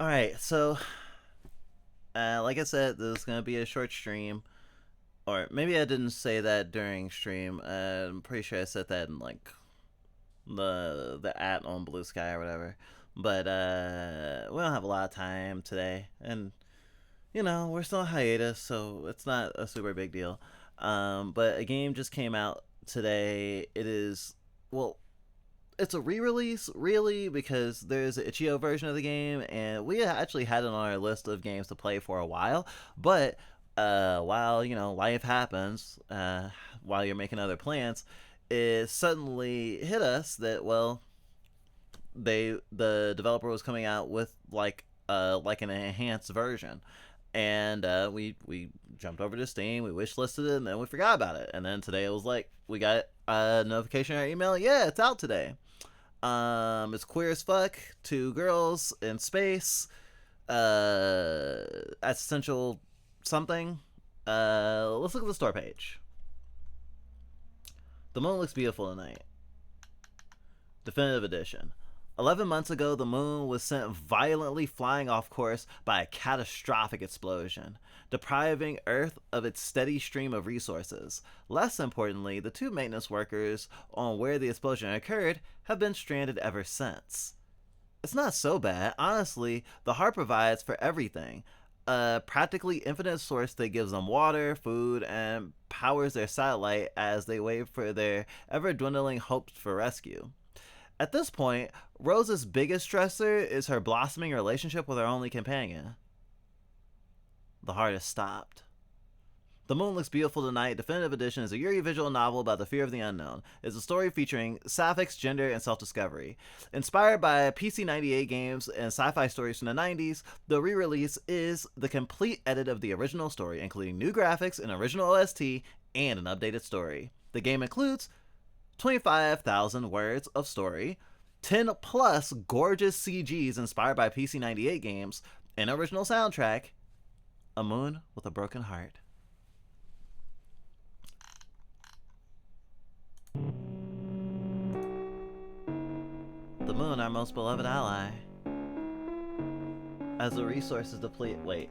Alright, so, like I said, this is going to be a short stream. Or maybe I didn't say that during stream. I'm pretty sure I said that in, like, the at on Blue Sky or whatever. But, we don't have a lot of time today. And, we're still on hiatus, so it's not a super big deal. But a game just came out today. It is, well, it's a re-release really because there's an itch.io version of the game, and we actually had it on our list of games to play for a while. But while life happens, while you're making other plans, it suddenly hit us that the developer was coming out with like an enhanced version, and we jumped over to Steam, we wishlisted it, and then we forgot about it. And then today it was like we got a notification in our email, yeah, it's out today. It's queer as fuck. Two girls in space. Essential something. Let's look at the store page. The moon looks beautiful tonight. Definitive edition. 11 months ago, the moon was sent violently flying off course by a catastrophic explosion, depriving Earth of its steady stream of resources. Less importantly, the two maintenance workers on where the explosion occurred have been stranded ever since. It's not so bad. Honestly, the heart provides for everything. A practically infinite source that gives them water, food, and powers their satellite as they wait for their ever-dwindling hopes for rescue. At this point, Rose's biggest stressor is her blossoming relationship with her only companion. The heart has stopped. The Moon Looks Beautiful Tonight Definitive Edition is a Yuri visual novel about the fear of the unknown. It's a story featuring sapphics, gender, and self-discovery. Inspired by PC-98 games and sci-fi stories from the 90s, the re-release is the complete edit of the original story, including new graphics, an original OST, and an updated story. The game includes 25,000 words of story, 10 plus gorgeous CGs inspired by PC-98 games, an original soundtrack, a moon with a broken heart. The moon, our most beloved ally. As the resources deplete. Wait.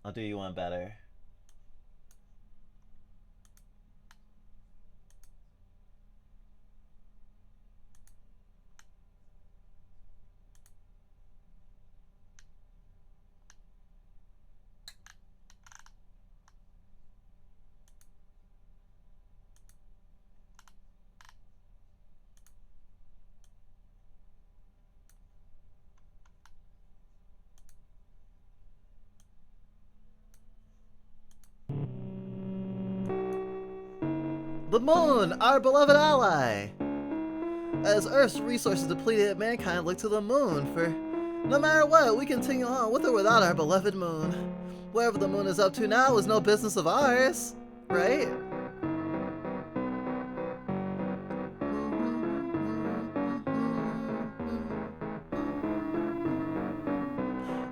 I'll do you one better. The moon, our beloved ally! As Earth's resources depleted, mankind looked to the moon for no matter what, we continue on with or without our beloved moon. Whatever the moon is up to now is no business of ours, right?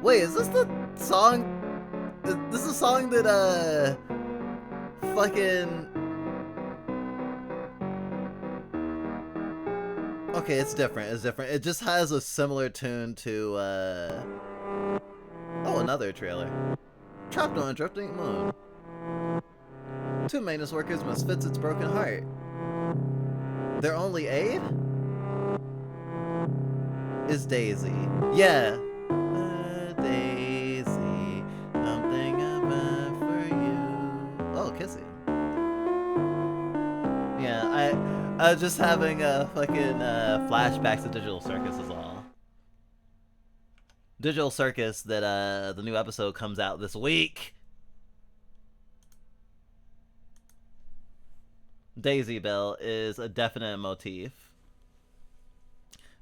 Wait, is this the song? This is a song that, fucking... Okay, it's different. It's different. It just has a similar tune to, Oh, another trailer. Trapped on a drifting moon. Two maintenance workers must fix its broken heart. Their only aid? Is Daisy. Yeah. Daisy, something about for you. Oh, kissing. Yeah, I was just having a fucking flashbacks to Digital Circus is all. Digital Circus that the new episode comes out this week. Daisy Bell is a definite motif.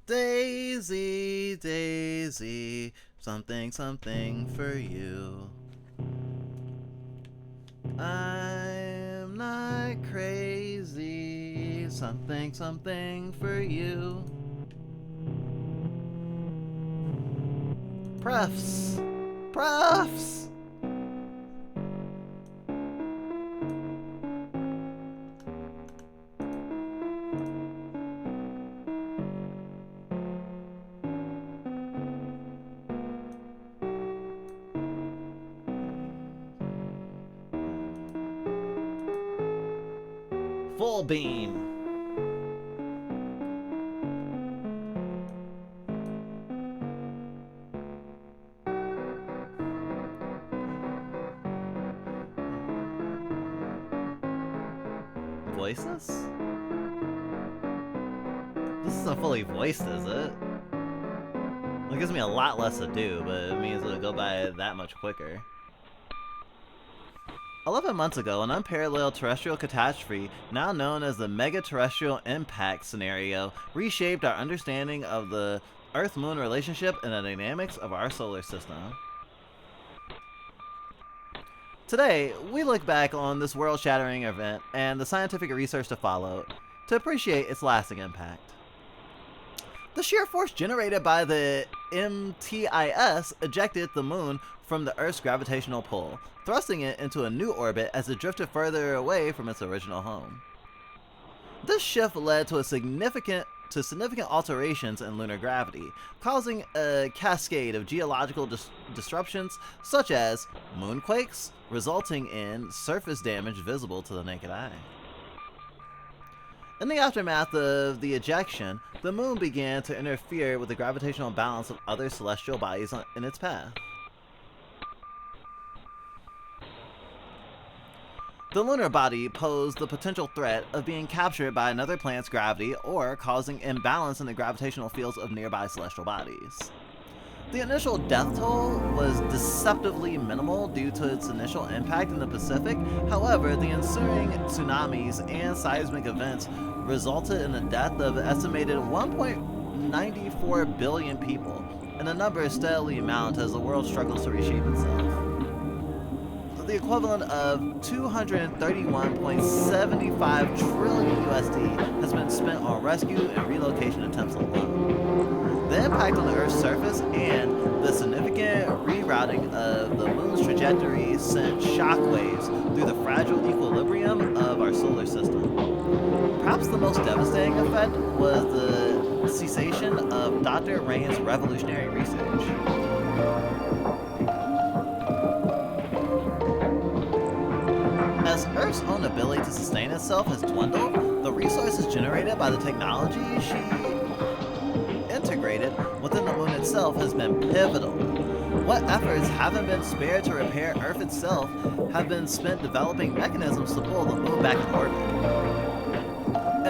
Daisy, Daisy, something, something for you. I'm not crazy, something, something for you. Prefs! Prefs! Full beam. Voices? This isn't fully voiced, is it? It gives me a lot less to do, but it means it'll go by that much quicker. 11 months ago, an unparalleled terrestrial catastrophe, now known as the Mega-Terrestrial Impact Scenario, reshaped our understanding of the Earth-Moon relationship and the dynamics of our solar system. Today, we look back on this world-shattering event and the scientific research that followed to appreciate its lasting impact. The sheer force generated by the MTIS ejected the moon from the Earth's gravitational pull, thrusting it into a new orbit as it drifted further away from its original home. This shift led to significant alterations in lunar gravity, causing a cascade of geological disruptions such as moonquakes, resulting in surface damage visible to the naked eye. In the aftermath of the ejection, the moon began to interfere with the gravitational balance of other celestial bodies in its path. The lunar body posed the potential threat of being captured by another planet's gravity or causing imbalance in the gravitational fields of nearby celestial bodies. The initial death toll was deceptively minimal due to its initial impact in the Pacific. However, the ensuing tsunamis and seismic events resulted in the death of an estimated 1.94 billion people, and the number steadily mounts as the world struggles to reshape itself. The equivalent of 231.75 trillion USD has been spent on rescue and relocation attempts alone. The impact on the Earth's surface and the significant rerouting of the moon's trajectory sent shockwaves through the fragile equilibrium of our solar system. Perhaps the most devastating effect was the cessation of Dr. Rain's revolutionary research. As Earth's own ability to sustain itself has dwindled, the resources generated by the technology she integrated within the moon itself has been pivotal. What efforts haven't been spared to repair Earth itself have been spent developing mechanisms to pull the moon back in orbit.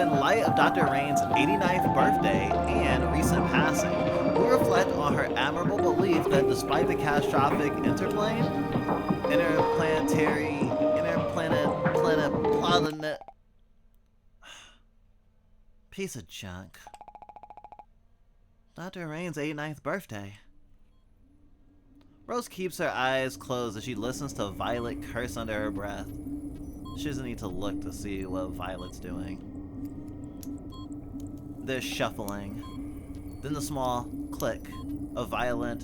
In light of Dr. Rain's 89th birthday and recent passing, we reflect on her admirable belief that despite the catastrophic interplanet piece of junk. Dr. Rain's 89th birthday. Rose keeps her eyes closed as she listens to Violet curse under her breath. She doesn't need to look to see what Violet's doing. There's shuffling. Then the small click of Violet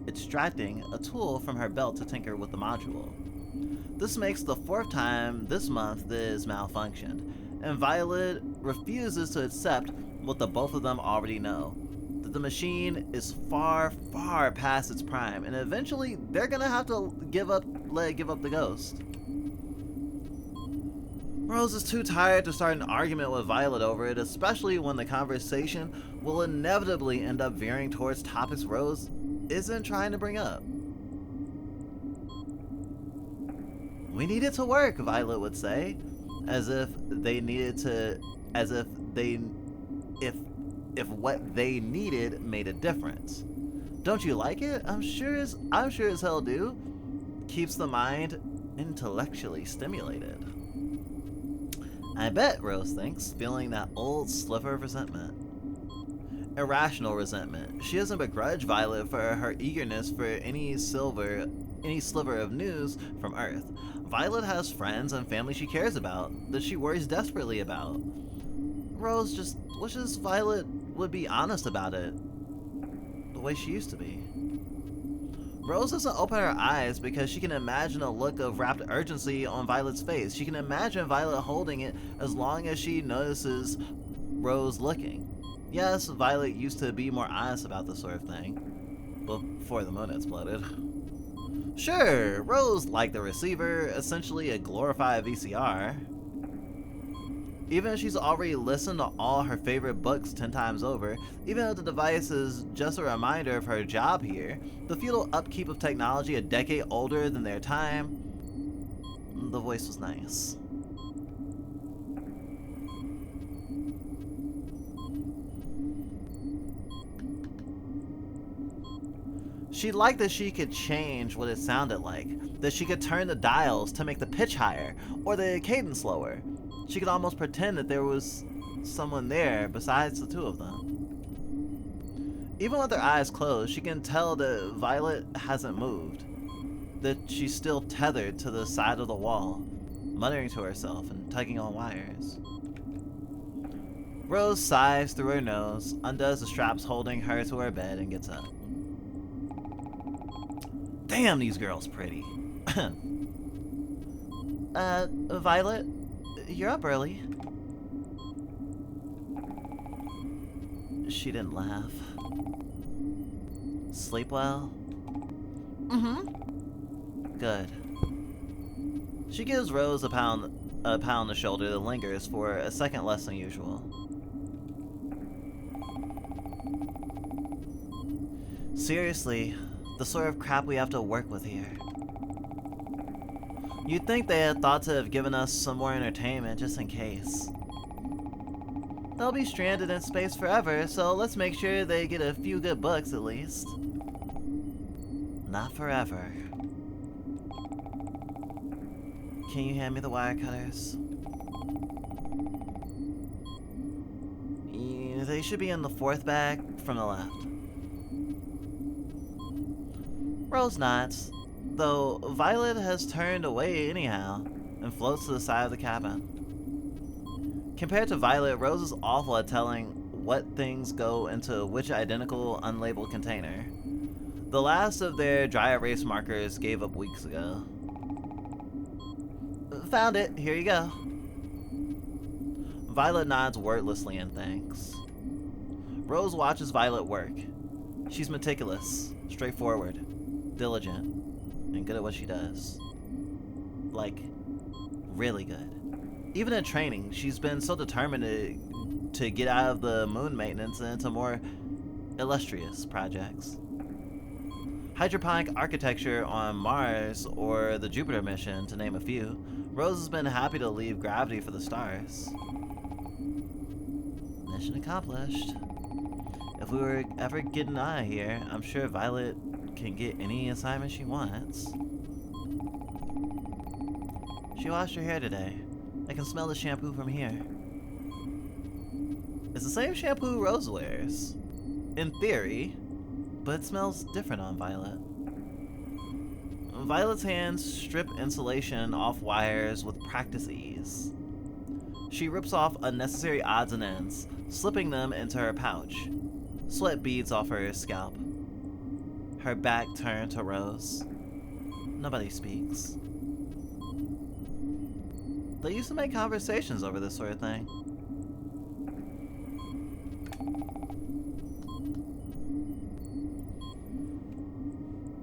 extracting a tool from her belt to tinker with the module. This makes the 4th time this month this malfunctioned, and Violet refuses to accept what the both of them already know, that the machine is far, far past its prime, and eventually they're gonna have to give up the ghost. Rose is too tired to start an argument with Violet over it, especially when the conversation will inevitably end up veering towards topics Rose isn't trying to bring up. We need it to work, Violet would say, if what they needed made a difference. Don't you like it? I'm sure as hell do. Keeps the mind intellectually stimulated. I bet, Rose thinks, feeling that old sliver of resentment. Irrational resentment. She doesn't begrudge Violet for her eagerness for any sliver of news from Earth. Violet has friends and family she cares about, that she worries desperately about. Rose just wishes Violet would be honest about it, the way she used to be. Rose doesn't open her eyes because she can imagine a look of rapt urgency on Violet's face. She can imagine Violet holding it as long as she notices Rose looking. Yes, Violet used to be more honest about this sort of thing, before the moon exploded. Sure, Rose liked the receiver, essentially a glorified VCR. Even if she's already listened to all her favorite books 10 times over, even if the device is just a reminder of her job here, the feudal upkeep of technology a decade older than their time, the voice was nice. She liked that she could change what it sounded like, that she could turn the dials to make the pitch higher or the cadence lower. She could almost pretend that there was someone there besides the two of them. Even with her eyes closed, she can tell that Violet hasn't moved, that she's still tethered to the side of the wall, muttering to herself and tugging on wires. Rose sighs through her nose, undoes the straps holding her to her bed, and gets up. Damn, these girls pretty. Violet, you're up early. She didn't laugh. Sleep well? Mm-hmm. Good. She gives Rose a pound on the shoulder that lingers for a second less than usual. Seriously, the sort of crap we have to work with here. You'd think they had thought to have given us some more entertainment just in case. They'll be stranded in space forever, so let's make sure they get a few good books at least. Not forever. Can you hand me the wire cutters? Yeah, they should be in the fourth bag from the left. Rose nods, though Violet has turned away anyhow and floats to the side of the cabin. Compared to Violet, Rose is awful at telling what things go into which identical unlabeled container. The last of their dry erase markers gave up weeks ago. Found it, here you go. Violet nods wordlessly and thanks. Rose watches Violet work. She's meticulous, straightforward, diligent, and good at what she does. Like, really good. Even in training, she's been so determined to get out of the moon maintenance and into more illustrious projects. Hydroponic architecture on Mars or the Jupiter mission, to name a few. Rose has been happy to leave gravity for the stars. Mission accomplished. If we were ever getting out of here, I'm sure Violet can get any assignment she wants. She washed her hair today. I can smell the shampoo from here. It's the same shampoo Rose wears, in theory, but it smells different on Violet. Violet's hands strip insulation off wires with practice ease. She rips off unnecessary odds and ends, slipping them into her pouch. Sweat beads off her scalp. Her back turned to Rose. Nobody speaks. They used to make conversations over this sort of thing.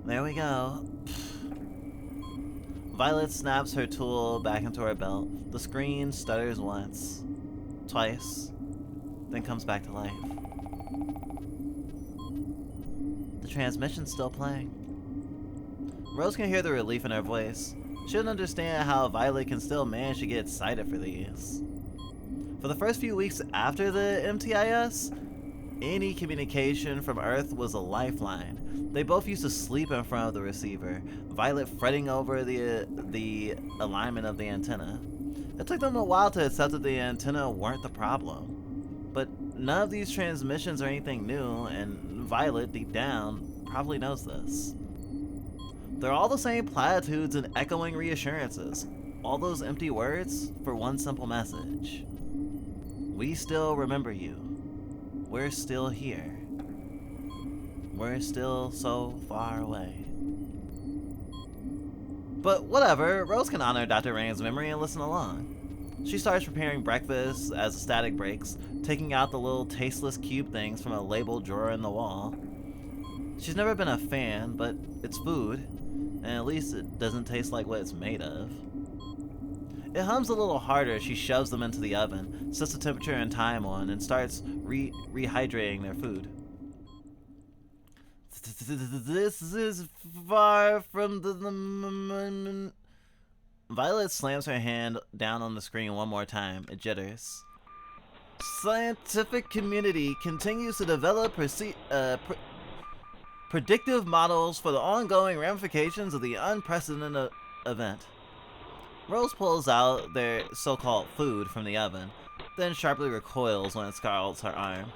There we go. Violet snaps her tool back into her belt. The screen stutters once, twice, then comes back to life. The transmission's still playing. Rose can hear the relief in her voice. She doesn't understand how Violet can still manage to get excited for these. For the first few weeks after the MTIS, any communication from Earth was a lifeline. They both used to sleep in front of the receiver, Violet fretting over the alignment of the antenna. It took them a while to accept that the antenna weren't the problem. But none of these transmissions are anything new, and Violet, deep down, probably knows this. They're all the same platitudes and echoing reassurances. All those empty words for one simple message. We still remember you. We're still here. We're still so far away. But whatever, Rose can honor Dr. Rain's memory and listen along. She starts preparing breakfast as the static breaks, taking out the little tasteless cube things from a labeled drawer in the wall. She's never been a fan, but it's food, and at least it doesn't taste like what it's made of. It hums a little harder as she shoves them into the oven, sets the temperature and time on, and starts rehydrating their food. This is far from the... Violet slams her hand down on the screen one more time. It jitters. Scientific community continues to develop predictive models for the ongoing ramifications of the unprecedented event. Rose pulls out their so-called food from the oven, then sharply recoils when it scalds her arm.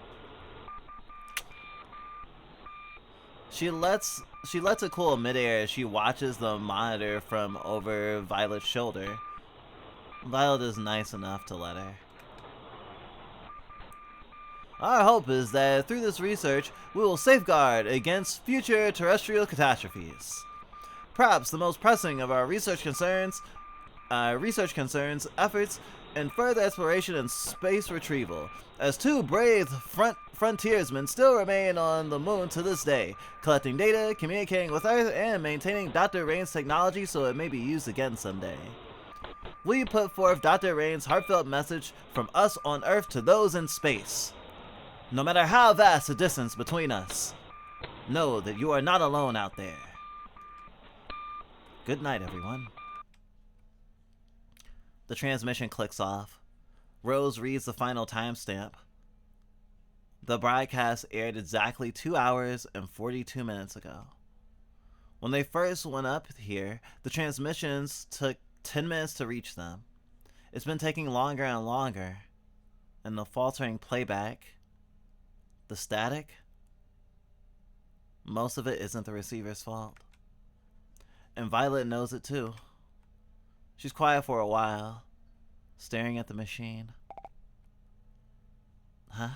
She lets it cool midair as she watches the monitor from over Violet's shoulder. Violet is nice enough to let her. Our hope is that through this research, we will safeguard against future terrestrial catastrophes. Perhaps the most pressing of our research concerns efforts in further exploration and space retrieval, as two brave frontiersmen still remain on the moon to this day, collecting data, communicating with Earth, and maintaining Dr. Rain's technology so it may be used again someday. We put forth Dr. Rain's heartfelt message from us on Earth to those in space. No matter how vast the distance between us, know that you are not alone out there. Good night, everyone. The transmission clicks off. Rose reads the final timestamp. The broadcast aired exactly 2 hours and 42 minutes ago. When they first went up here, the transmissions took 10 minutes to reach them. It's been taking longer and longer, and the faltering playback, the static, most of it isn't the receiver's fault. And Violet knows it too. She's quiet for a while, staring at the machine. Huh?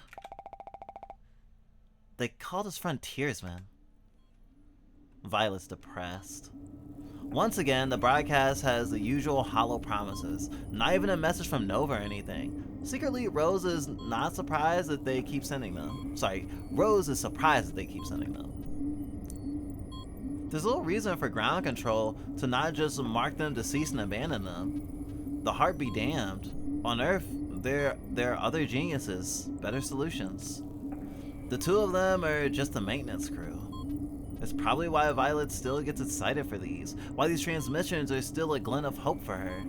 They called us frontiersmen. Violet's depressed. Once again, the broadcast has the usual hollow promises. Not even a message from Nova or anything. Secretly, Rose is not surprised that they keep sending them. Sorry, Rose is surprised that they keep sending them. There's little reason for ground control to not just mark them deceased and abandon them. The heart be damned. On Earth, there are other geniuses, better solutions. The two of them are just the maintenance crew. It's probably why Violet still gets excited for these, why these transmissions are still a glint of hope for her.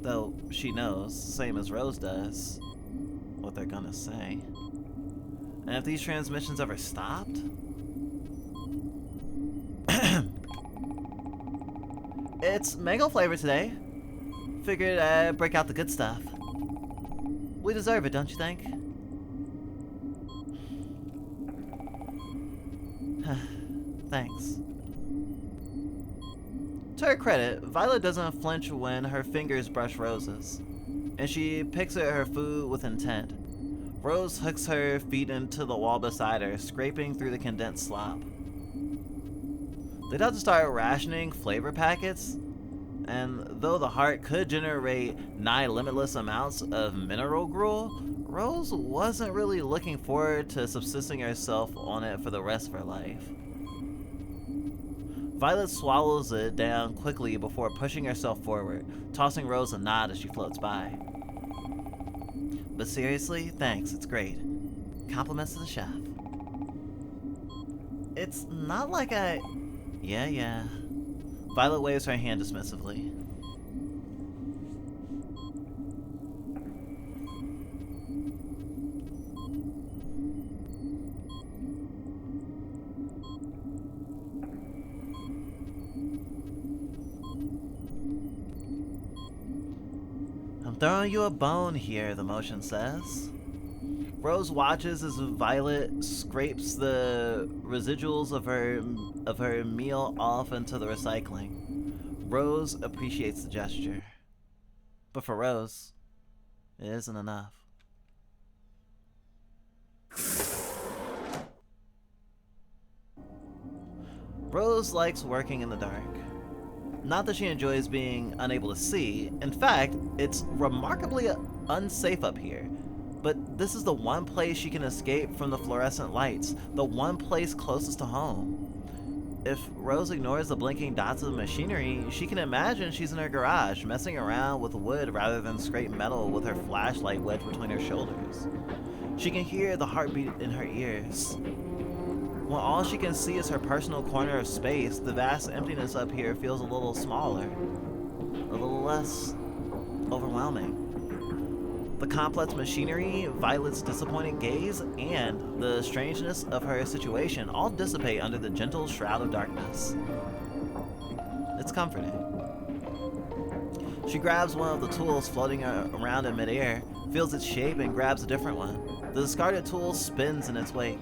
Though she knows, same as Rose does, what they're gonna say. And if these transmissions ever stopped? It's mango flavor today. Figured I'd break out the good stuff. We deserve it, don't you think? Thanks. To her credit, Violet doesn't flinch when her fingers brush Rose's, and she picks at her food with intent. Rose hooks her feet into the wall beside her, scraping through the condensed slop. They'd have to start rationing flavor packets, and though the heart could generate nigh limitless amounts of mineral gruel, Rose wasn't really looking forward to subsisting herself on it for the rest of her life. Violet swallows it down quickly before pushing herself forward, tossing Rose a nod as she floats by. But seriously, thanks, it's great. Compliments to the chef. It's not like I... Yeah. Violet waves her hand dismissively. I'm throwing you a bone here, the motion says. Rose watches as Violet scrapes the residuals of her meal off into the recycling. Rose appreciates the gesture. But for Rose, it isn't enough. Rose likes working in the dark. Not that she enjoys being unable to see. In fact, it's remarkably unsafe up here. But this is the one place she can escape from the fluorescent lights, the one place closest to home. Rose appreciates the gesture. But for Rose, it isn't enough. Rose likes working in the dark. Not that she enjoys being unable to see. In fact, it's remarkably unsafe up here. But this is the one place she can escape from the fluorescent lights, the one place closest to home. If Rose ignores the blinking dots of the machinery, she can imagine she's in her garage, messing around with wood rather than scrape metal with her flashlight wedged between her shoulders. She can hear the heartbeat in her ears. When all she can see is her personal corner of space, the vast emptiness up here feels a little smaller, a little less overwhelming. The complex machinery, Violet's disappointed gaze, and the strangeness of her situation all dissipate under the gentle shroud of darkness. It's comforting. She grabs one of the tools floating around in midair, feels its shape, and grabs a different one. The discarded tool spins in its wake.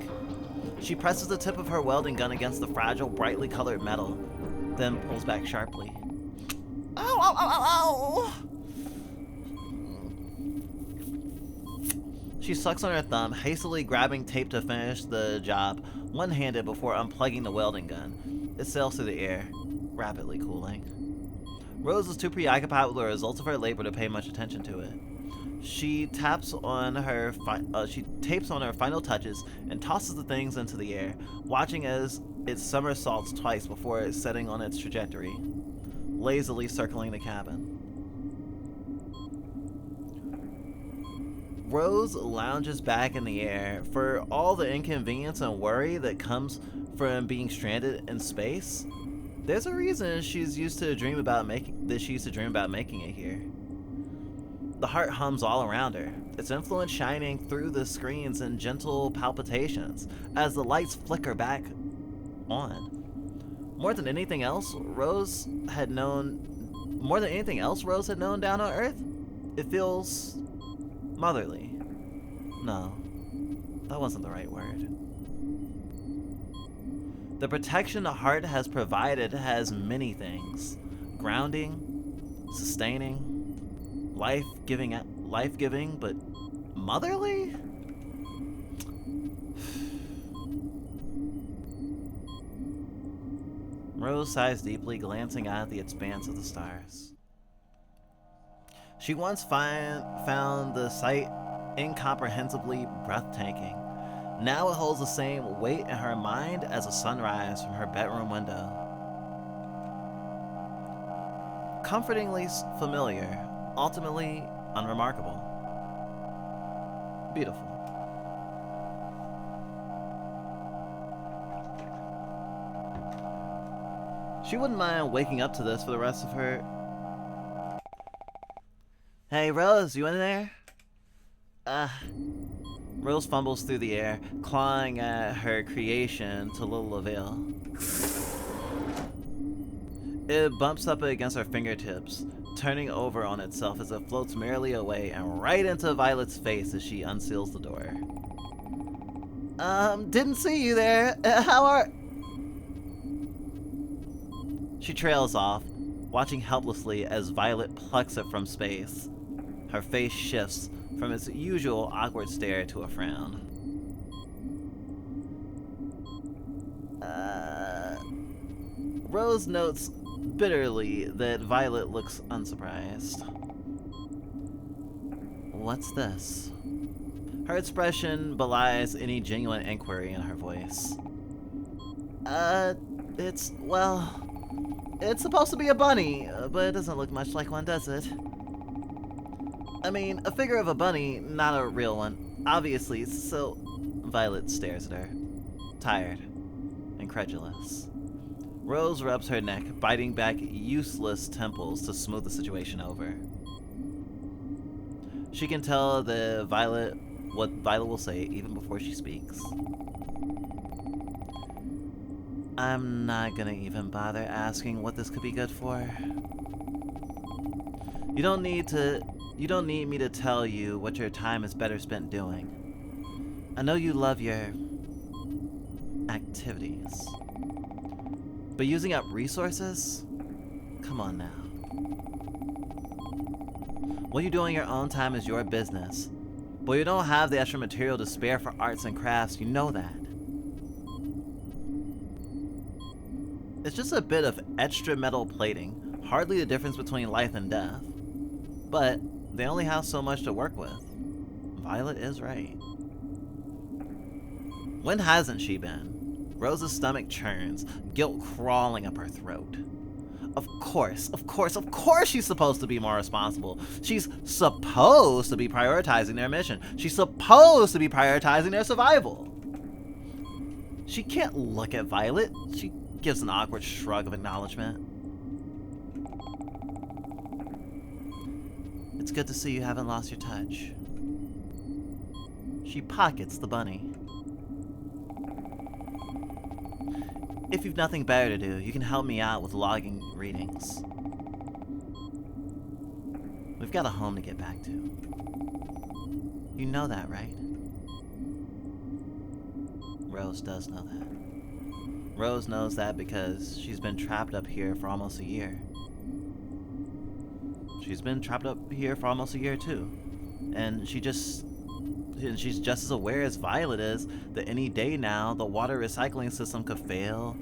She presses the tip of her welding gun against the fragile, brightly colored metal, then pulls back sharply. Ow, ow, ow, ow, ow! She sucks on her thumb, hastily grabbing tape to finish the job, one-handed before unplugging the welding gun. It sails through the air, rapidly cooling. Rose is too preoccupied with the results of her labor to pay much attention to it. She tapes on her final touches and tosses the things into the air, watching as it somersaults twice before setting on its trajectory, lazily circling the cabin. Rose lounges back in the air. For all the inconvenience and worry that comes from being stranded in space, there's a reason she used to dream about making it here. The heart hums all around her, its influence shining through the screens in gentle palpitations as the lights flicker back on. More than anything else Rose had known down on Earth, it feels motherly. No, that wasn't the right word. The protection the heart has provided has many things: grounding, sustaining, life-giving, but motherly? Rose sighs deeply, glancing out at the expanse of the stars. She once found the sight incomprehensibly breathtaking. Now it holds the same weight in her mind as a sunrise from her bedroom window. Comfortingly familiar, ultimately unremarkable. Beautiful. She wouldn't mind waking up to this for the rest of her... Hey, Rose, you in there? Rose fumbles through the air, clawing at her creation to little avail. It bumps up against her fingertips, turning over on itself as it floats merrily away and right into Violet's face as she unseals the door. Didn't see you there. How are... She trails off, watching helplessly as Violet plucks it from space. Her face shifts from its usual awkward stare to a frown. Rose notes bitterly that Violet looks unsurprised. What's this? Her expression belies any genuine inquiry in her voice. It's supposed to be a bunny, but it doesn't look much like one, does it? I mean, a figure of a bunny, not a real one. Obviously, so... Violet stares at her, tired, incredulous. Rose rubs her neck, biting back useless temples to smooth the situation over. She can tell what Violet will say even before she speaks. I'm not gonna even bother asking what this could be good for. You don't need me to tell you what your time is better spent doing. I know you love your activities. But using up resources? Come on now. What you do in your own time is your business. But you don't have the extra material to spare for arts and crafts, you know that. It's just a bit of extra metal plating, hardly the difference between life and death. But they only have so much to work with. Violet is right. When hasn't she been? Rose's stomach churns, guilt crawling up her throat. Of course she's supposed to be more responsible. She's supposed to be prioritizing their mission. She's supposed to be prioritizing their survival. She can't look at Violet. She gives an awkward shrug of acknowledgement. It's good to see you haven't lost your touch. She pockets the bunny. If you've nothing better to do, you can help me out with logging readings. We've got a home to get back to. You know that, right? Rose does know that. Rose knows that because she's been trapped up here for almost a year. She's been trapped up here for almost a year too. And she's just as aware as Violet is that any day now the water recycling system could fail,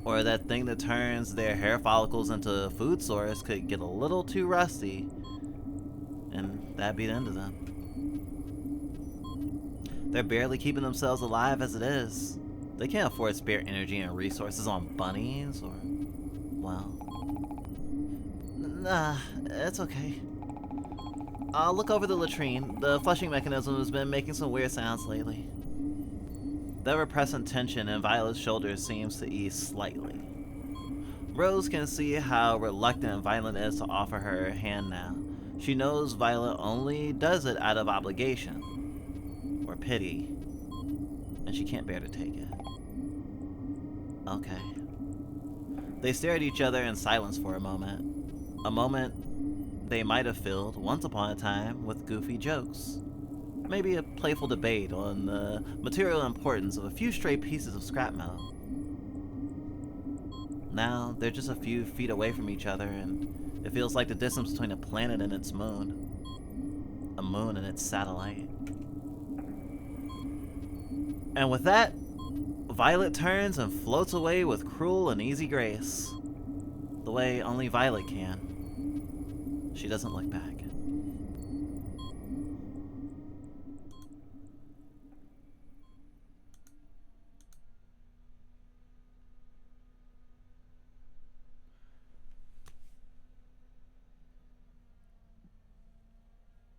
or that thing that turns their hair follicles into a food source could get a little too rusty, and that'd be the end of them. They're barely keeping themselves alive as it is. They can't afford to spare energy and resources on bunnies or, well, nah, it's okay. I'll look over the latrine. The flushing mechanism has been making some weird sounds lately. The ever-present tension in Violet's shoulders seems to ease slightly. Rose can see how reluctant Violet is to offer her hand now. She knows Violet only does it out of obligation or pity, and she can't bear to take it. Okay. They stare at each other in silence for a moment. A moment they might have filled, once upon a time, with goofy jokes. Maybe a playful debate on the material importance of a few stray pieces of scrap metal. Now, they're just a few feet away from each other, and it feels like the distance between a planet and its moon. A moon and its satellite. And with that, Violet turns and floats away with cruel and easy grace. The way only Violet can. She doesn't look back.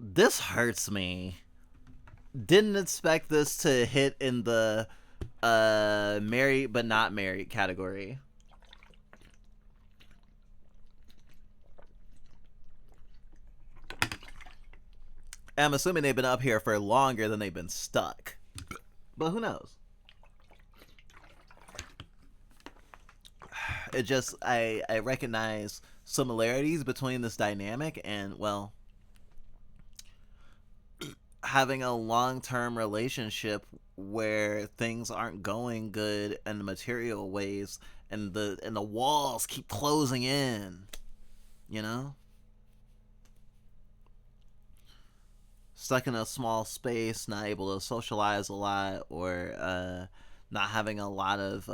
This hurts me. Didn't expect this to hit in the married but not married category. I'm assuming they've been up here for longer than they've been stuck. But who knows? It just, I recognize similarities between this dynamic and, well, having a long-term relationship where things aren't going good in the material ways and the walls keep closing in, you know? Stuck in a small space, not able to socialize a lot, or not having a lot of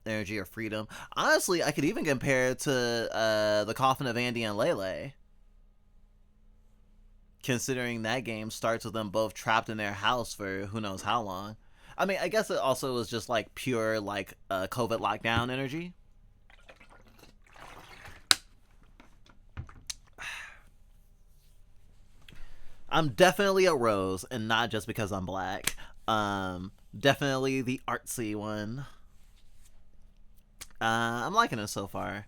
energy or freedom. Honestly, I could even compare it to the Coffin of Andy and Lele. Considering that game starts with them both trapped in their house for who knows how long. I mean, I guess it also was just like pure like COVID lockdown energy. I'm definitely a Rose, and not just because I'm black. Definitely the artsy one. I'm liking it so far,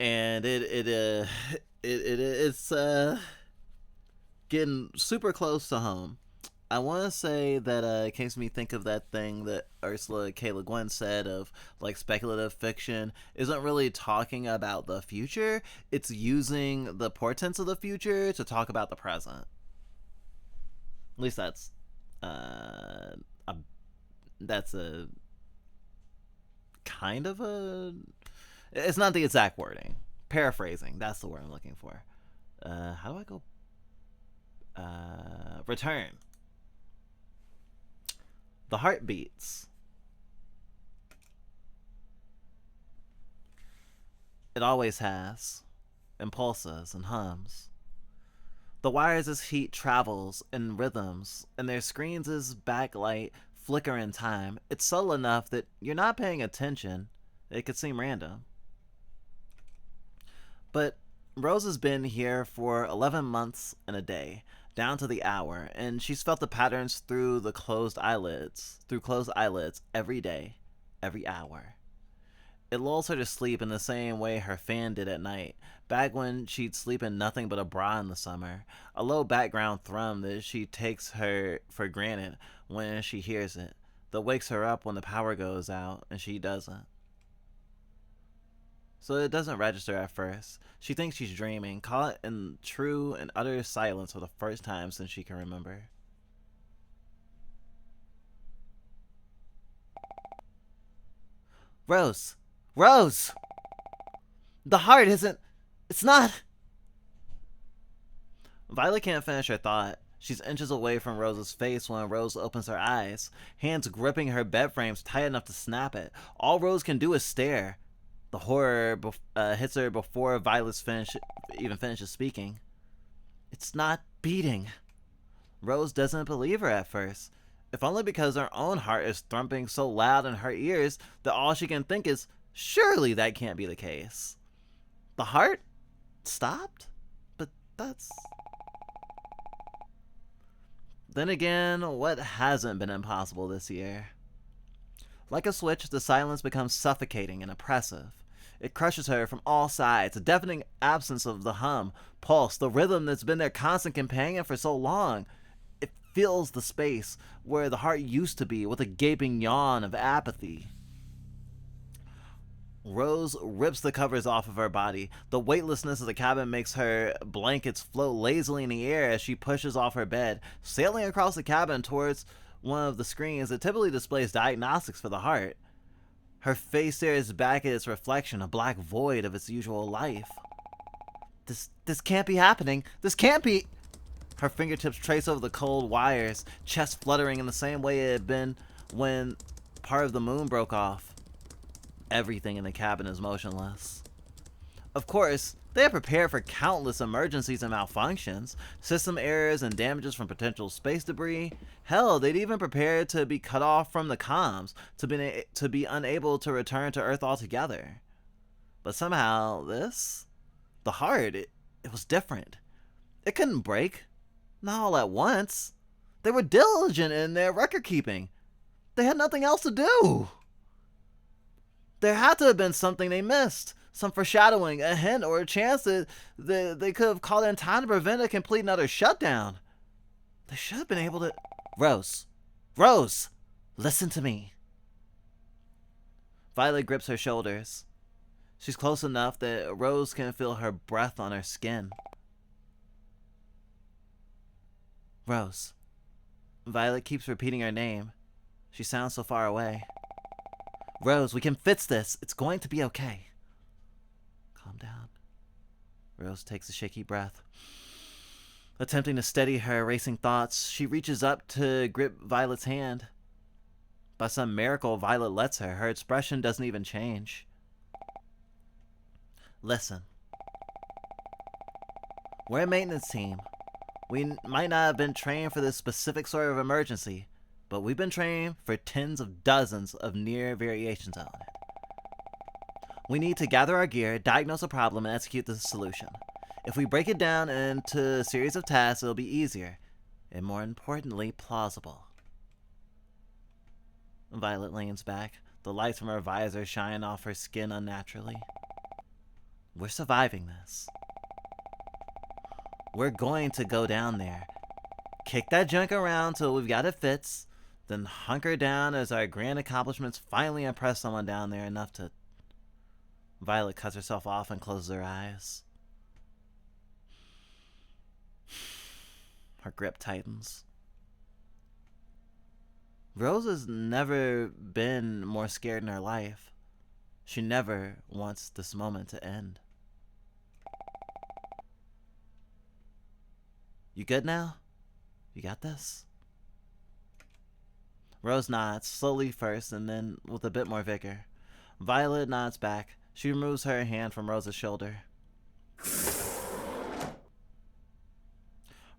and it's getting super close to home. I want to say that it makes me think of that thing that Ursula K. Le Guin said of like speculative fiction isn't really talking about the future. It's using the portents of the future to talk about the present. At least that's a kind of a... It's not the exact wording. Paraphrasing. That's the word I'm looking for. How do I go? Return. The heart beats. It always has. And pulses and hums. The wires' heat travels in rhythms, and their screens' backlight flicker in time. It's subtle enough that you're not paying attention. It could seem random. But Rose has been here for 11 months and a day, down to the hour, and she's felt the patterns through closed eyelids every day, every hour. It lulls her to sleep in the same way her fan did at night, back when she'd sleep in nothing but a bra in the summer, a low background thrum that she takes her for granted when she hears it, that wakes her up when the power goes out and she doesn't. So it doesn't register at first. She thinks she's dreaming, caught in true and utter silence for the first time since she can remember. Rose! Rose! The heart isn't... It's not... Violet can't finish her thought. She's inches away from Rose's face when Rose opens her eyes, hands gripping her bed frames tight enough to snap it. All Rose can do is stare. The horror hits her before Violet even finishes speaking. It's not beating. Rose doesn't believe her at first, if only because her own heart is thumping so loud in her ears that all she can think is, surely that can't be the case. The heart stopped? But that's... Then again, what hasn't been impossible this year? Like a switch, the silence becomes suffocating and oppressive. It crushes her from all sides, a deafening absence of the hum, pulse, the rhythm that's been their constant companion for so long. It fills the space where the heart used to be with a gaping yawn of apathy. Rose rips the covers off of her body. The weightlessness of the cabin makes her blankets float lazily in the air as she pushes off her bed, sailing across the cabin towards one of the screens that typically displays diagnostics for the heart. Her face stares back at its reflection, a black void of its usual life. This can't be happening. This can't be... Her fingertips trace over the cold wires, chest fluttering in the same way it had been when part of the moon broke off. Everything in the cabin is motionless. Of course, they have prepared for countless emergencies and malfunctions, system errors and damages from potential space debris. Hell, they'd even prepared to be cut off from the comms, to be unable to return to Earth altogether. But somehow, the heart, it was different. It couldn't break. Not all at once. They were diligent in their record keeping. They had nothing else to do. There had to have been something they missed. Some foreshadowing, a hint, or a chance that they could have called in time to prevent a complete and utter shutdown. They should have been able to... Rose! Rose! Listen to me. Violet grips her shoulders. She's close enough that Rose can feel her breath on her skin. Rose. Violet keeps repeating her name. She sounds so far away. Rose, we can fix this. It's going to be okay. Calm down. Rose takes a shaky breath. Attempting to steady her racing thoughts, she reaches up to grip Violet's hand. By some miracle, Violet lets her. Her expression doesn't even change. Listen. We're a maintenance team. We might not have been trained for this specific sort of emergency, but we've been trained for tens of dozens of near variations on it. We need to gather our gear, diagnose a problem, and execute the solution. If we break it down into a series of tasks, it'll be easier, and more importantly, plausible. Violet leans back. The lights from her visor shine off her skin unnaturally. We're surviving this. We're going to go down there, kick that junk around till we've got it fixed, then hunker down as our grand accomplishments finally impress someone down there enough to... Violet cuts herself off and closes her eyes. Her grip tightens. Rose has never been more scared in her life. She never wants this moment to end. You good now? You got this? Rose nods, slowly first, and then with a bit more vigor. Violet nods back. She removes her hand from Rose's shoulder.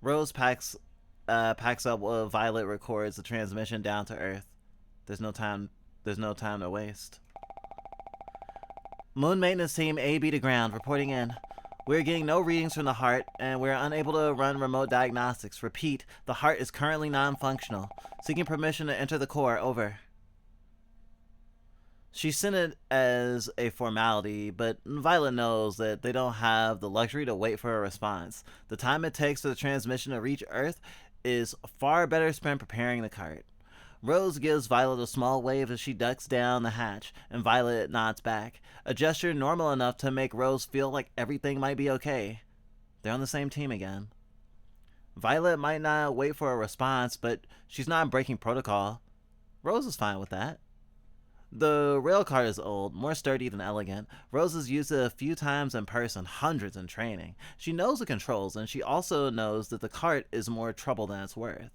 Rose packs up while Violet records the transmission down to Earth. There's no time to waste. Moon maintenance team AB to ground, reporting in. We're getting no readings from the heart, and we're unable to run remote diagnostics. Repeat, the heart is currently non-functional. Seeking permission to enter the core, over. She sent it as a formality, but Violet knows that they don't have the luxury to wait for a response. The time it takes for the transmission to reach Earth is far better spent preparing the cart. Rose gives Violet a small wave as she ducks down the hatch, and Violet nods back, a gesture normal enough to make Rose feel like everything might be okay. They're on the same team again. Violet might not wait for a response, but she's not breaking protocol. Rose is fine with that. The rail cart is old, more sturdy than elegant. Rose has used it a few times in person, hundreds in training. She knows the controls, and she also knows that the cart is more trouble than it's worth.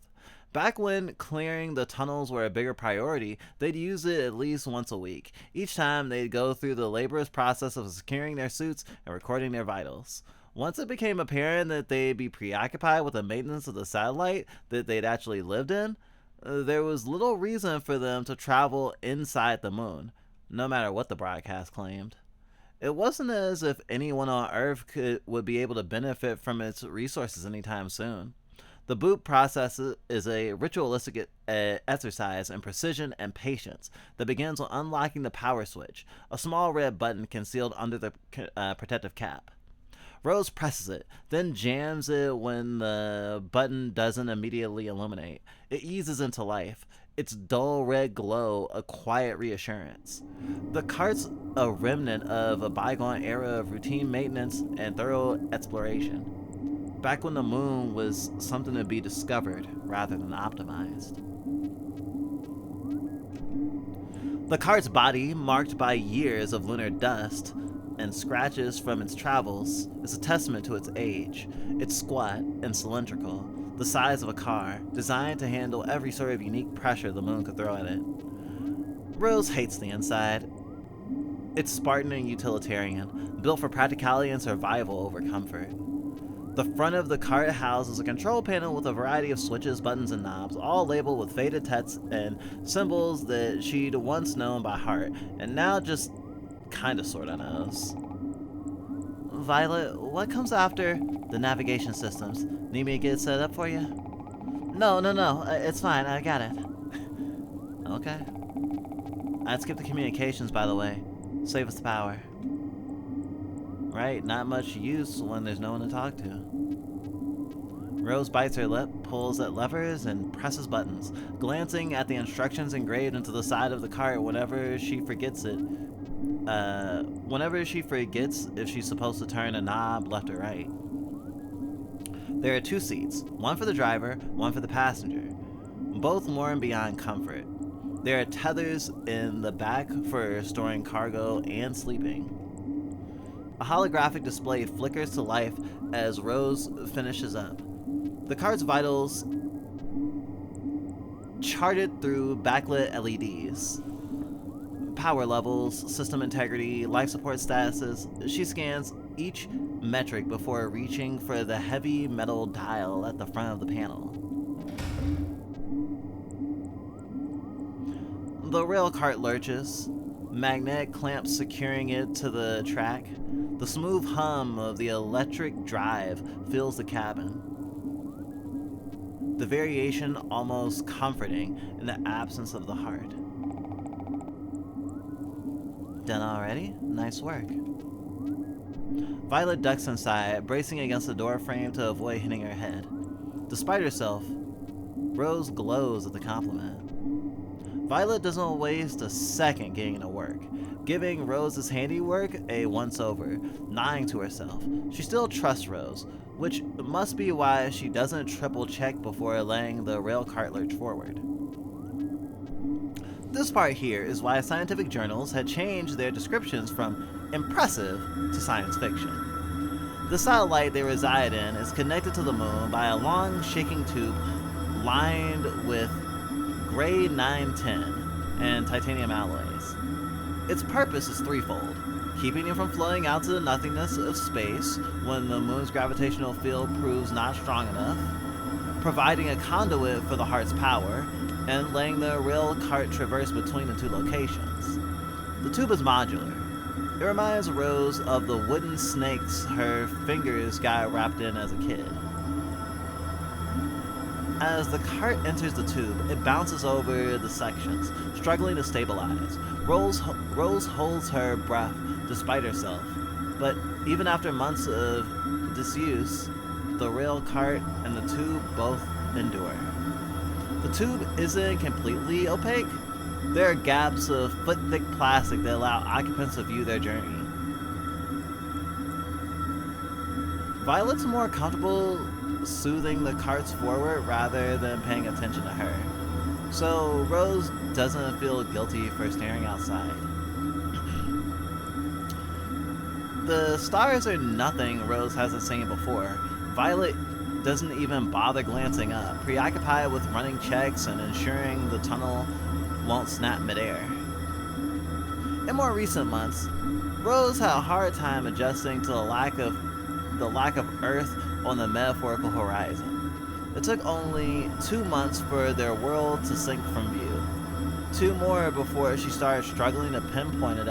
Back when clearing the tunnels were a bigger priority, they'd use it at least once a week. Each time, they'd go through the laborious process of securing their suits and recording their vitals. Once it became apparent that they'd be preoccupied with the maintenance of the satellite that they'd actually lived in, there was little reason for them to travel inside the moon, no matter what the broadcast claimed. It wasn't as if anyone on Earth would be able to benefit from its resources anytime soon. The boot process is a ritualistic exercise in precision and patience that begins with unlocking the power switch, a small red button concealed under the protective cap. Rose presses it, then jams it when the button doesn't immediately illuminate. It eases into life, its dull red glow a quiet reassurance. The cart's a remnant of a bygone era of routine maintenance and thorough exploration. Back when the moon was something to be discovered rather than optimized. The cart's body, marked by years of lunar dust and scratches from its travels, is a testament to its age. It's squat and cylindrical, the size of a car, designed to handle every sort of unique pressure the moon could throw at it. Rose hates the inside. It's Spartan and utilitarian, built for practicality and survival over comfort. The front of the cart houses a control panel with a variety of switches, buttons, and knobs, all labeled with faded text and symbols that she'd once known by heart, and now just kinda sorta knows. Violet, what comes after the navigation systems? Need me to get it set up for you? No, it's fine, I got it. Okay. I'd skip the communications, by the way. Save us the power. Right, not much use when there's no one to talk to. Rose bites her lip, pulls at levers, and presses buttons, glancing at the instructions engraved into the side of the cart whenever she forgets if she's supposed to turn a knob left or right. There are two seats, one for the driver, one for the passenger, both more and beyond comfort. There are tethers in the back for storing cargo and sleeping. A holographic display flickers to life as Rose finishes up. The cart's vitals charted through backlit LEDs. Power levels, system integrity, life support statuses. She scans each metric before reaching for the heavy metal dial at the front of the panel. The rail cart lurches, magnetic clamps securing it to the track. The smooth hum of the electric drive fills the cabin. The variation almost comforting in the absence of the heart. Done already? Nice work. Violet ducks inside, bracing against the door frame to avoid hitting her head. Despite herself, Rose glows at the compliment. Violet doesn't waste a second getting to work, giving Rose's handiwork a once-over, nodding to herself. She still trusts Rose, which must be why she doesn't triple-check before letting the rail cart lurch forward. This part here is why scientific journals had changed their descriptions from impressive to science fiction. The satellite they reside in is connected to the moon by a long shaking tube lined with gray 910 and titanium alloys. Its purpose is threefold: keeping it from floating out to the nothingness of space when the moon's gravitational field proves not strong enough, providing a conduit for the heart's power, and letting the rail cart traverse between the two locations. The tube is modular. It reminds Rose of the wooden snakes her fingers got wrapped in as a kid. As the cart enters the tube, it bounces over the sections, struggling to stabilize. Rose holds her breath despite herself, but even after months of disuse, the rail cart and the tube both endure. The tube isn't completely opaque. There are gaps of foot-thick plastic that allow occupants to view their journey. Violet's more comfortable soothing the carts forward rather than paying attention to her, so Rose doesn't feel guilty for staring outside. The stars are nothing Rose hasn't seen before. Violet doesn't even bother glancing up, preoccupied with running checks and ensuring the tunnel won't snap midair. In more recent months, Rose had a hard time adjusting to the lack of Earth on the metaphorical horizon. It took only 2 months for their world to sink from view. 2 more before she started struggling to pinpoint it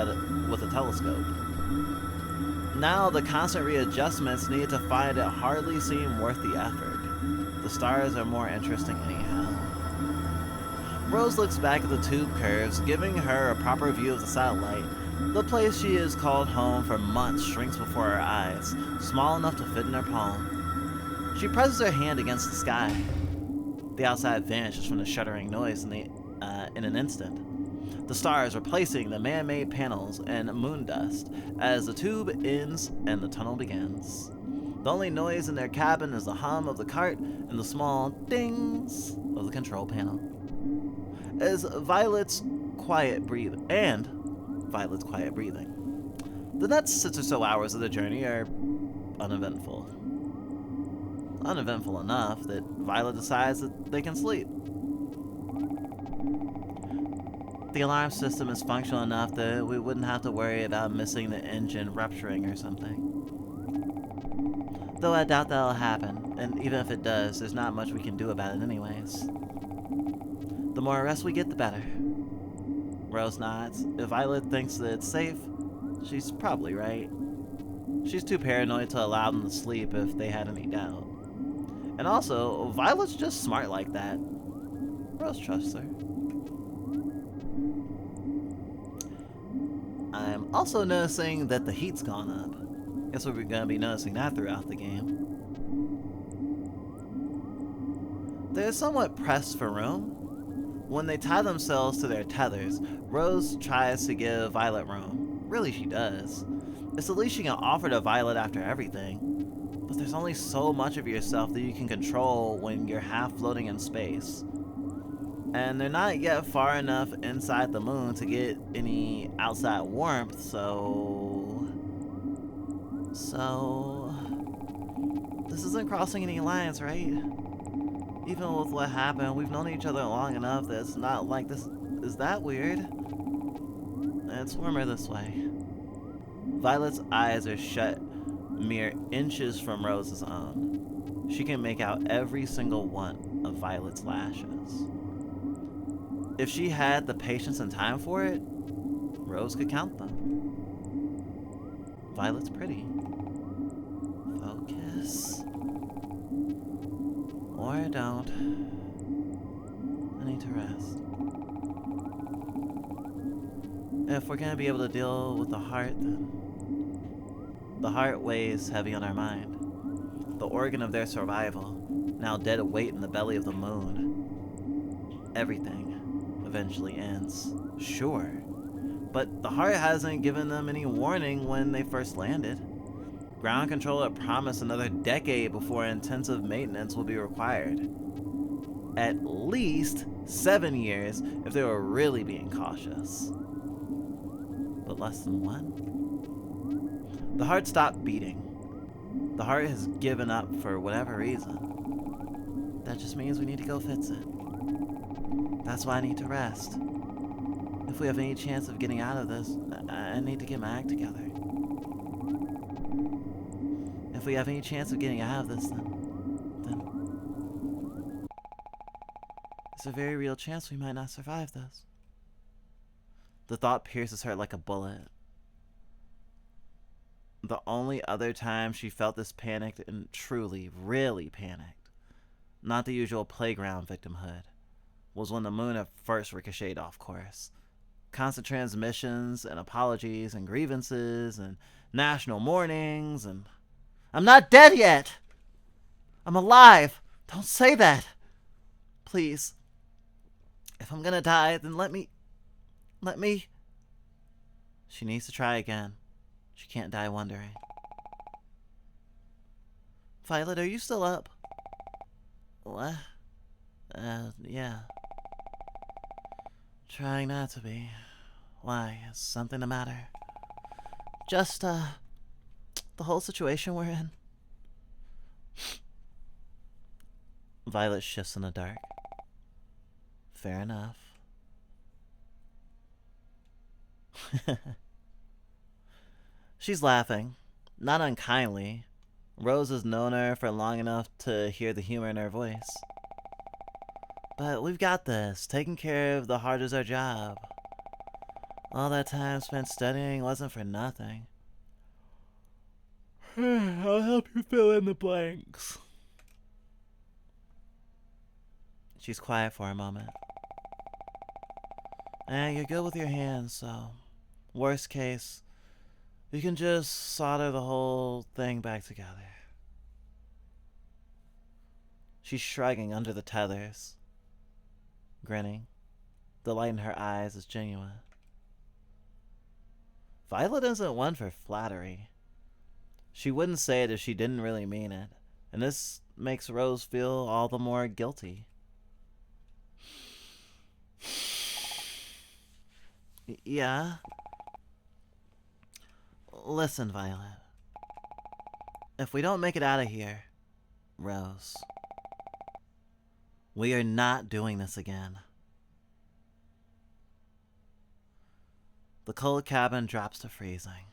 with a telescope. Now the constant readjustments needed to find it hardly seemed worth the effort. The stars are more interesting anyhow. Rose looks back at the tube curves, giving her a proper view of the satellite. The place she has called home for months shrinks before her eyes, small enough to fit in her palm. She presses her hand against the sky. The outside vanishes from the shuddering noise in an instant. The stars replacing the man-made panels and moon dust as the tube ends and the tunnel begins. The only noise in their cabin is the hum of the cart and the small dings of the control panel. As Violet's quiet breathing. The next 6 or so hours of the journey are uneventful. Uneventful enough that Violet decides that they can sleep. The alarm system is functional enough that we wouldn't have to worry about missing the engine rupturing or something. Though I doubt that'll happen, and even if it does, there's not much we can do about it anyways. The more rest we get, the better. Rose nods. If Violet thinks that it's safe, she's probably right. She's too paranoid to allow them to sleep if they had any doubt. And also, Violet's just smart like that. Rose trusts her. I'm also noticing that the heat's gone up. Guess we're gonna be noticing that throughout the game. They're somewhat pressed for room. When they tie themselves to their tethers, Rose tries to give Violet room. Really, she does. It's the least she can offer to Violet after everything. But there's only so much of yourself that you can control when you're half floating in space. And they're not yet far enough inside the moon to get any outside warmth, so this isn't crossing any lines, right? Even with what happened, we've known each other long enough that it's not like this. Is that weird? It's warmer this way. Violet's eyes are shut mere inches from Rose's own. She can make out every single one of Violet's lashes. If she had the patience and time for it, Rose could count them. Violet's pretty. Focus. Or don't. I need to rest. If we're gonna be able to deal with the heart, then the heart weighs heavy on our mind. The organ of their survival, now dead weight in the belly of the moon. Everything eventually ends, sure. But the heart hasn't given them any warning when they first landed. Ground control had promised another decade before intensive maintenance will be required. At least 7 years if they were really being cautious. But less than 1? The heart stopped beating. The heart has given up for whatever reason. That just means we need to go fix it. That's why I need to rest. If we have any chance of getting out of this, I need to get my act together. If we have any chance of getting out of this, then There's a very real chance we might not survive this. The thought pierces her like a bullet. The only other time she felt this panicked and truly, really panicked, not the usual playground victimhood, was when the moon had first ricocheted off course. Constant transmissions and apologies and grievances and national mournings and... I'm not dead yet! I'm alive! Don't say that! Please. If I'm gonna die, then let me... She needs to try again. She can't die wondering. Violet, are you still up? What? Yeah. Trying not to be. Why? Is something the matter? Just, the whole situation we're in. Violet shifts in the dark. Fair enough. She's laughing. Not unkindly. Rose has known her for long enough to hear the humor in her voice. But we've got this. Taking care of the heart is our job. All that time spent studying wasn't for nothing. I'll help you fill in the blanks. She's quiet for a moment. You're good with your hands, so... Worst case, you can just solder the whole thing back together. She's shrugging under the tethers. Grinning. The light in her eyes is genuine. Violet isn't one for flattery. She wouldn't say it if she didn't really mean it, and this makes Rose feel all the more guilty. Yeah? Listen, Violet. If we don't make it out of here, Rose, we are not doing this again. The cold cabin drops to freezing.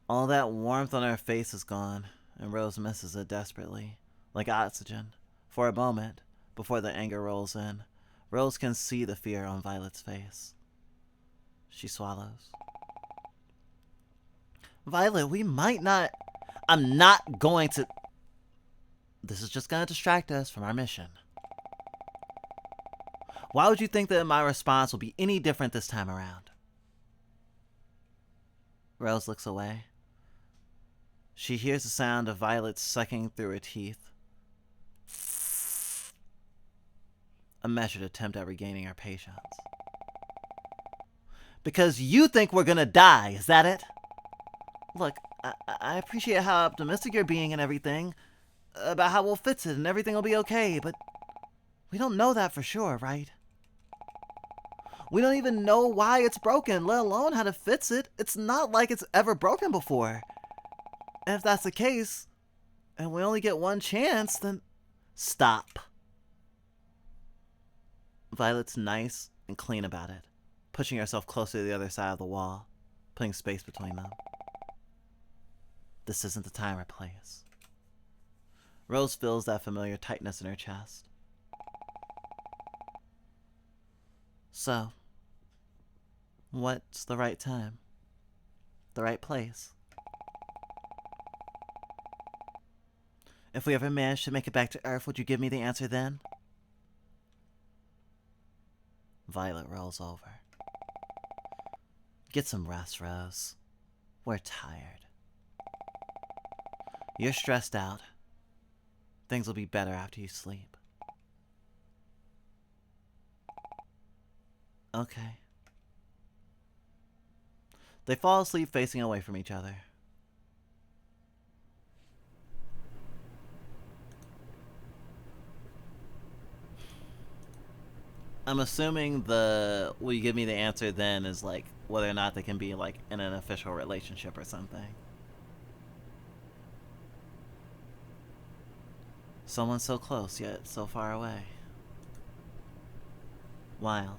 All that warmth on her face is gone, and Rose misses it desperately, like oxygen, for a moment, before the anger rolls in. Rose can see the fear on Violet's face. She swallows. Violet, we might not... I'm not going to... This is just going to distract us from our mission. Why would you think that my response will be any different this time around? Rose looks away. She hears the sound of Violet sucking through her teeth. A measured attempt at regaining her patience. Because you think we're gonna die, is that it? Look, I appreciate how optimistic you're being and everything, about how we'll fix it and everything will be okay, but we don't know that for sure, right? We don't even know why it's broken, let alone how to fix it. It's not like it's ever broken before. And if that's the case, and we only get one chance, then stop. Violet's nice and clean about it, pushing herself closer to the other side of the wall, putting space between them. This isn't the time or place. Rose feels that familiar tightness in her chest. So, what's the right time? The right place? If we ever manage to make it back to Earth, would you give me the answer then? Violet rolls over. Get some rest, Rose. We're tired. You're stressed out. Things will be better after you sleep. Okay. They fall asleep facing away from each other. I'm assuming the will you give me the answer then is like whether or not they can be like in an official relationship or something. Someone so close yet so far away. Wild.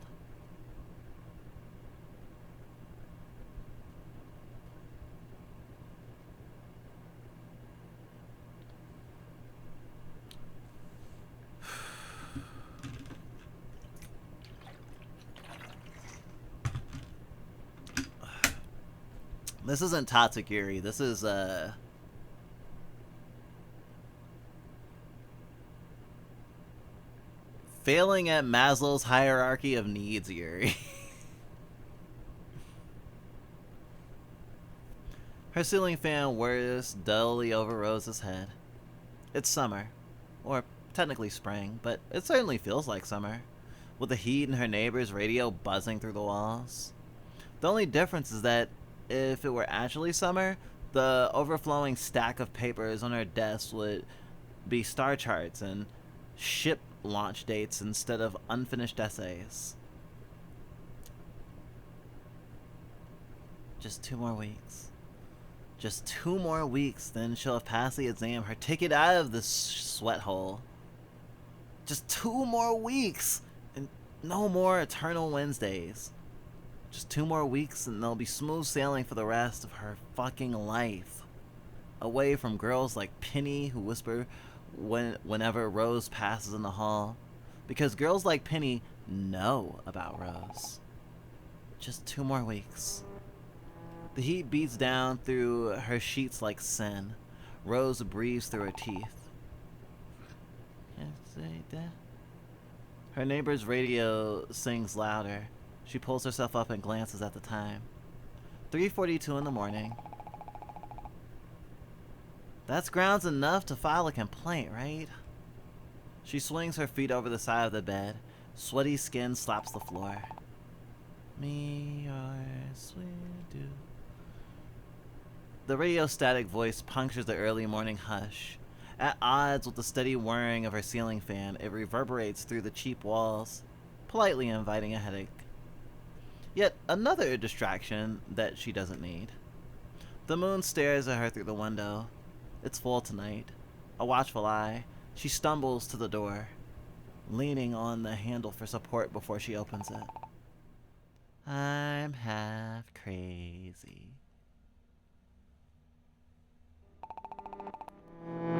This isn't Tatsugiri. This is, failing at Maslow's hierarchy of needs, Yuri. Her ceiling fan whirs dully over Rose's head. It's summer. Or technically spring, but it certainly feels like summer, with the heat and her neighbor's radio buzzing through the walls. The only difference is that if it were actually summer, the overflowing stack of papers on her desk would be star charts and ship launch dates instead of unfinished essays. Just 2 more weeks. Just 2 more weeks, then she'll have passed the exam, her ticket out of this sweat hole. Just 2 more weeks, and no more eternal Wednesdays. Just 2 more weeks, and they'll be smooth sailing for the rest of her fucking life. Away from girls like Penny who whisper whenever Rose passes in the hall. Because girls like Penny know about Rose. Just 2 more weeks. The heat beats down through her sheets like sin. Rose breathes through her teeth. Her neighbor's radio sings louder. She pulls herself up and glances at the time. 3:42 in the morning. That's grounds enough to file a complaint, right? She swings her feet over the side of the bed. Sweaty skin slaps the floor. Me, your sweet dew. The radio static voice punctures the early morning hush. At odds with the steady whirring of her ceiling fan, it reverberates through the cheap walls, politely inviting a headache. Yet another distraction that she doesn't need. The moon stares at her through the window. It's full tonight. A watchful eye. She stumbles to the door, leaning on the handle for support before she opens it. I'm half crazy.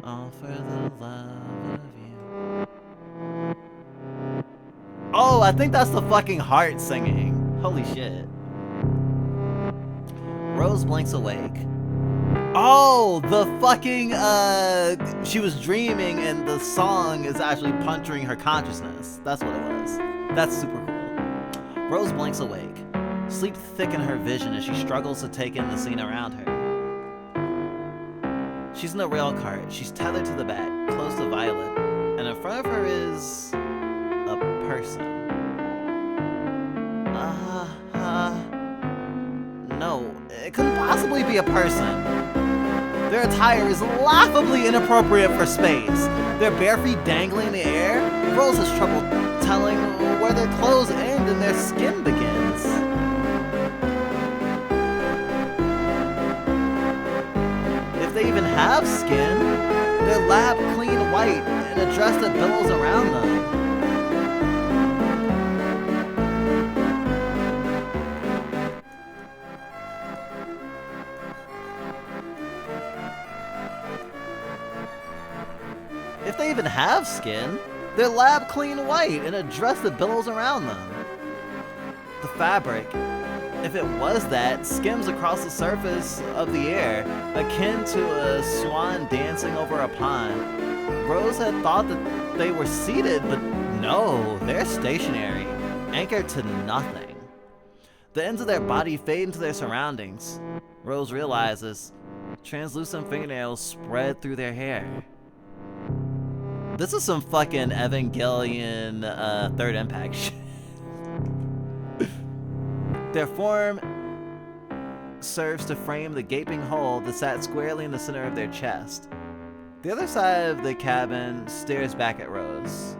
All for the love of you. Oh, I think that's the fucking heart singing. Holy shit. Rose blinks awake. Oh, the fucking, she was dreaming and the song is actually puncturing her consciousness. That's what it was. That's super cool. Rose blinks awake. Sleep thick in her vision as she struggles to take in the scene around her. She's in a rail cart. She's tethered to the back, close to Violet, and in front of her is a person. No, it couldn't possibly be a person. Their attire is laughably inappropriate for space. Their bare feet dangling in the air. Rose has trouble telling where their clothes end and their skin begins. If they even have skin, they're lab clean white and a dress that billows around them. If they even have skin, they're lab clean white in a dress that billows around them. The fabric, if it was that, skims across the surface of the air, akin to a swan dancing over a pond. Rose had thought that they were seated, but no, they're stationary, anchored to nothing. The ends of their body fade into their surroundings. Rose realizes translucent fingernails spread through their hair. This is some fucking Evangelion Third Impact shit. Their form serves to frame the gaping hole that sat squarely in the center of their chest. The other side of the cabin stares back at Rose.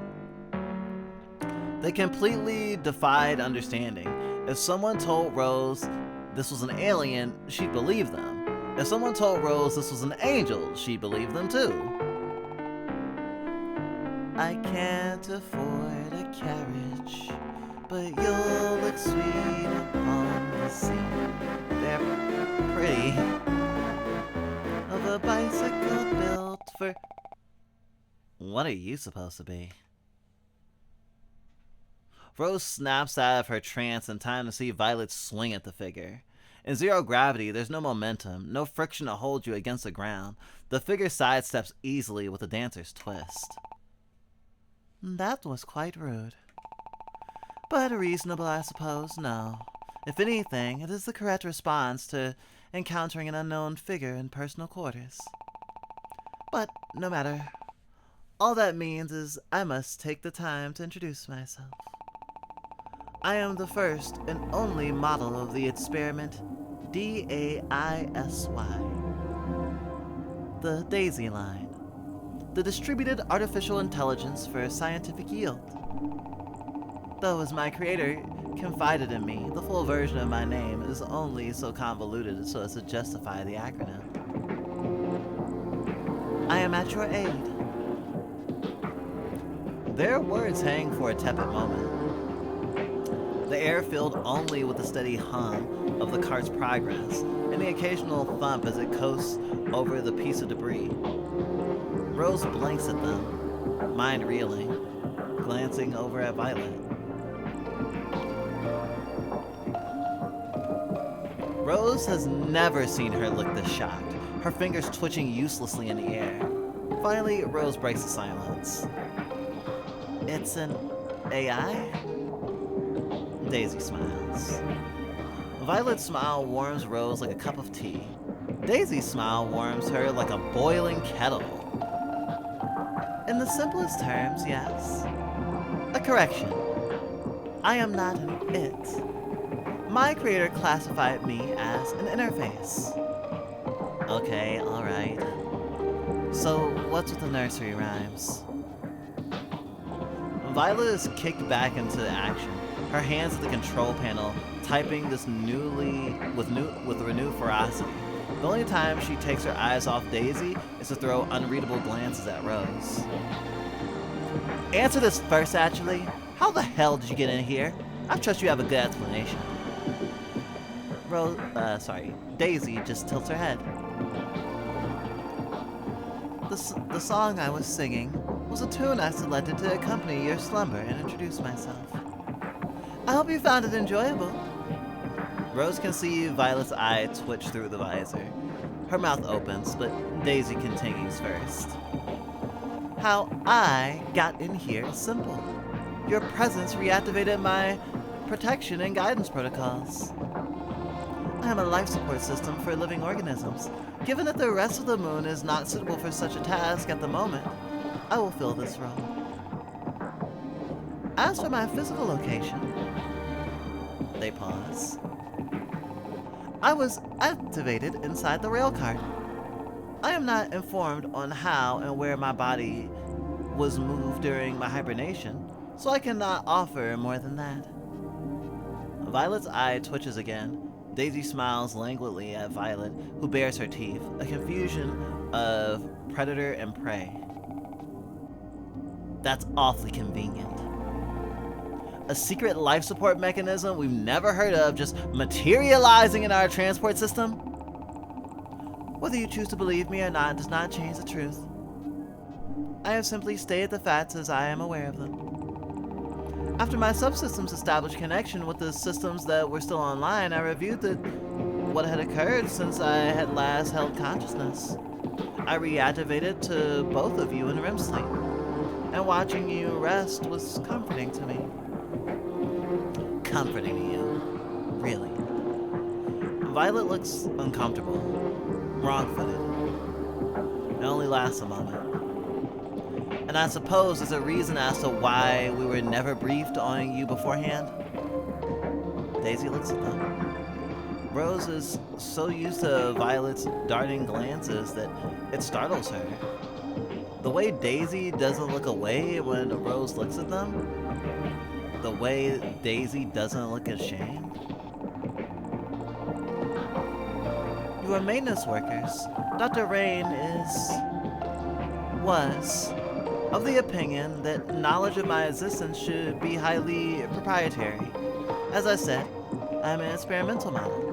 They completely defied understanding. If someone told Rose this was an alien, she'd believe them. If someone told Rose this was an angel, she'd believe them too. I can't afford a carriage, but you'll look sweet upon the seat. They're pretty. Of a bicycle built for... What are you supposed to be? Rose snaps out of her trance in time to see Violet swing at the figure. In zero gravity, there's no momentum, no friction to hold you against the ground. The figure sidesteps easily with a dancer's twist. That was quite rude. But reasonable, I suppose, no. If anything, it is the correct response to encountering an unknown figure in personal quarters. But no matter. All that means is I must take the time to introduce myself. I am the first and only model of the experiment DAISY, the DAISY line, the Distributed Artificial Intelligence for Scientific Yield. Though, as my creator confided in me, the full version of my name is only so convoluted so as to justify the acronym. I am at your aid. Their words hang for a tepid moment. The air filled only with the steady hum of the cart's progress, and the occasional thump as it coasts over the piece of debris. Rose blinks at them, mind reeling, glancing over at Violet. Rose has never seen her look this shocked, her fingers twitching uselessly in the air. Finally, Rose breaks the silence. It's an AI? Daisy smiles. Violet's smile warms Rose like a cup of tea. Daisy's smile warms her like a boiling kettle. In the simplest terms, yes. A correction. I am not an it. My creator classified me as an interface. Okay, alright. So, what's with the nursery rhymes? Violet is kicked back into action, her hands at the control panel, typing this with renewed ferocity. The only time she takes her eyes off Daisy is to throw unreadable glances at Rose. Answer this first, actually. How the hell did you get in here? I trust you have a good explanation. Daisy just tilts her head. The song I was singing was a tune I selected to accompany your slumber and introduce myself. I hope you found it enjoyable. Rose can see Violet's eye twitch through the visor. Her mouth opens, but Daisy continues first. How I got in here is simple. Your presence reactivated my protection and guidance protocols. I am a life support system for living organisms. Given that the rest of the moon is not suitable for such a task at the moment, I will fill this role. As for my physical location, they pause. I was activated inside the rail cart. I am not informed on how and where my body was moved during my hibernation, so I cannot offer more than that. Violet's eye twitches again. Daisy smiles languidly at Violet, who bares her teeth, a confusion of predator and prey. That's awfully convenient. A secret life support mechanism we've never heard of just materializing in our transport system? Whether you choose to believe me or not does not change the truth. I have simply stated the facts as I am aware of them. After my subsystems established connection with the systems that were still online, I reviewed what had occurred since I had last held consciousness. I reactivated to both of you in REM sleep, and watching you rest was comforting to me. Comforting to you? Really? Violet looks uncomfortable, wrong-footed. It only lasts a moment. And I suppose there's a reason as to why we were never briefed on you beforehand. Daisy looks at them. Rose is so used to Violet's darting glances that it startles her. The way Daisy doesn't look away when Rose looks at them, the way Daisy doesn't look ashamed. You are maintenance workers. Dr. Rain was of the opinion that knowledge of my existence should be highly proprietary. As I said, I am an experimental model.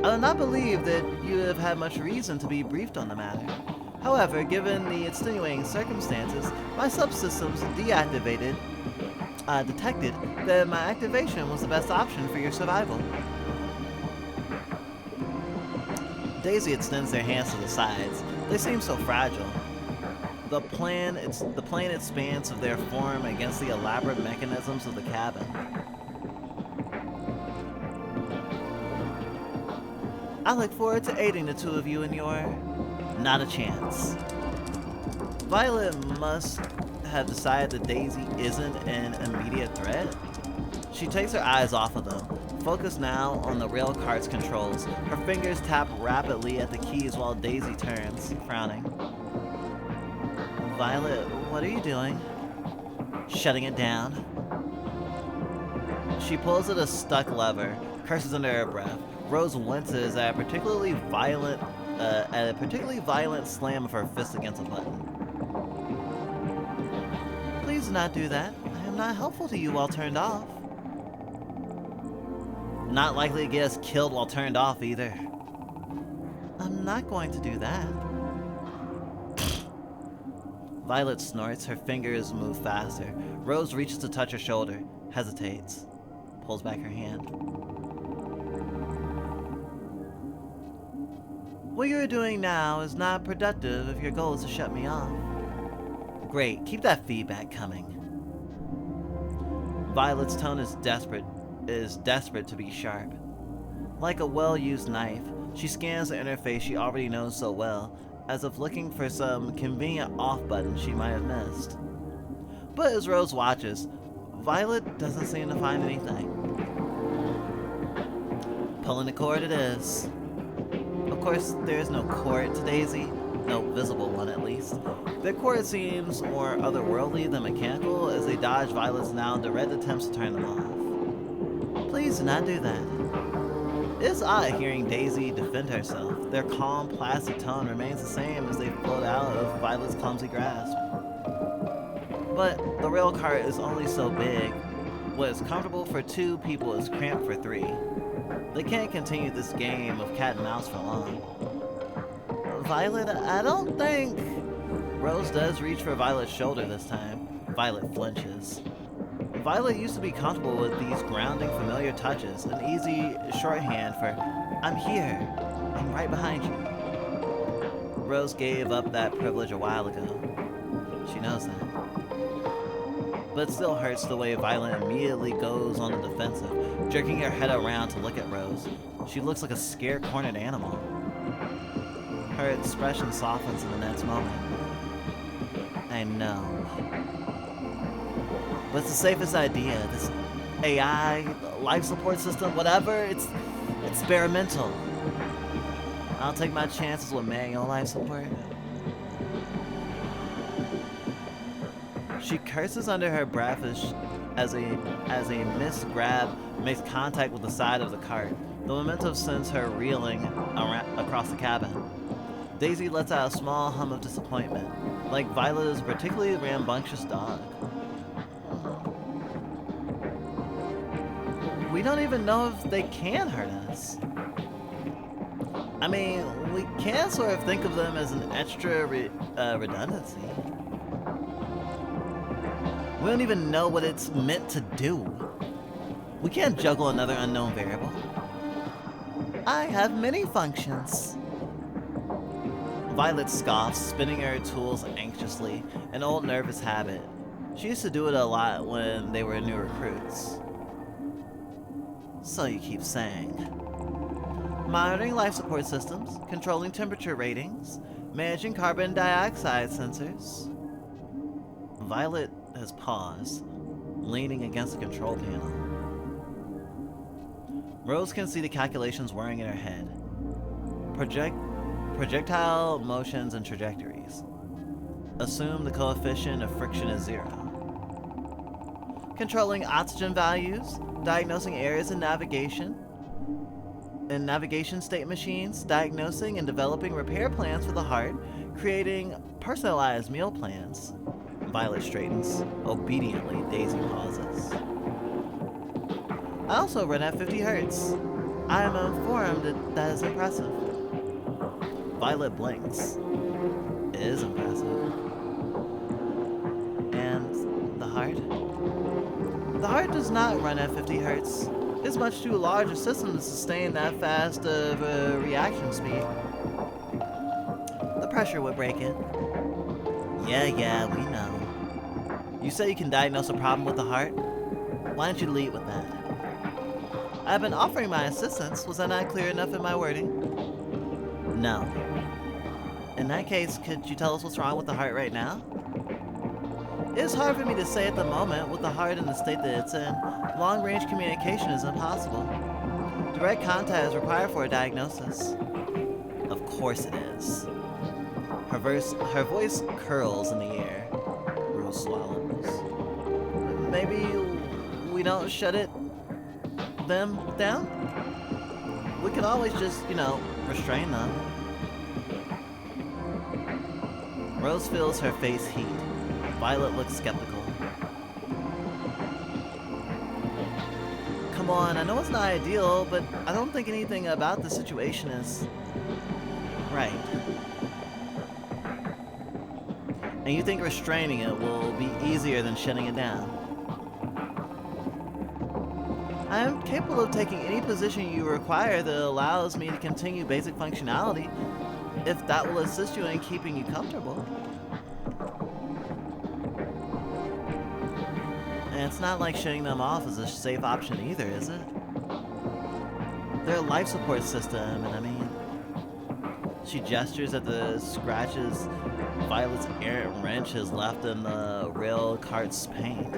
I do not believe that you have had much reason to be briefed on the matter. However, given the extenuating circumstances, my subsystems detected that my activation was the best option for your survival. Daisy extends their hands to the sides. They seem so fragile. The plane expands of their form against the elaborate mechanisms of the cabin. I look forward to aiding the two of you in your... Not a chance. Violet must have decided that Daisy isn't an immediate threat. She takes her eyes off of them, focused now on the rail cart's controls. Her fingers tap rapidly at the keys while Daisy turns, frowning. Violet, what are you doing? Shutting it down. She pulls at a stuck lever, curses under her breath. Rose winces at a particularly violent slam of her fist against a button. Please do not do that. I am not helpful to you while turned off. Not likely to get us killed while turned off either. I'm not going to do that. Violet snorts, her fingers move faster. Rose reaches to touch her shoulder, hesitates, pulls back her hand. What you're doing now is not productive if your goal is to shut me off. Great, keep that feedback coming. Violet's tone is desperate to be sharp. Like a well-used knife, she scans the interface she already knows so well, as if looking for some convenient off button she might have missed. But as Rose watches, Violet doesn't seem to find anything. Pulling the cord it is. Of course, there is no cord to Daisy, no visible one at least. Their cord seems more otherworldly than mechanical as they dodge Violet's now direct attempts to turn them off. Please do not do that. It's odd hearing Daisy defend herself. Their calm, placid tone remains the same as they float out of Violet's clumsy grasp. But the rail cart is only so big. What is comfortable for 2 people is cramped for 3. They can't continue this game of cat and mouse for long. Violet, I don't think... Rose does reach for Violet's shoulder this time. Violet flinches. Violet used to be comfortable with these grounding, familiar touches, an easy shorthand for, I'm here, I'm right behind you. Rose gave up that privilege a while ago. She knows that. But it still hurts the way Violet immediately goes on the defensive, jerking her head around to look at Rose. She looks like a scared, cornered animal. Her expression softens in the next moment. I know. But it's the safest idea. This AI, life support system, whatever, it's experimental. I'll take my chances with manual life support. She curses under her breath as a missed grab makes contact with the side of the cart. The momentum sends her reeling across the cabin. Daisy lets out a small hum of disappointment, like Violet is a particularly rambunctious dog. We don't even know if they can hurt us. I mean, we can sort of think of them as an extra redundancy. We don't even know what it's meant to do. We can't juggle another unknown variable. I have many functions. Violet scoffs, spinning her tools anxiously, an old nervous habit. She used to do it a lot when they were new recruits. So you keep saying. Monitoring life support systems, controlling temperature ratings, managing carbon dioxide sensors. Violet has paused, leaning against the control panel. Rose can see the calculations whirring in her head. Projectile motions and trajectories. Assume the coefficient of friction is 0. Controlling oxygen values, diagnosing errors in navigation state machines, diagnosing and developing repair plans for the heart, creating personalized meal plans. Violet straightens. Obediently, Daisy pauses. I also run at 50 Hertz. I am informed that is impressive. Violet blinks. It is impressive. And the heart? The heart does not run at 50 Hertz. It's much too large a system to sustain that fast of a reaction speed. pressure would break it. Yeah, we know. You say you can diagnose a problem with the heart? Why don't you lead with that? I've been offering my assistance. Was I not clear enough in my wording? No. In that case, could you tell us what's wrong with the heart right now? It's hard for me to say at the moment. With the heart in the state that it's in, long-range communication is impossible. Direct contact is required for a diagnosis. Of course it is. Her voice curls in the air. Rose swallows. Maybe we don't shut them down? We can always just, restrain them. Rose feels her face heat. Violet looks skeptical. Come on, I know it's not ideal, but I don't think anything about the situation is right. And you think restraining it will be easier than shutting it down? I am capable of taking any position you require that allows me to continue basic functionality, if that will assist you in keeping you comfortable. And it's not like shutting them off is a safe option either, is it? They're a life support system, and I mean... She gestures at the scratches Violet's errant wrench has left in the rail cart's paint.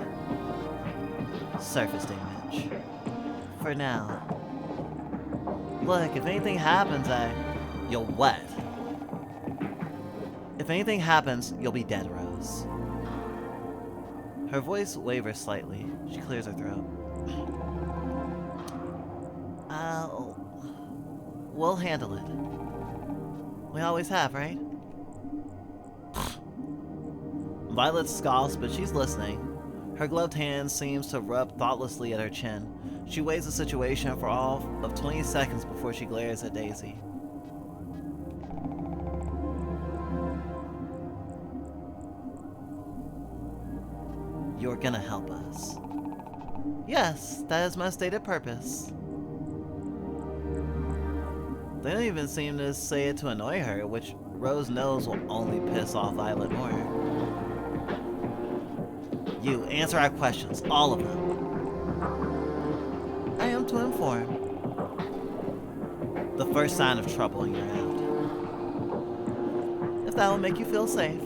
Surface damage. For now. Look, if anything happens, You'll what? If anything happens, you'll be dead, Rose. Her voice wavers slightly. She clears her throat. We'll handle it. We always have, right? Violet scoffs, but she's listening. Her gloved hand seems to rub thoughtlessly at her chin. She weighs the situation for all of 20 seconds before she glares at Daisy. You're gonna help us. Yes, that is my stated purpose. They don't even seem to say it to annoy her, which Rose knows will only piss off Violet more. You, answer our questions, all of them. I am to inform. The first sign of trouble and you're out. If that will make you feel safe.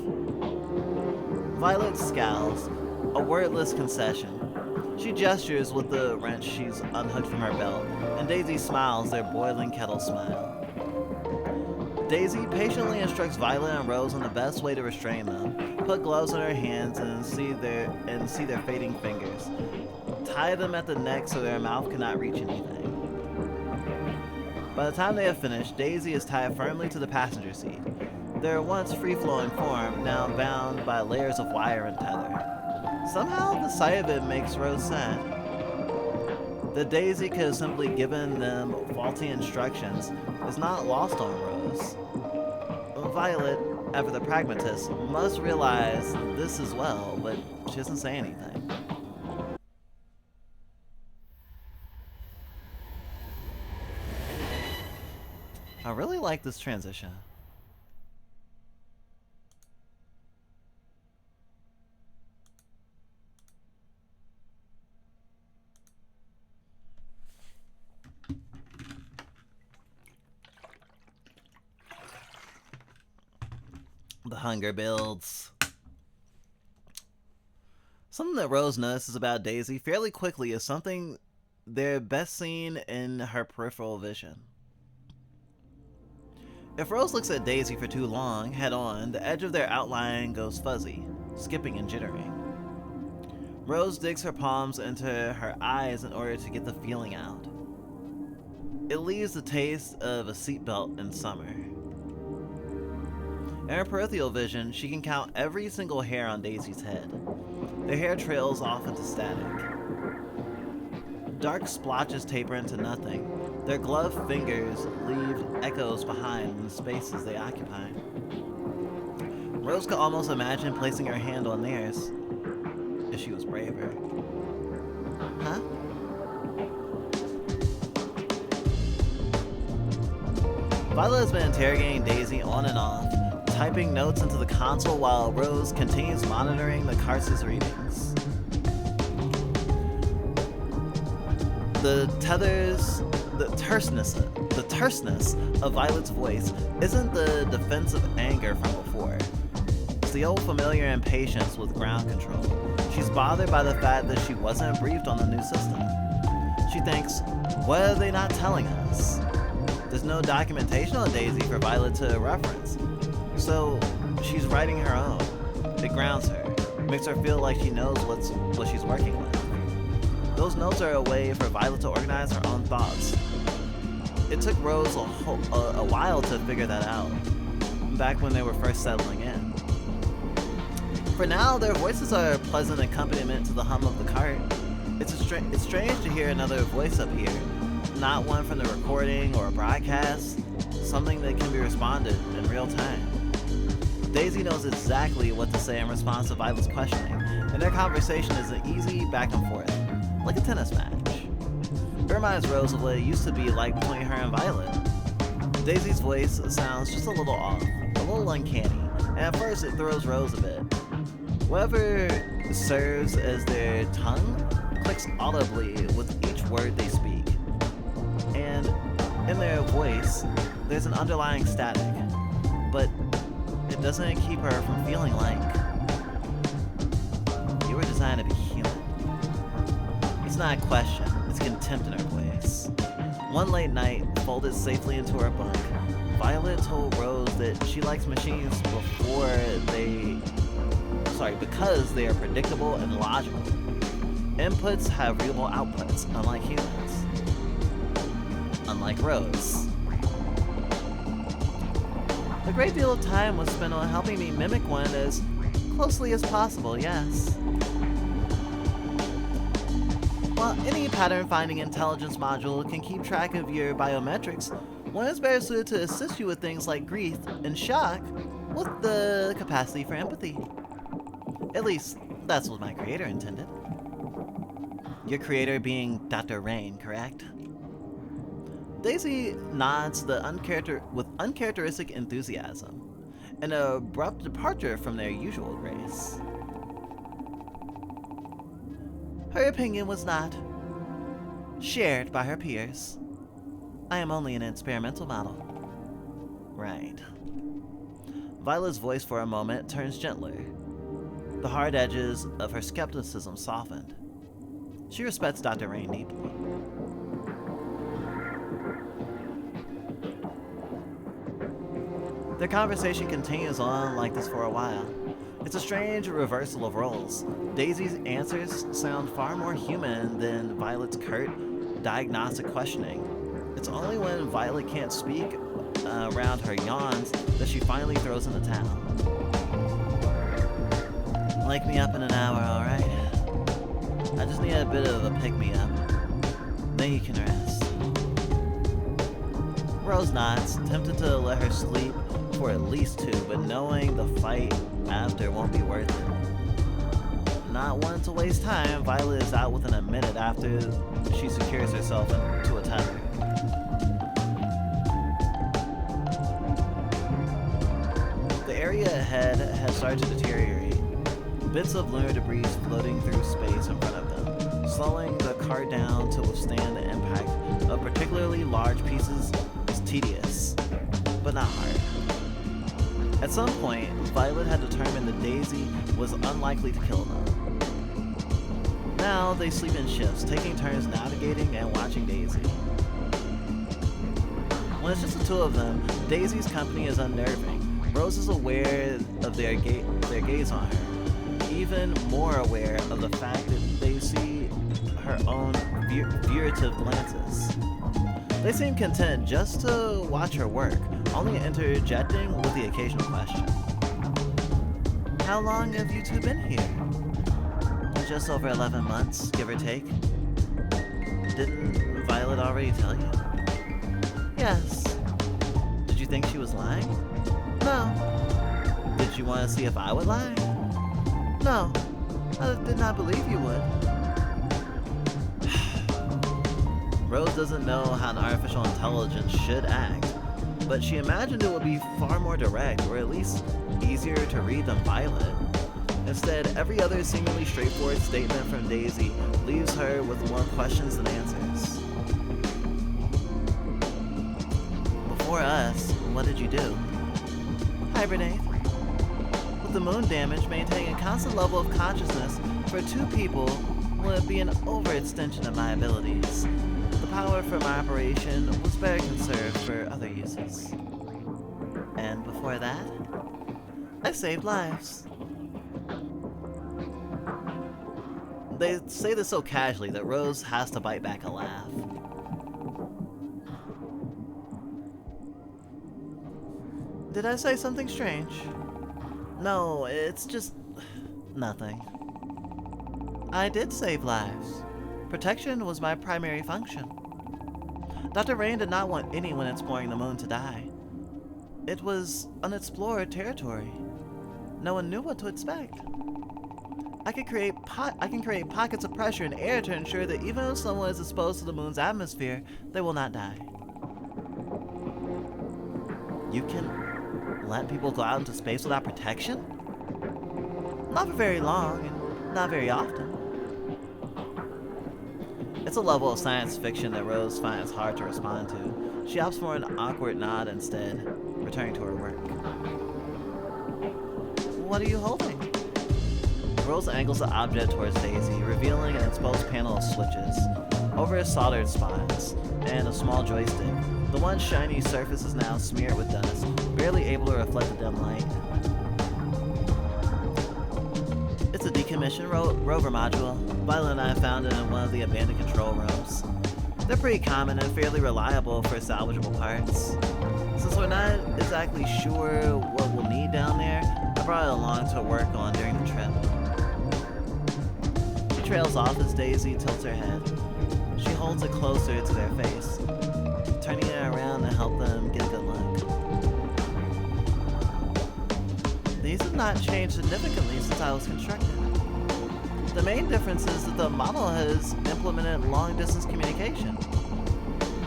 Violet scowls, a wordless concession. She gestures with the wrench she's unhooked from her belt, and Daisy smiles their boiling kettle smile. Daisy patiently instructs Violet and Rose on the best way to restrain them, put gloves on her hands and see their fading fingers, tie them at the neck so their mouth cannot reach anything. By the time they have finished, Daisy is tied firmly to the passenger seat. Their once free-flowing form, now bound by layers of wire and tether. Somehow, the sight of it makes Rose sad. That Daisy could have simply given them faulty instructions is not lost on Rose. Violet, ever the pragmatist, must realize this as well, but she doesn't say anything. I really like this transition. The hunger builds. Something that Rose notices about Daisy fairly quickly is something they're best seen in her peripheral vision. If Rose looks at Daisy for too long, head on, the edge of their outline goes fuzzy, skipping and jittering. Rose digs her palms into her eyes in order to get the feeling out. It leaves the taste of a seatbelt in summer. In her peripheral vision, she can count every single hair on Daisy's head. Their hair trails off into static. Dark splotches taper into nothing. Their gloved fingers leave echoes behind in the spaces they occupy. Rose could almost imagine placing her hand on theirs, if she was braver. Huh? Violet has been interrogating Daisy on and off, typing notes into the console while Rose continues monitoring the cart's readings. The terseness of Violet's voice isn't the defensive anger from before. It's the old familiar impatience with ground control. She's bothered by the fact that she wasn't briefed on the new system. She thinks, what are they not telling us? There's no documentation on Daisy for Violet to reference. So she's writing her own. It grounds her, makes her feel like she knows what she's working with. Those notes are a way for Violet to organize her own thoughts. It took Rose a while to figure that out, back when they were first settling in. For now, their voices are a pleasant accompaniment to the hum of the cart. It's strange to hear another voice up here, not one from the recording or a broadcast, something that can be responded in real time. Daisy knows exactly what to say in response to Violet's questioning, and their conversation is an easy back and forth, like a tennis match. It reminds Rose of what it used to be like between her and Violet. Daisy's voice sounds just a little off, a little uncanny, and at first it throws Rose a bit. Whoever serves as their tongue clicks audibly with each word they speak, and in their voice there's an underlying static, but it doesn't keep her from feeling like you were designed to be human. It's not a question, it's contempt in her voice. One late night, folded safely into her bunk, Violet told Rose that she likes machines because they are predictable and logical. Inputs have readable outputs, unlike humans. Unlike Rose. A great deal of time was spent on helping me mimic one as closely as possible, yes. While any pattern-finding intelligence module can keep track of your biometrics, one is better suited to assist you with things like grief and shock with the capacity for empathy. At least, that's what my creator intended. Your creator being Dr. Rain, correct? Daisy nods with uncharacteristic enthusiasm, an abrupt departure from their usual grace. Her opinion was not shared by her peers. I am only an experimental model. Right. Violet's voice for a moment turns gentler. The hard edges of her skepticism softened. She respects Dr. Rain deeply. Their conversation continues on like this for a while. It's a strange reversal of roles. Daisy's answers sound far more human than Violet's curt, diagnostic questioning. It's only when Violet can't speak around her yawns that she finally throws in the towel. Wake me up in an hour, alright? I just need a bit of a pick-me-up. Then you can rest. Rose nods, tempted to let her sleep for at least 2, but knowing the fight after won't be worth it. Not wanting to waste time, Violet is out within a minute after she secures herself into a tether. The area ahead has started to deteriorate. Bits of lunar debris floating through space in front of them, slowing the car down to withstand the impact of particularly large pieces is tedious, but not hard. At some point, Violet had determined that Daisy was unlikely to kill them. Now they sleep in shifts, taking turns navigating and watching Daisy. When it's just the two of them, Daisy's company is unnerving. Rose is aware of their gaze on her, even more aware of the fact that they see her own furtive glances. They seem content just to watch her work, only interjecting with the occasional question. How long have you two been here? Just over 11 months, give or take. Didn't Violet already tell you? Yes. Did you think she was lying? No. Did you want to see if I would lie? No. I did not believe you would. Rose doesn't know how an artificial intelligence should act. but she imagined it would be far more direct, or at least easier to read than Violet. Instead, every other seemingly straightforward statement from Daisy leaves her with more questions than answers. Before us, what did you do? Hibernate. With the moon damage, maintaining a constant level of consciousness for two people would be an overextension of my abilities. The power for my operation was better conserved for other uses. And before that, I saved lives. They say this so casually that Rose has to bite back a laugh. Did I say something strange? No, it's just nothing. I did save lives. Protection was my primary function. Dr. Rain did not want anyone exploring the moon to die. It was unexplored territory. No one knew what to expect. I can create pockets of pressure in air to ensure that even if someone is exposed to the moon's atmosphere, they will not die. You can let people go out into space without protection? Not for very long, and not very often. It's a level of science fiction that Rose finds hard to respond to. She opts for an awkward nod instead, returning to her work. What are you holding? Rose angles the object towards Daisy, revealing an exposed panel of switches, over soldered spots, and a small joystick. The one shiny surface is now smeared with dust, barely able to reflect the dim light. It's a decommissioned rover module. Violet and I found it in one of the abandoned control rooms. They're pretty common and fairly reliable for salvageable parts. Since we're not exactly sure what we'll need down there, I brought it along to work on during the trip. She trails off as Daisy tilts her head. She holds it closer to their face, turning it around to help them get a good look. These have not changed significantly since I was constructed. The main difference is that the model has implemented long-distance communication.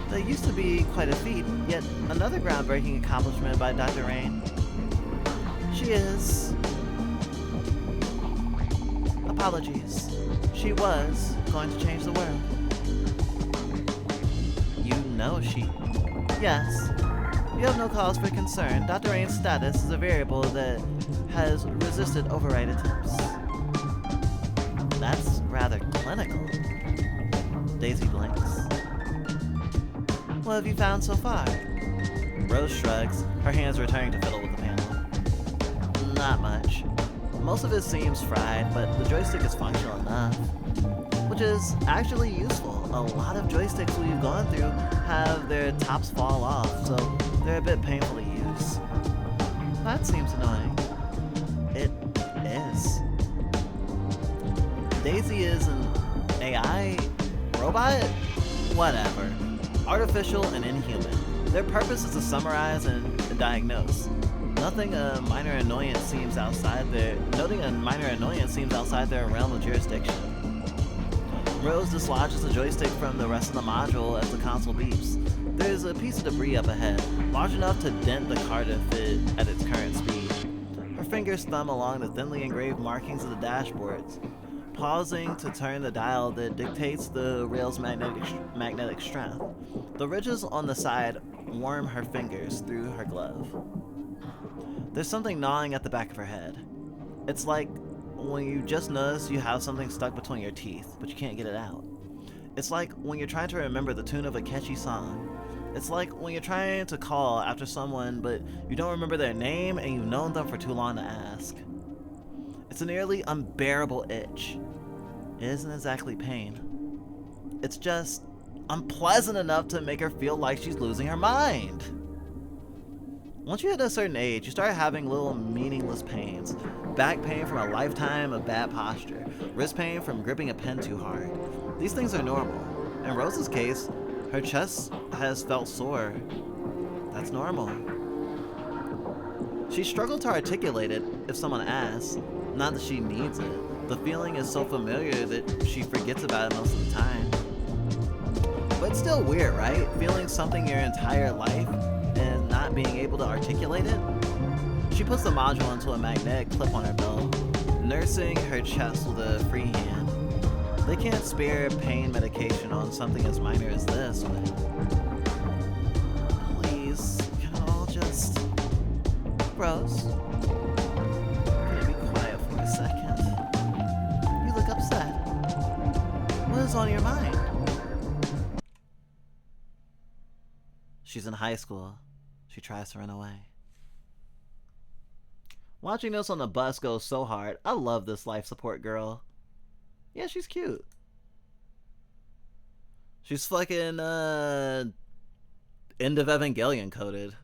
That used to be quite a feat, yet another groundbreaking accomplishment by Dr. Rain. She is... Apologies. She was going to change the world. You know she... Yes. You have no cause for concern. Dr. Rain's status is a variable that has resisted override attempts. That's rather clinical. Daisy blinks. What have you found so far? Rose shrugs, her hands returning to fiddle with the panel. Not much. Most of it seems fried, but the joystick is functional enough. Which is actually useful. A lot of joysticks we've gone through have their tops fall off, so they're a bit painful to use. That seems annoying. It is. Daisy is an AI robot? Whatever. Artificial and inhuman. Their purpose is to summarize and diagnose. Noting a minor annoyance seems outside their realm of jurisdiction. Rose dislodges the joystick from the rest of the module as the console beeps. There's a piece of debris up ahead, large enough to dent the car to fit at its current speed. Her fingers thumb along the thinly engraved markings of the dashboards, pausing to turn the dial that dictates the rail's magnetic strength. The ridges on the side warm her fingers through her glove. There's something gnawing at the back of her head. It's like when you just notice you have something stuck between your teeth, but you can't get it out. It's like when you're trying to remember the tune of a catchy song. It's like when you're trying to call after someone, but you don't remember their name and you've known them for too long to ask. It's a nearly unbearable itch. It isn't exactly pain. It's just unpleasant enough to make her feel like she's losing her mind. Once you hit a certain age, you start having little meaningless pains. Back pain from a lifetime of bad posture. Wrist pain from gripping a pen too hard. These things are normal. In Rose's case, her chest has felt sore. That's normal. She struggled to articulate it if someone asks. Not that she needs it. The feeling is so familiar that she forgets about it most of the time. But it's still weird, right? Feeling something your entire life and not not being able to articulate it? She puts the module into a magnetic clip on her belt, nursing her chest with a free hand. They can't spare pain medication on something as minor as this, but please, can it all just... Rose? Can you be quiet for a second? You look upset. What is on your mind? She's in high school. She tries to run away. Watching this on the bus goes so hard. I love this life support girl. Yeah, she's cute. She's fucking, end of Evangelion coded.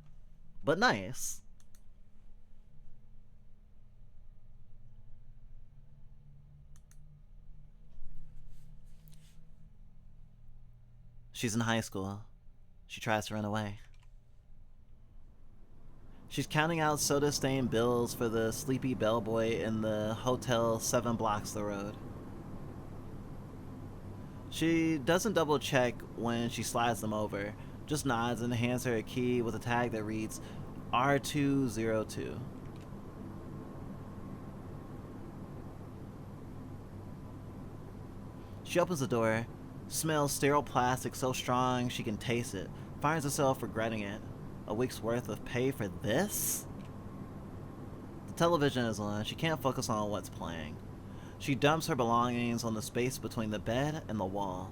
But nice. She's in high school. She tries to run away. She's counting out soda-stained bills for the sleepy bellboy in the hotel 7 blocks the road. She doesn't double check when she slides them over, just nods and hands her a key with a tag that reads R202. She opens the door, smells sterile plastic so strong she can taste it, finds herself regretting it. A week's worth of pay for this? The television is on. She can't focus on what's playing. She dumps her belongings on the space between the bed and the wall,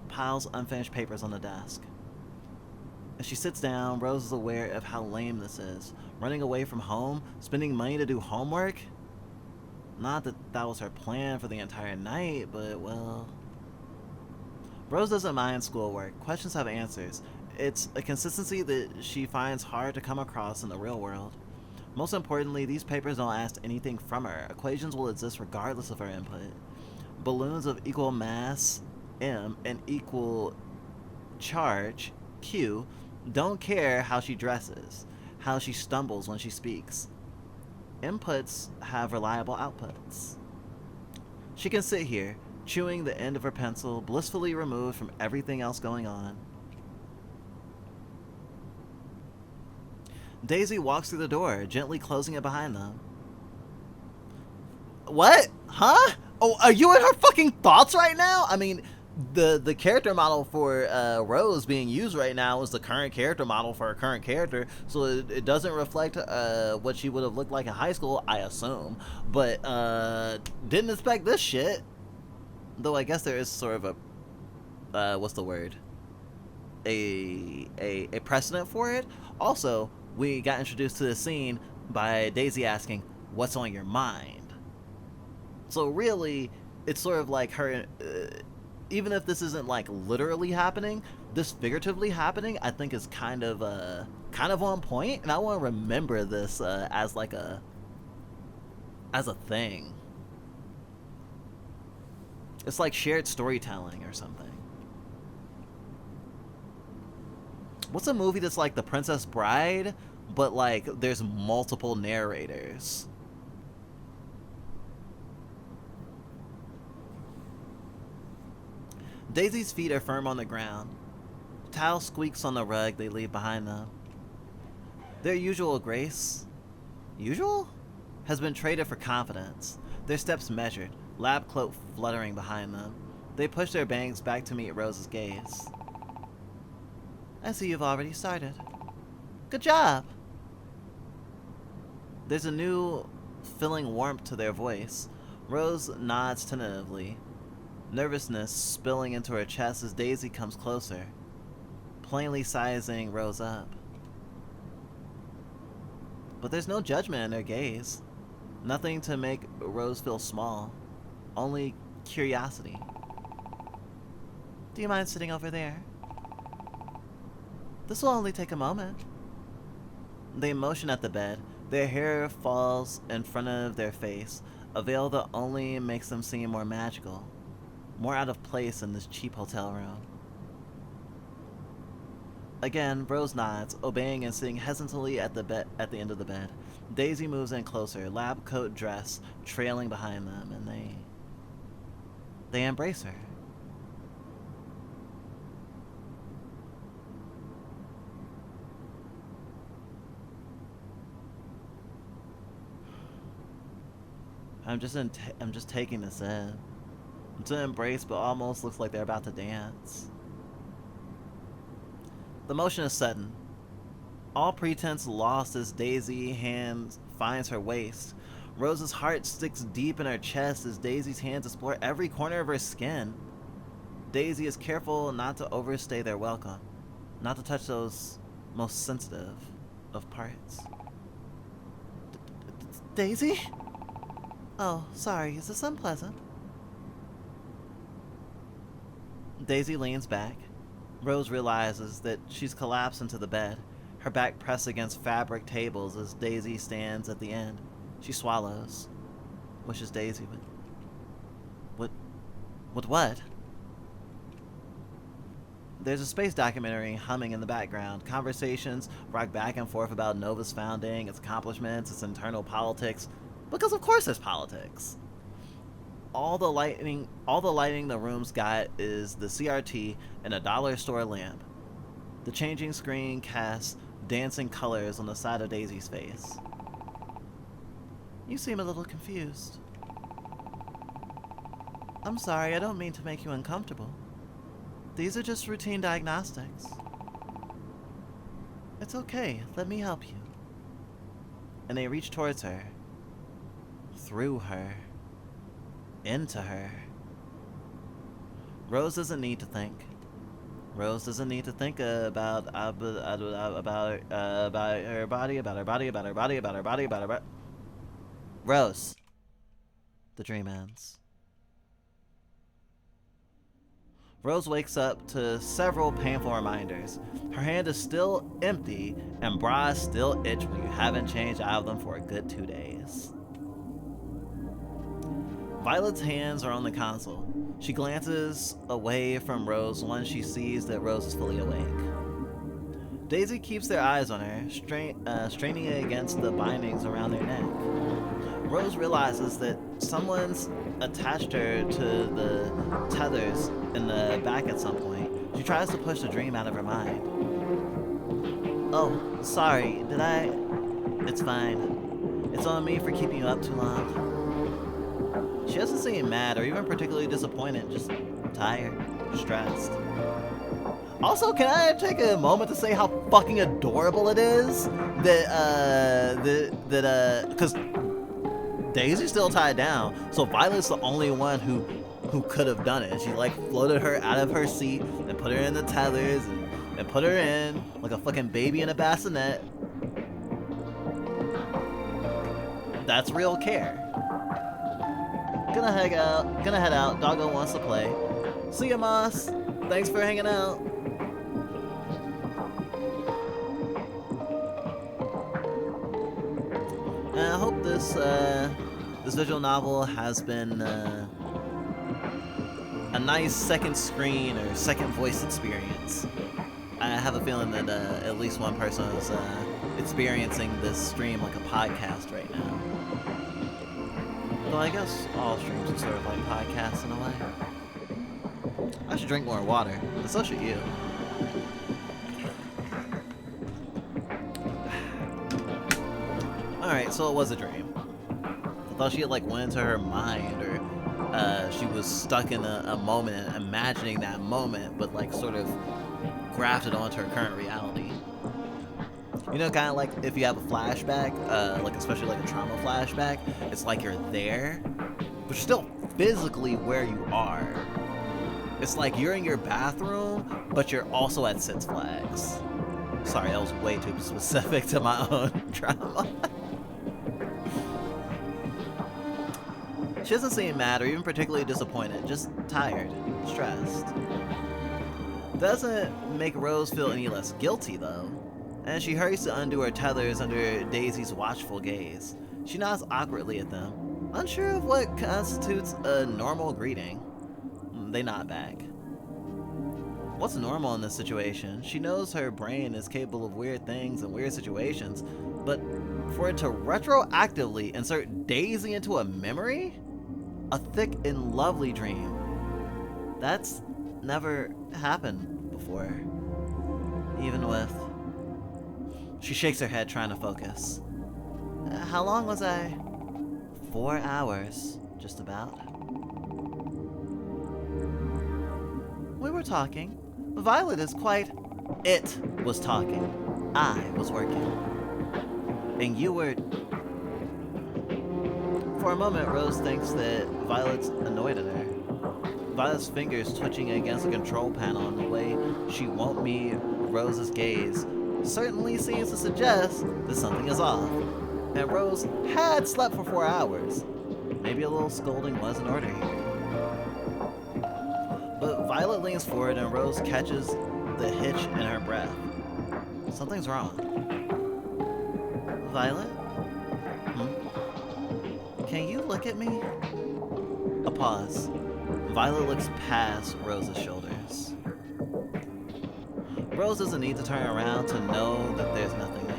piles unfinished papers on the desk. As she sits down, Rose is aware of how lame this is. Running away from home, spending money to do homework? Not that that was her plan for the entire night, but well... Rose doesn't mind schoolwork. Questions have answers. It's a consistency that she finds hard to come across in the real world. Most importantly, these papers don't ask anything from her. Equations will exist regardless of her input. Balloons of equal mass, M, and equal charge, Q, don't care how she dresses, how she stumbles when she speaks. Inputs have reliable outputs. She can sit here, chewing the end of her pencil, blissfully removed from everything else going on. Daisy walks through the door, gently closing it behind them. What? Huh? Oh, are you in her fucking thoughts right now? I mean, the character model for Rose being used right now is the current character model for her current character, so it doesn't reflect what she would have looked like in high school, I assume. But didn't expect this shit. Though I guess there is sort of a what's the word? A precedent for it. Also, we got introduced to this scene by Daisy asking, "What's on your mind?" So really, it's sort of like her, even if this isn't like literally happening, this figuratively happening, I think is kind of on point, and I want to remember this as a thing. It's like shared storytelling or something. What's a movie that's like The Princess Bride, but like there's multiple narrators? Daisy's feet are firm on the ground. The towel squeaks on the rug they leave behind them. Their usual grace, has been traded for confidence. Their steps measured, lab cloak fluttering behind them. They push their bangs back to meet Rose's gaze. I see you've already started. Good job! There's a new, filling warmth to their voice. Rose nods tentatively, nervousness spilling into her chest as Daisy comes closer, plainly sizing Rose up. But there's no judgment in their gaze. Nothing to make Rose feel small. Only curiosity. Do you mind sitting over there? This will only take a moment. They motion at the bed. Their hair falls in front of their face, a veil that only makes them seem more magical, more out of place in this cheap hotel room. Again, Rose nods, obeying and sitting hesitantly at the end of the bed. Daisy moves in closer, lab coat dress trailing behind them, and they embrace her. I'm just taking this in. To embrace, but almost looks like they're about to dance. The motion is sudden. All pretense lost as Daisy's hand finds her waist. Rose's heart sticks deep in her chest as Daisy's hands explore every corner of her skin. Daisy is careful not to overstay their welcome, not to touch those most sensitive of parts. Daisy? Oh, sorry, is this unpleasant? Daisy leans back. Rose realizes that she's collapsed into the bed, her back pressed against fabric tables as Daisy stands at the end. She swallows. Wishes Daisy would... What? There's a space documentary humming in the background. Conversations rock back and forth about Nova's founding, its accomplishments, its internal politics. Because of course there's politics. All the lighting the room's got is the CRT and a dollar store lamp. The changing screen casts dancing colors on the side of Daisy's face. You seem a little confused. I'm sorry, I don't mean to make you uncomfortable. These are just routine diagnostics. It's okay, let me help you. And they reach towards her. Through her. Into her. Rose doesn't need to think. Rose doesn't need to think about her body, about her body, about her body, about her body, about her body. Rose. The dream ends. Rose wakes up to several painful reminders. Her hand is still empty, and bras still itch when you haven't changed out of them for a good 2 days. Violet's hands are on the console. She glances away from Rose once she sees that Rose is fully awake. Daisy keeps their eyes on her, straining against the bindings around their neck. Rose realizes that someone's attached her to the tethers in the back at some point. She tries to push the dream out of her mind. Oh, sorry, did I? It's fine. It's on me for keeping you up too long. She doesn't seem mad or even particularly disappointed, just tired, stressed. Also, can I take a moment to say how fucking adorable it is that because Daisy's still tied down, so Violet's the only one who could have done it. She like floated her out of her seat and put her in the tethers and put her in like a fucking baby in a bassinet. That's real care. Gonna head out. Doggo wants to play. See ya, Moss. Thanks for hanging out. And I hope this visual novel has been a nice second screen or second voice experience. I have a feeling that at least one person is experiencing this stream like a podcast right now. Well, I guess all streams are sort of like podcasts in a way. I should drink more water, but so should you. Alright, so it was a dream. I thought she had like went into her mind, or she was stuck in a moment and imagining that moment, but like sort of grafted onto her current reality. You know, kind of like if you have a flashback, like especially like a trauma flashback, it's like you're there, but you're still physically where you are. It's like you're in your bathroom, but you're also at Six Flags. Sorry, that was way too specific to my own trauma. She doesn't seem mad or even particularly disappointed, just tired, stressed. Doesn't make Rose feel any less guilty though. And she hurries to undo her tethers under Daisy's watchful gaze. She nods awkwardly at them, unsure of what constitutes a normal greeting. They nod back. What's normal in this situation? She knows her brain is capable of weird things and weird situations, but for it to retroactively insert Daisy into a memory? A thick and lovely dream. That's never happened before. Even with... She shakes her head trying to focus. How long was I? 4 hours, just about. We were talking. Violet is quite... It was talking. I was working. And you were... For a moment, Rose thinks that Violet's annoyed at her. Violet's fingers twitching against the control panel in the way she won't meet Rose's gaze certainly seems to suggest that something is off. And Rose had slept for 4 hours. Maybe a little scolding was in order here. But Violet leans forward and Rose catches the hitch in her breath. Something's wrong. Violet? Can you look at me? A pause. Violet looks past Rose's shoulders. Rose doesn't need to turn around to know that there's nothing there.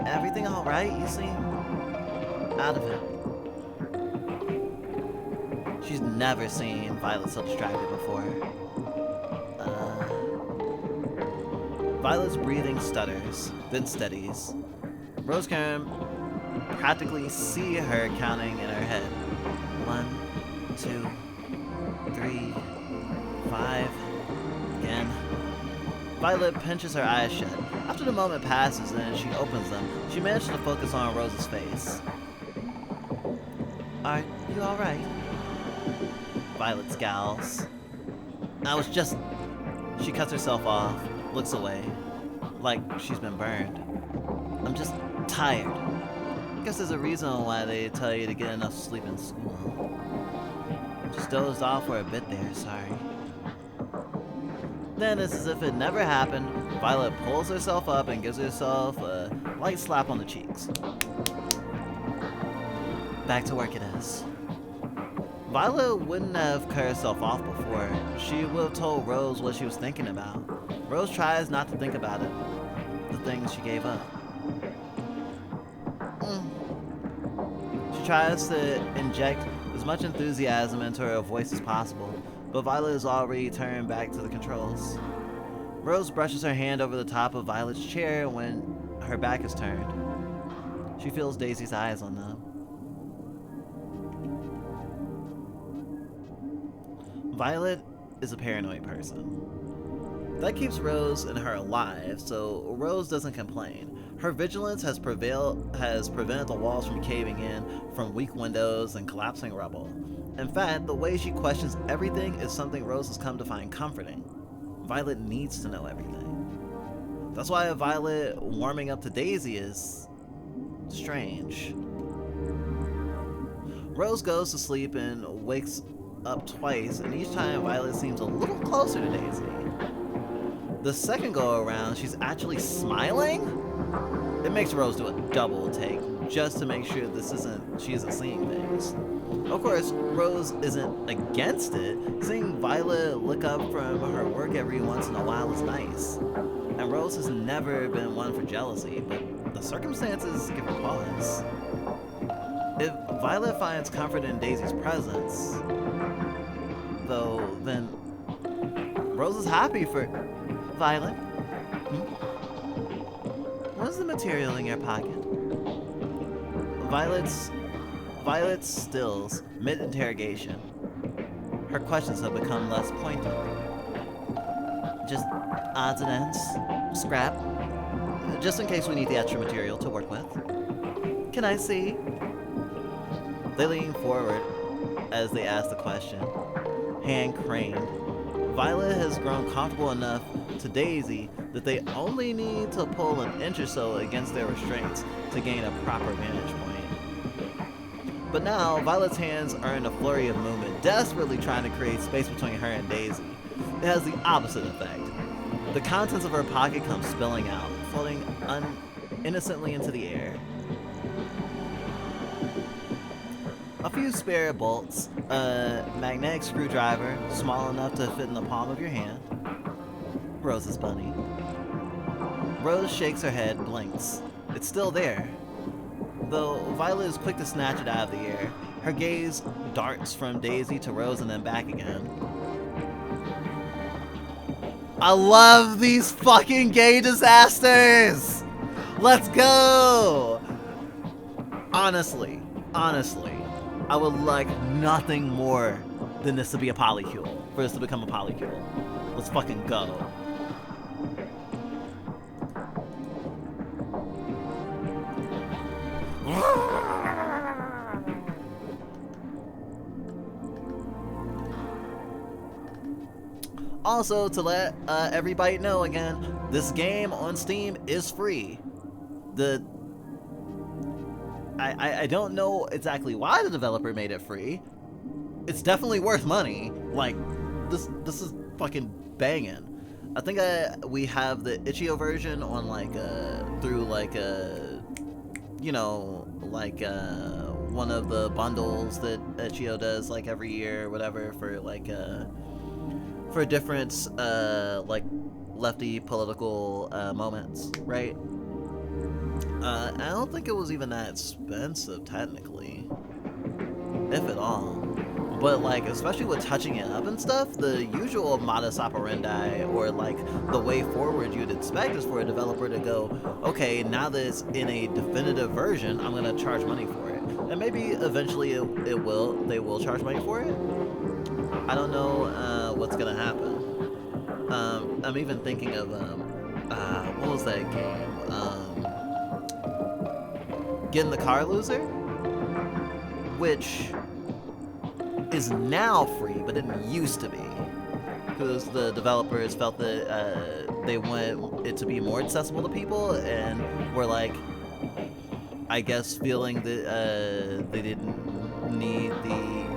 Everything alright? You seem out of it. She's never seen Violet so distracted before. Violet's breathing stutters, then steadies. Rose can practically see her counting in her head. 1, 2, 3, 5, again. Violet pinches her eyes shut. After the moment passes and she opens them, she manages to focus on Rose's face. Are you alright? Violet scowls. I was just... She cuts herself off, looks away, like she's been burned. I'm just tired. Guess there's a reason why they tell you to get enough sleep in school. Just dozed off for a bit there, sorry. Then, it's as if it never happened, Violet pulls herself up and gives herself a light slap on the cheeks. Back to work it is. Violet wouldn't have cut herself off before. She would have told Rose what she was thinking about. Rose tries not to think about it. The things she gave up. She tries to inject as much enthusiasm into her voice as possible, but Violet is already turned back to the controls. Rose brushes her hand over the top of Violet's chair when her back is turned. She feels Daisy's eyes on them. Violet is a paranoid person. That keeps Rose and her alive, so Rose doesn't complain. Her vigilance has prevented the walls from caving in, from weak windows and collapsing rubble. In fact, the way she questions everything is something Rose has come to find comforting. Violet needs to know everything. That's why Violet warming up to Daisy is strange. Rose goes to sleep and wakes up twice, and each time Violet seems a little closer to Daisy. The second go around, she's actually smiling? It makes Rose do a double take, just to make sure she isn't seeing things. Of course, Rose isn't against it. Seeing Violet look up from her work every once in a while is nice. And Rose has never been one for jealousy, but the circumstances give her pause. If Violet finds comfort in Daisy's presence, though, then Rose is happy for... Violet? What is the material in your pocket? Violet stills mid-interrogation. Her questions have become less pointed. Just odds and ends, scrap, just in case we need the extra material to work with. Can I see? They lean forward as they ask the question, hand craned. Violet has grown comfortable enough to Daisy that they only need to pull an inch or so against their restraints to gain a proper vantage point. But now, Violet's hands are in a flurry of movement, desperately trying to create space between her and Daisy. It has the opposite effect. The contents of her pocket come spilling out, floating innocently into the air. A few spare bolts, a magnetic screwdriver, small enough to fit in the palm of your hand. Rose's bunny. Rose shakes her head, blinks. It's still there. Though Violet is quick to snatch it out of the air, her gaze darts from Daisy to Rose and then back again. I love these fucking gay disasters! Let's go! Honestly, I would like nothing more than this to be a polycule. For this to become a polycule. Let's fucking go. Also, to let everybody know again, this game on Steam is free. I don't know exactly why the developer made it free. It's definitely worth money. Like, this is fucking banging. I think we have the itch.io version on like through like you know, like one of the bundles that itch.io does like every year or whatever for like for different like lefty political moments, right? I don't think it was even that expensive technically, if at all. But like, especially with touching it up and stuff, the usual modus operandi or like the way forward you'd expect is for a developer to go, okay, now that it's in a definitive version, I'm gonna charge money for it. And maybe eventually they will charge money for it. I don't know what's gonna happen. I'm even thinking of what was that game? Getting the Car Loser, which is now free, but didn't used to be, because the developers felt that they want it to be more accessible to people, and were like, I guess, feeling that they didn't need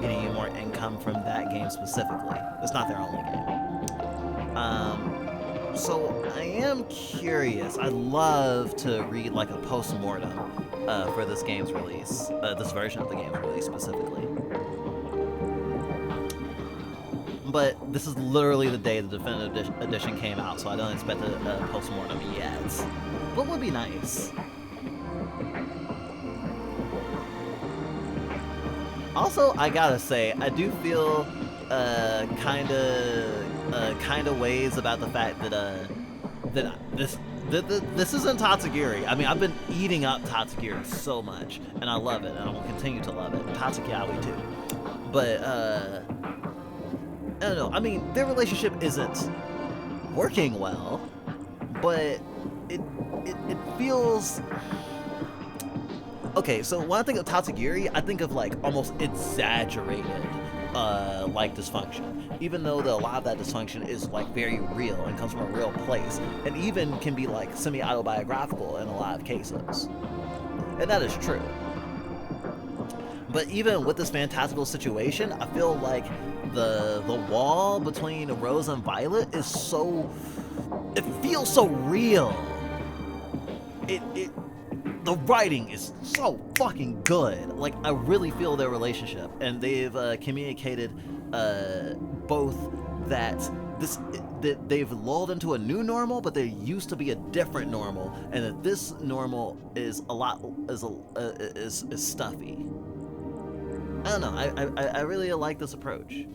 any more income from that game specifically. It's not their only game. So I am curious. I'd love to read like a post-mortem for this game's release, this version of the game's release specifically. But this is literally the day the definitive edition came out, so I don't expect a post-mortem yet. But would be nice. Also, I gotta say, I do feel kind of ways about the fact that this isn't Tatsugiri. I mean, I've been eating up Tatsugiri so much, and I love it, and I will continue to love it. Tatsuyawi too. But I don't know. I mean, their relationship isn't working well, but it feels. Okay, so when I think of Tatsugiri, I think of like almost exaggerated like dysfunction, even though a lot of that dysfunction is like very real and comes from a real place, and even can be like semi-autobiographical in a lot of cases, and that is true. But even with this fantastical situation, I feel like the wall between Rose and Violet is it feels so real. The writing is so fucking good. Like, I really feel their relationship, and they've communicated both that they've lulled into a new normal, but there used to be a different normal, and that this normal is is stuffy. I don't know. I really like this approach.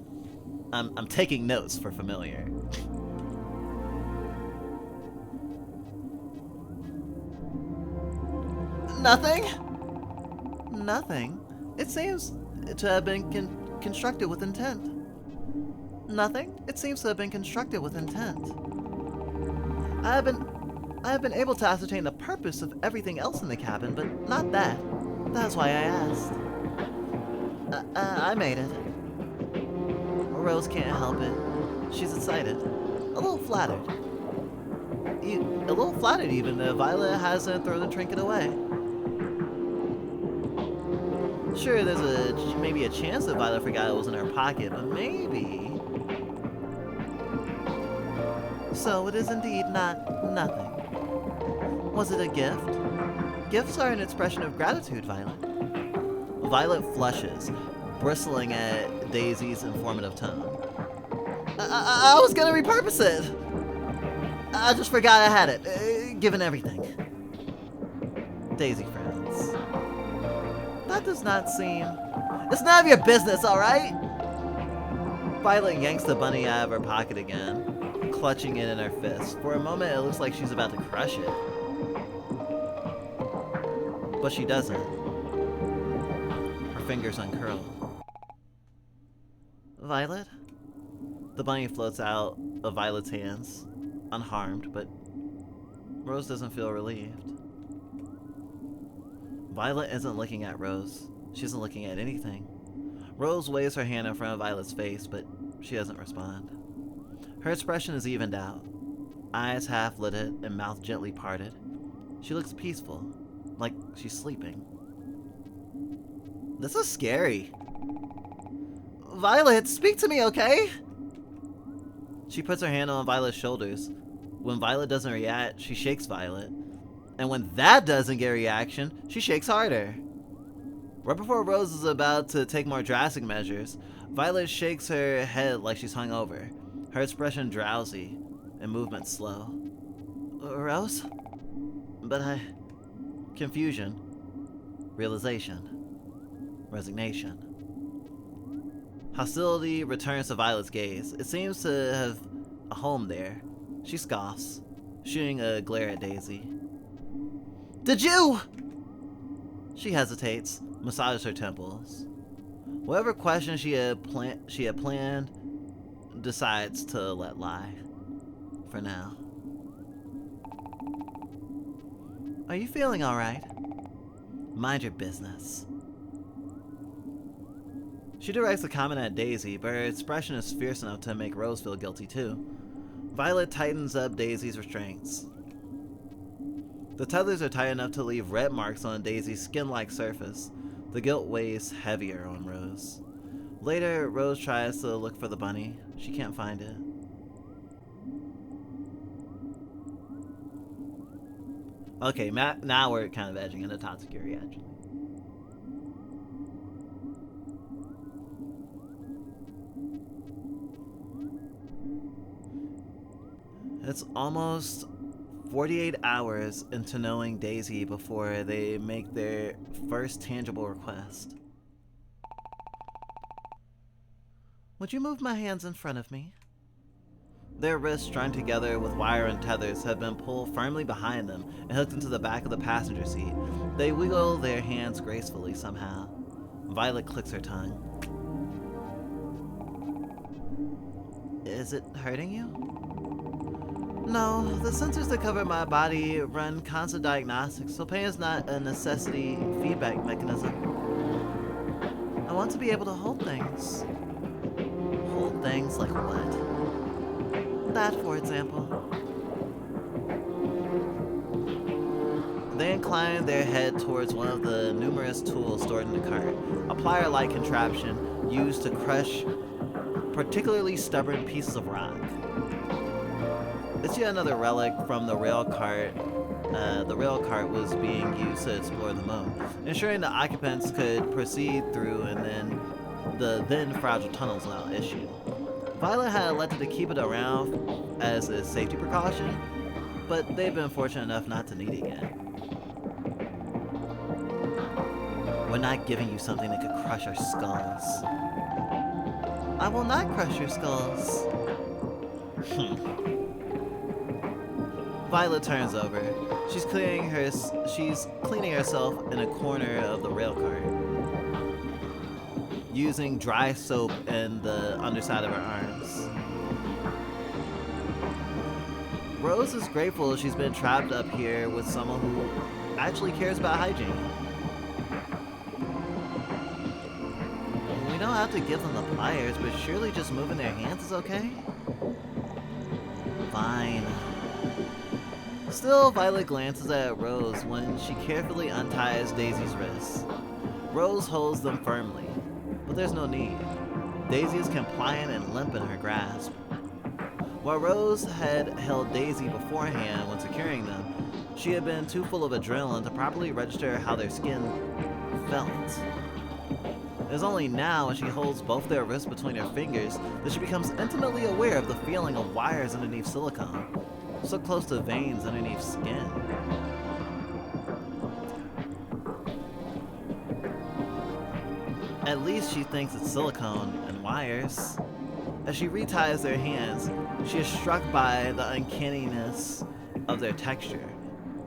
I'm taking notes for familiar. Nothing? Nothing? It seems to have been constructed with intent. Nothing? It seems to have been constructed with intent. I have been able to ascertain the purpose of everything else in the cabin, but not that. That's why I asked. I made it. Rose can't help it. She's excited. A little flattered. A little flattered even that Violet hasn't thrown the trinket away. Sure, there's maybe a chance that Violet forgot it was in her pocket, but maybe. So it is indeed nothing. Was it a gift? Gifts are an expression of gratitude, Violet. Violet flushes, bristling at Daisy's informative tone. I was gonna repurpose it. I just forgot I had it, given everything. Daisy frowns. That does not seem... It's none of your business, alright? Violet yanks the bunny out of her pocket again, clutching it in her fist. For a moment, it looks like she's about to crush it. But she doesn't. fingers uncurl. Violet? The bunny floats out of Violet's hands, unharmed, but Rose doesn't feel relieved. Violet isn't looking at Rose. She isn't looking at anything. Rose waves her hand in front of Violet's face, but she doesn't respond. Her expression is evened out, eyes half lidded and mouth gently parted. She looks peaceful, like she's sleeping. This is scary. Violet, speak to me, okay? She puts her hand on Violet's shoulders. When Violet doesn't react, she shakes Violet. And when that doesn't get a reaction, she shakes harder. Right before Rose is about to take more drastic measures, Violet shakes her head like she's hungover, her expression drowsy and movement slow. Rose? But confusion. Realization. Resignation. Hostility returns to Violet's gaze. It seems to have a home there. She scoffs, shooting a glare at Daisy. Did you? She hesitates, massages her temples. Whatever question she had planned, decides to let lie. For now. Are you feeling alright? Mind your business. She directs a comment at Daisy, but her expression is fierce enough to make Rose feel guilty too. Violet tightens up Daisy's restraints. The tethers are tight enough to leave red marks on Daisy's skin-like surface. The guilt weighs heavier on Rose. Later, Rose tries to look for the bunny. She can't find it. Okay, now we're kind of edging into Tatsugiri, actually. It's almost 48 hours into knowing Daisy before they make their first tangible request. Would you move my hands in front of me? Their wrists, strung together with wire and tethers, have been pulled firmly behind them and hooked into the back of the passenger seat. They wiggle their hands gracefully somehow. Violet clicks her tongue. Is it hurting you? No, the sensors that cover my body run constant diagnostics, so pain is not a necessity feedback mechanism. I want to be able to hold things. Hold things like what? That, for example. They incline their head towards one of the numerous tools stored in the cart, a plier-like contraption used to crush particularly stubborn pieces of rock. It's yet another relic from the rail cart. The rail cart was being used to explore the moon, ensuring the occupants could proceed through and then the then fragile tunnels without issue. Violet had elected to keep it around as a safety precaution, but they've been fortunate enough not to need it yet. We're not giving you something that could crush our skulls. I will not crush your skulls. Violet turns over. She's cleaning herself in a corner of the rail cart, using dry soap in the underside of her arms. Rose is grateful she's been trapped up here with someone who actually cares about hygiene. We don't have to give them the pliers, but surely just moving their hands is okay? Fine. Still, Violet glances at Rose when she carefully unties Daisy's wrists. Rose holds them firmly, but there's no need. Daisy is compliant and limp in her grasp. While Rose had held Daisy beforehand when securing them, she had been too full of adrenaline to properly register how their skin felt. It is only now, when she holds both their wrists between her fingers, that she becomes intimately aware of the feeling of wires underneath silicone, so close to veins underneath skin. At least she thinks it's silicone and wires. As she reties their hands, she is struck by the uncanniness of their texture.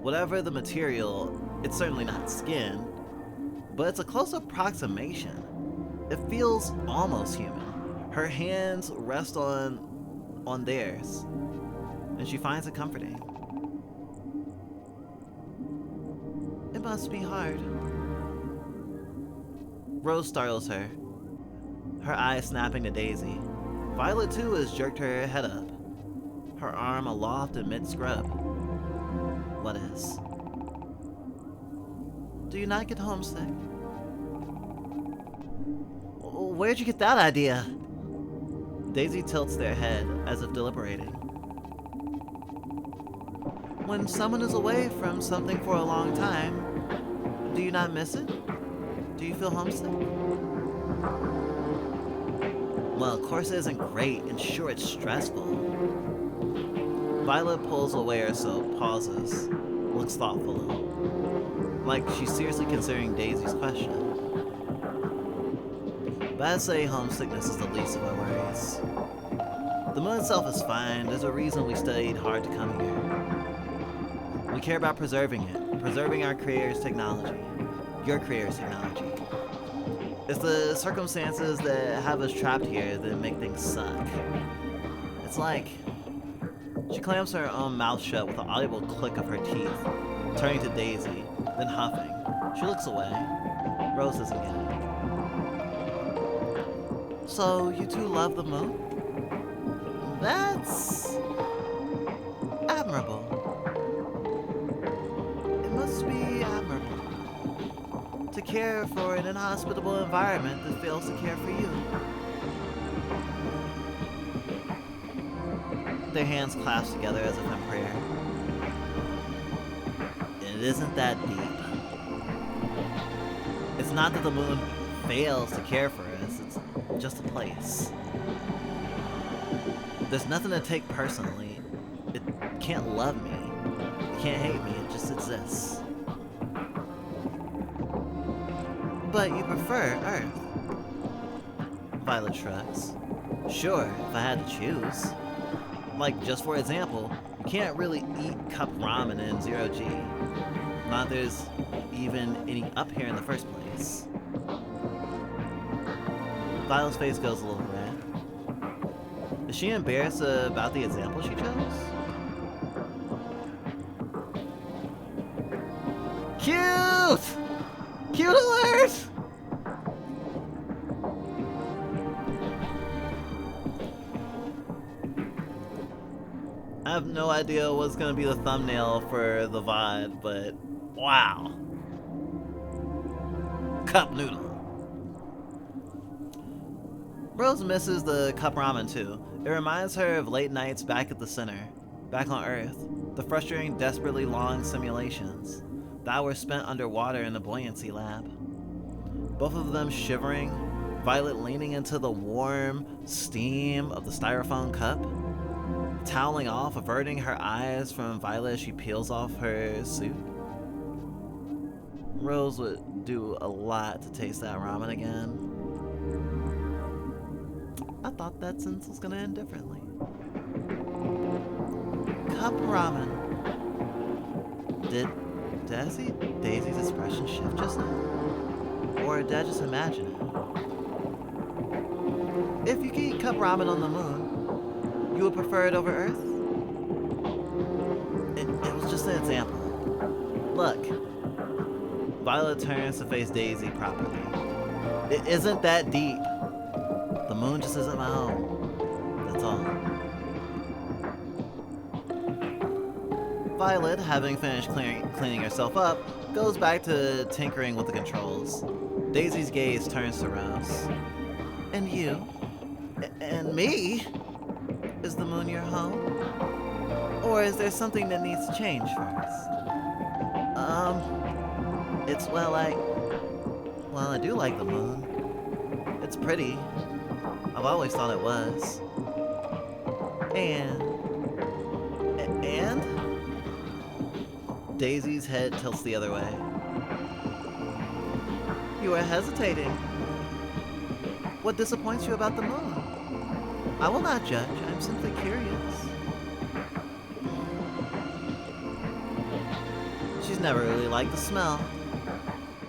Whatever the material, it's certainly not skin. but it's a close approximation. It feels almost human. Her hands rest on theirs, and she finds it comforting. It must be hard. Rose startles her, her eyes snapping to Daisy. Violet too has jerked her head up, her arm aloft in mid-scrub. What is? Do you not get homesick? Where'd you get that idea? Daisy tilts their head as if deliberating. When someone is away from something for a long time, do you not miss it? Do you feel homesick? Well, of course it isn't great, and sure it's stressful. Violet pulls away or so, pauses, looks thoughtful, like she's seriously considering Daisy's question. But I'd say homesickness is the least of our worries. The moon itself is fine. There's a reason we studied hard to come here. We care about preserving it, preserving our creator's technology, your creator's technology. It's the circumstances that have us trapped here that make things suck. It's like... She clamps her own mouth shut with an audible click of her teeth, turning to Daisy, then huffing. She looks away. Rose doesn't get it. So, you two love the moon? That's... admirable. It must be admirable to care for an inhospitable environment that fails to care for you. Their hands clasp together as if in prayer. It isn't that deep. It's not that the moon fails to care for us, it's just a place. There's nothing to take personally. It can't love me. It can't hate me, it just exists. But you prefer Earth. Violet shrugs. Sure, if I had to choose. Like, just for example, you can't really eat cup ramen in 0G. Not there's even any up here in the first place. Violet's face goes a little red. Is she embarrassed about the example she chose? Cute! Cute alert! I have no idea what's gonna be the thumbnail for the VOD, but wow. Cup noodle. Rose misses the cup ramen too. It reminds her of late nights back at the center, back on Earth. The frustrating, desperately long simulations. The hours spent underwater in the buoyancy lab. Both of them shivering, Violet leaning into the warm steam of the styrofoam cup. Toweling off, averting her eyes from Violet as she peels off her suit. Rose would do a lot to taste that ramen again. I thought that sentence was gonna end differently. Cup ramen. Did I see Daisy's expression shift just now? Or did I just imagine it? If you could eat cup ramen on the moon, you would prefer it over Earth? It was just an example. Look. Violet turns to face Daisy properly. It isn't that deep. The moon just isn't my home. That's all. Violet, having finished cleaning herself up, goes back to tinkering with the controls. Daisy's gaze turns to Rose. And you? And me? Is the moon your home? Or is there something that needs to change first? Well, I do like the moon. It's pretty. I've always thought it was. And? Daisy's head tilts the other way. You are hesitating. What disappoints you about the moon? I will not judge, I'm simply curious. She's never really liked the smell.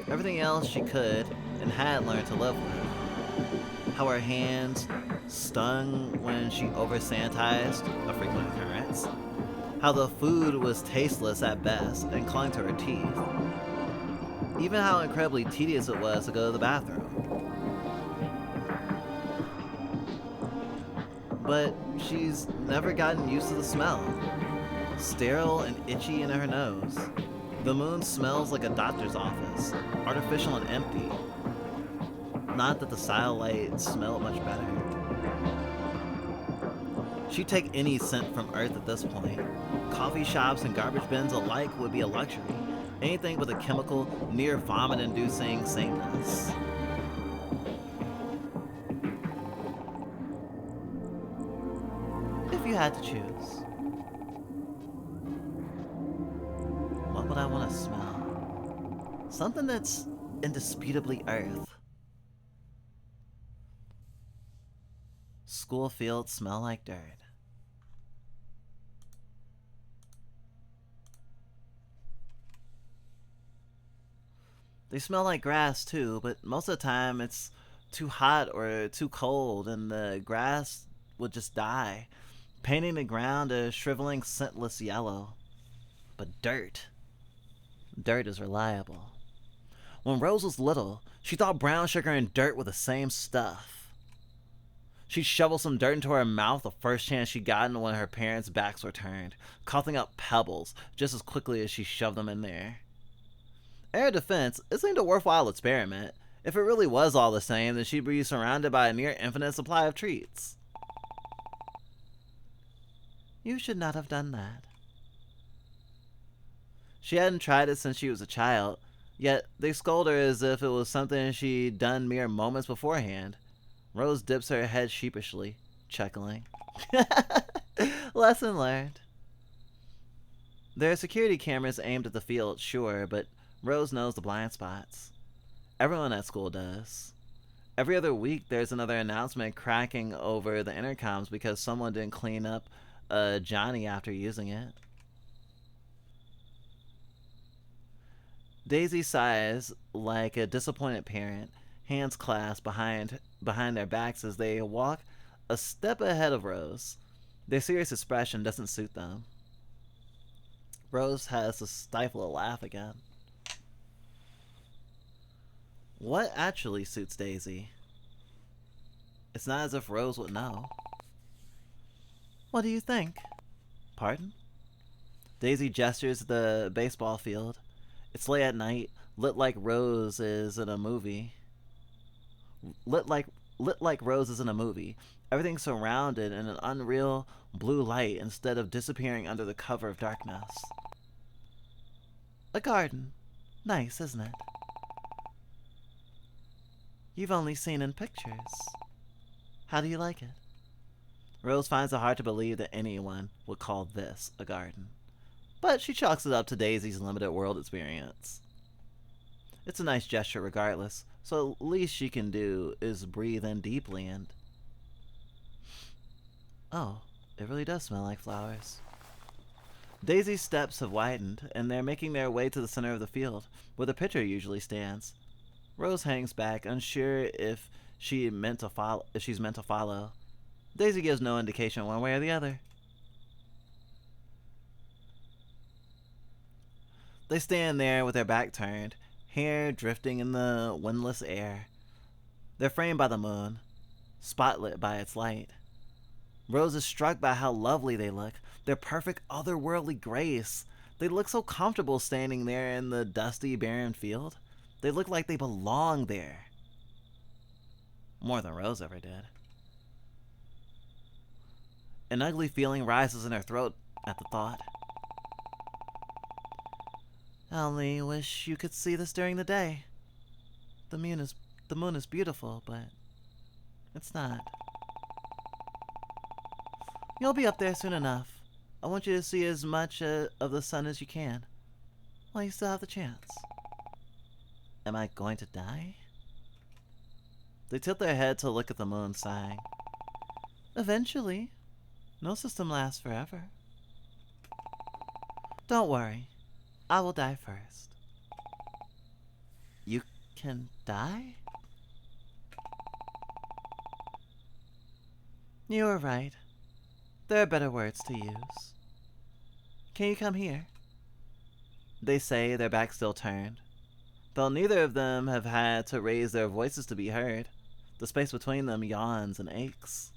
everything else she could and had learned to live with. How her hands stung when she over-sanitized, a frequent occurrence. How the food was tasteless at best and clung to her teeth. Even how incredibly tedious it was to go to the bathroom. But she's never gotten used to the smell. Sterile and itchy in her nose. The moon smells like a doctor's office, artificial and empty. Not that the satellite smelled much better. She'd take any scent from Earth at this point. Coffee shops and garbage bins alike would be a luxury. Anything with a chemical, near vomit-inducing sameness. If you had to choose, what would I want to smell? Something that's indisputably Earth. School fields smell like dirt. They smell like grass too, but most of the time it's too hot or too cold and the grass would just die, painting the ground a shriveling scentless yellow. But dirt is reliable. When Rose was little, she thought brown sugar and dirt were the same stuff. She'd shovel some dirt into her mouth the first chance she'd gotten when her parents' backs were turned, coughing up pebbles just as quickly as she shoved them in there. In her defense, it seemed a worthwhile experiment. If it really was all the same, then she'd be surrounded by a near infinite supply of treats. You should not have done that. She hadn't tried it since she was a child, yet they scold her as if it was something she'd done mere moments beforehand. Rose dips her head sheepishly, chuckling. Lesson learned. There are security cameras aimed at the field, sure, but Rose knows the blind spots. Everyone at school does. Every other week, there's another announcement cracking over the intercoms because someone didn't clean up Johnny after using it. Daisy sighs like a disappointed parent, hands clasped behind their backs as they walk a step ahead of Rose. Their serious expression doesn't suit them. Rose has to stifle a laugh again. What actually suits Daisy? It's not as if Rose would know. What do you think? Pardon? Daisy gestures at the baseball field. It's late at night, lit like Rose is in a movie. Lit like Rose is in a movie. Everything's surrounded in an unreal blue light instead of disappearing under the cover of darkness. A garden. Nice, isn't it? You've only seen in pictures. How do you like it? Rose finds it hard to believe that anyone would call this a garden. But she chalks it up to Daisy's limited world experience. It's a nice gesture regardless, so the least she can do is breathe in deeply and... Oh, it really does smell like flowers. Daisy's steps have widened, and they're making their way to the center of the field, where the pitcher usually stands. Rose hangs back, unsure if she's meant to follow. Daisy gives no indication one way or the other. They stand there with their back turned, hair drifting in the windless air. They're framed by the moon, spotlit by its light. Rose is struck by how lovely they look, their perfect otherworldly grace. They look so comfortable standing there in the dusty, barren field. They look like they belong there. More than Rose ever did. An ugly feeling rises in her throat at the thought. I only wish you could see this during the day. The moon is beautiful, but it's not. You'll be up there soon enough. I want you to see as much of the sun as you can, while you still have the chance. Am I going to die? They tilt their head to look at the moon, sighing. Eventually. No system lasts forever. Don't worry. I will die first. You can die? You were right. There are better words to use. Can you come here? They say, their backs still turned. Though neither of them have had to raise their voices to be heard, the space between them yawns and aches.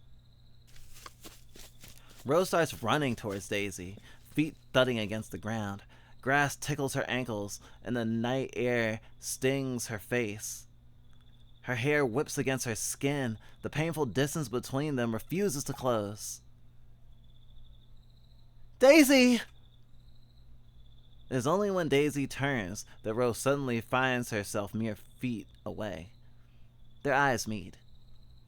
Rose starts running towards Daisy, feet thudding against the ground. Grass tickles her ankles, and the night air stings her face. Her hair whips against her skin. The painful distance between them refuses to close. Daisy! It is only when Daisy turns that Rose suddenly finds herself mere feet away. Their eyes meet,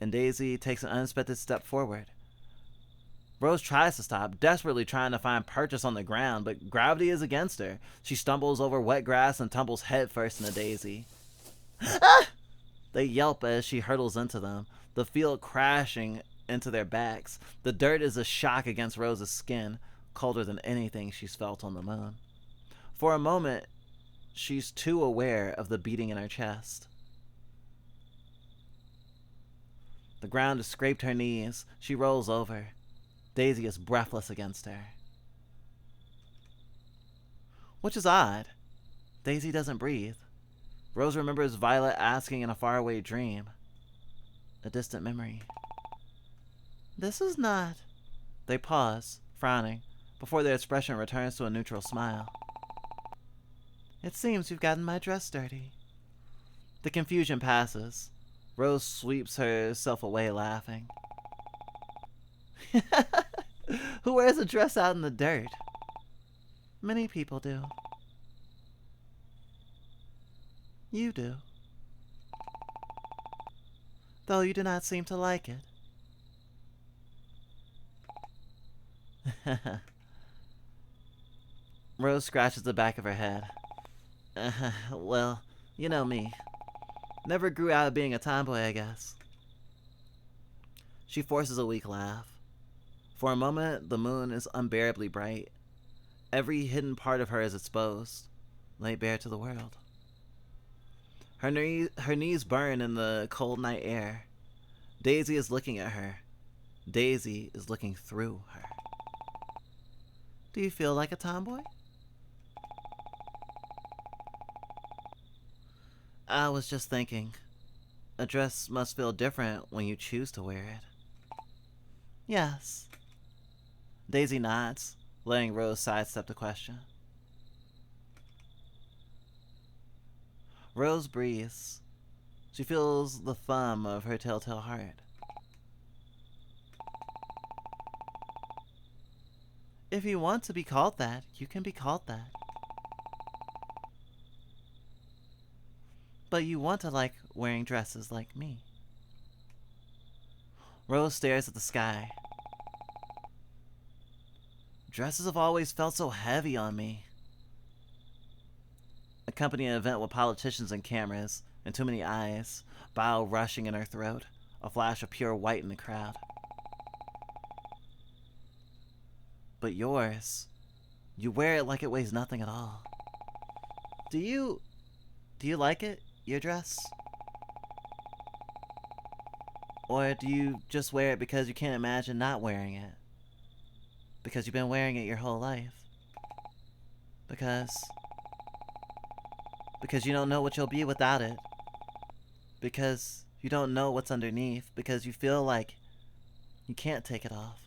and Daisy takes an unexpected step forward. Rose tries to stop, desperately trying to find purchase on the ground, but gravity is against her. She stumbles over wet grass and tumbles headfirst into Daisy. Ah! They yelp as she hurtles into them, the field crashing into their backs. The dirt is a shock against Rose's skin, colder than anything she's felt on the moon. For a moment, she's too aware of the beating in her chest. The ground has scraped her knees. She rolls over. Daisy is breathless against her. Which is odd. Daisy doesn't breathe. Rose remembers Violet asking in a faraway dream. A distant memory. This is not... They pause, frowning, before their expression returns to a neutral smile. It seems you've gotten my dress dirty. The confusion passes. Rose sweeps herself away, laughing. Who wears a dress out in the dirt? Many people do. You do. Though you do not seem to like it. Rose scratches the back of her head. Well, you know me. Never grew out of being a tomboy, I guess. She forces a weak laugh. For a moment, the moon is unbearably bright. Every hidden part of her is exposed, laid bare to the world. Her knees burn in the cold night air. Daisy is looking at her. Daisy is looking through her. Do you feel like a tomboy? I was just thinking. A dress must feel different when you choose to wear it. Yes. Daisy nods, letting Rose sidestep the question. Rose breathes. She feels the thumb of her telltale heart. If you want to be called that, you can be called that. But you want to like wearing dresses like me. Rose stares at the sky. Dresses have always felt so heavy on me. Accompanying an event with politicians and cameras, and too many eyes, bile rushing in her throat, a flash of pure white in the crowd. But yours, you wear it like it weighs nothing at all. Do you like it, your dress? Or do you just wear it because you can't imagine not wearing it? Because you've been wearing it your whole life? Because you don't know what you'll be without it. Because you don't know what's underneath. Because you feel like you can't take it off.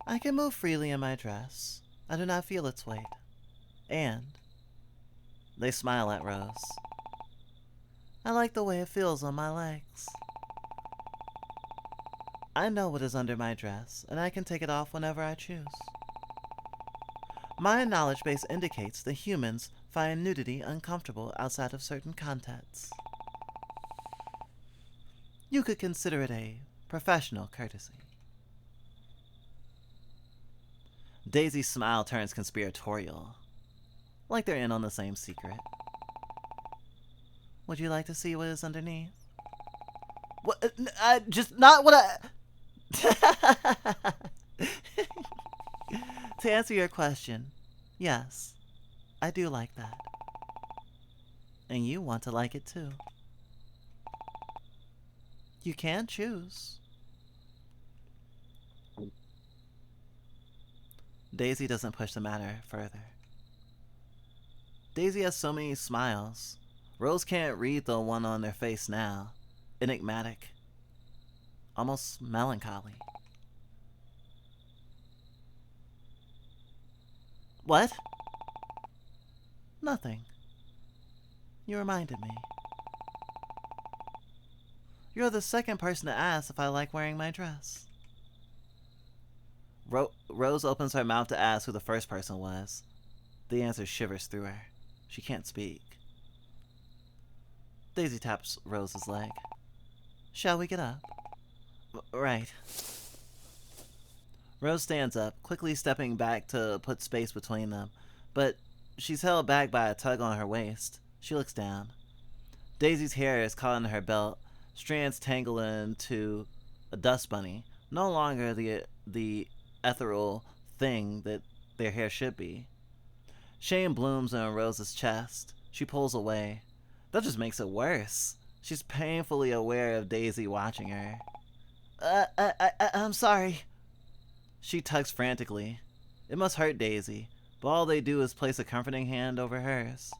I can move freely in my dress. I do not feel its weight. And they smile at Rose. I like the way it feels on my legs. I know what is under my dress, and I can take it off whenever I choose. My knowledge base indicates that humans find nudity uncomfortable outside of certain contexts. You could consider it a professional courtesy. Daisy's smile turns conspiratorial, like they're in on the same secret. Would you like to see what is underneath? What? Just not what I... To answer your question, yes, I do like that. And you want to like it too. You can choose. Daisy doesn't push the matter further. Daisy has so many smiles. Rose can't read the one on their face now. Enigmatic. Almost melancholy. What? Nothing. You reminded me. You're the second person to ask if I like wearing my dress. Rose opens her mouth to ask who the first person was. The answer shivers through her. She can't speak. Daisy taps Rose's leg. Shall we get up? Right. Rose stands up, quickly stepping back to put space between them, but she's held back by a tug on her waist. She looks down. Daisy's hair is caught in her belt, strands tangle into a dust bunny, no longer the ethereal thing that their hair should be. Shame blooms in Rose's chest. She pulls away. That just makes it worse. She's painfully aware of Daisy watching her. I'm sorry. She tugs frantically. It must hurt Daisy, but all they do is place a comforting hand over hers.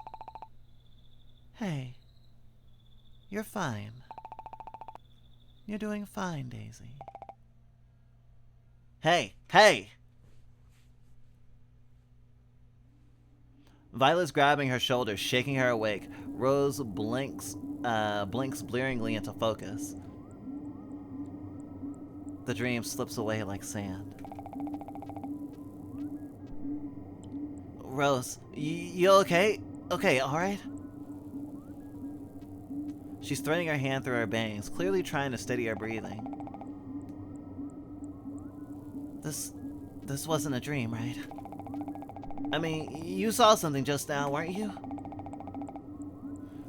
Hey, you're fine. You're doing fine, Daisy. Hey! Violet's grabbing her shoulder, shaking her awake. Rose blinks blearingly into focus. The dream slips away like sand. Rose, you okay? Okay, alright? She's threading her hand through her bangs, clearly trying to steady her breathing. This wasn't a dream, right? I mean, you saw something just now, weren't you?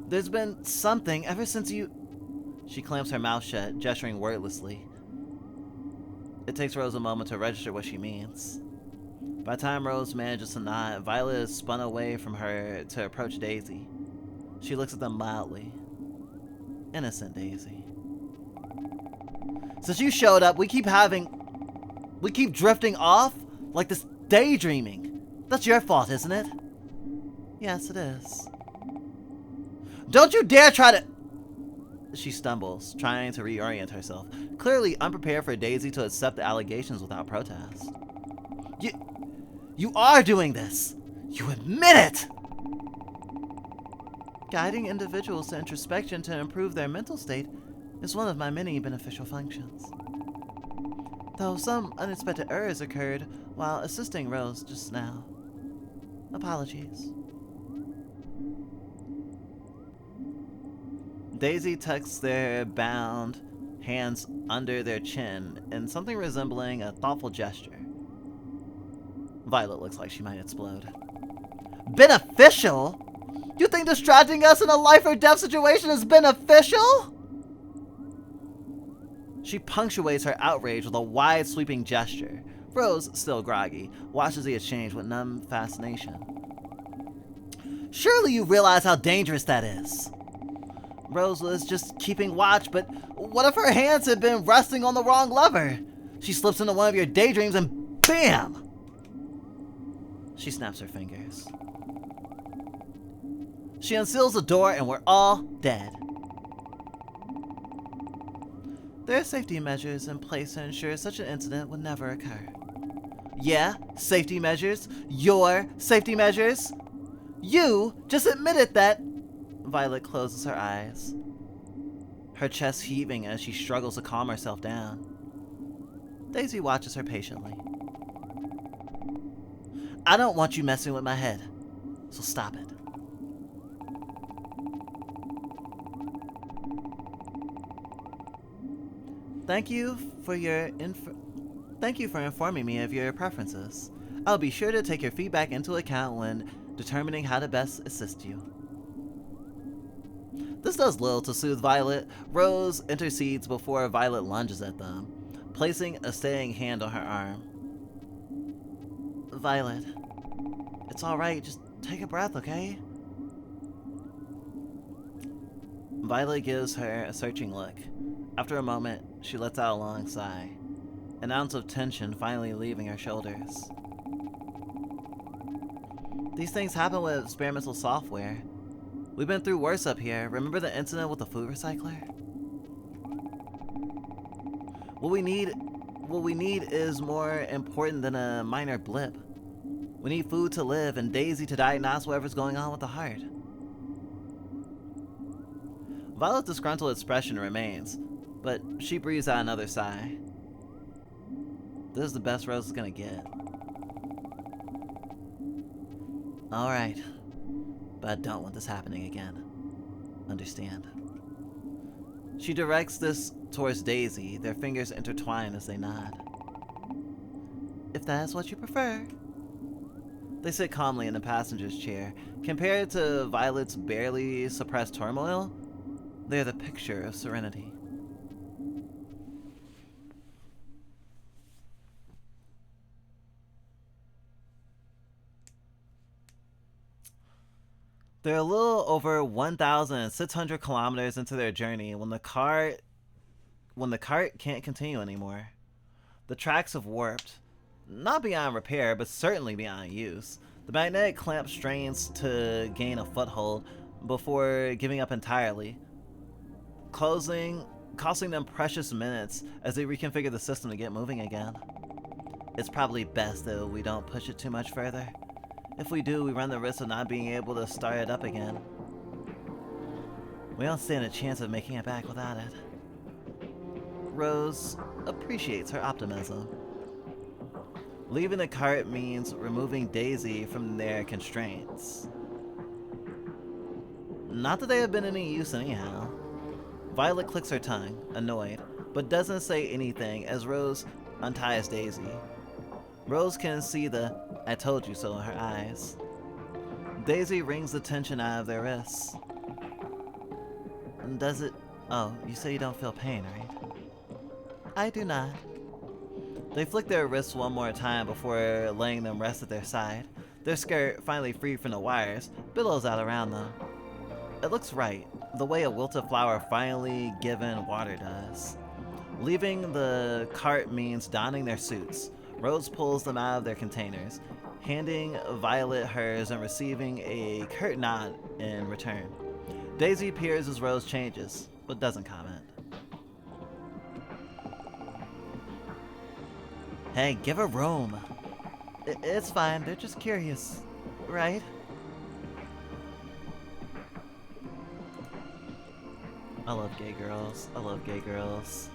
There's been something ever since you... She clamps her mouth shut, gesturing wordlessly. It takes Rose a moment to register what she means. By the time Rose manages to nod, Violet is spun away from her to approach Daisy. She looks at them mildly. Innocent Daisy. Since you showed up, we keep drifting off like this daydreaming. That's your fault, isn't it? Yes, it is. Don't you dare try to... She stumbles, trying to reorient herself, clearly unprepared for Daisy to accept the allegations without protest. You are doing this! You admit it! Guiding individuals to introspection to improve their mental state is one of my many beneficial functions. Though some unexpected errors occurred while assisting Rose just now. Apologies. Daisy tucks their bound hands under their chin in something resembling a thoughtful gesture. Violet looks like she might explode. Beneficial? You think distracting us in a life or death situation is beneficial? She punctuates her outrage with a wide sweeping gesture. Rose, still groggy, watches the exchange with numb fascination. Surely you realize how dangerous that is. Rose was just keeping watch, but what if her hands had been resting on the wrong lever? She slips into one of your daydreams and BAM! She snaps her fingers. She unseals the door and we're all dead. There are safety measures in place to ensure such an incident would never occur. Yeah, safety measures. Your safety measures. You just admitted that... Violet closes her eyes, her chest heaving as she struggles to calm herself down. Daisy watches her patiently. I don't want you messing with my head, so stop it. Thank you for informing me of your preferences. I'll be sure to take your feedback into account when determining how to best assist you. This does little to soothe Violet. Rose intercedes before Violet lunges at them, placing a steadying hand on her arm. Violet, it's alright, just take a breath, okay? Violet gives her a searching look. After a moment, she lets out a long sigh, an ounce of tension finally leaving her shoulders. These things happen with experimental software. We've been through worse up here. Remember the incident with the food recycler? What we need is more important than a minor blip. We need food to live and Daisy to diagnose whatever's going on with the heart. Violet's disgruntled expression remains, but she breathes out another sigh. This is the best Rose is gonna get. Alright, but I don't want this happening again. Understand? She directs this towards Daisy, their fingers intertwine as they nod. If that's what you prefer. They sit calmly in the passenger's chair. Compared to Violet's barely suppressed turmoil, they're the picture of serenity. They're a little over 1,600 kilometers into their journey when the cart can't continue anymore. The tracks have warped, not beyond repair, but certainly beyond use. The magnetic clamp strains to gain a foothold before giving up entirely, costing them precious minutes as they reconfigure the system to get moving again. It's probably best that we don't push it too much further. If we do, we run the risk of not being able to start it up again. We don't stand a chance of making it back without it. Rose appreciates her optimism. Leaving the cart means removing Daisy from their constraints. Not that they have been any use anyhow. Violet clicks her tongue, annoyed, but doesn't say anything as Rose unties Daisy. Rose can see the "I told you so" in her eyes. Daisy wrings the tension out of their wrists. Does it? Oh, you say you don't feel pain, right? I do not. They flick their wrists one more time before letting them rest at their side. Their skirt, finally free from the wires, billows out around them. It looks right, the way a wilted flower finally given water does. Leaving the cart means donning their suits. Rose pulls them out of their containers, handing Violet hers and receiving a curt nod in return. Daisy peers as Rose changes, but doesn't comment. Hey, give her room. It's fine, they're just curious, right? I love gay girls. I love gay girls.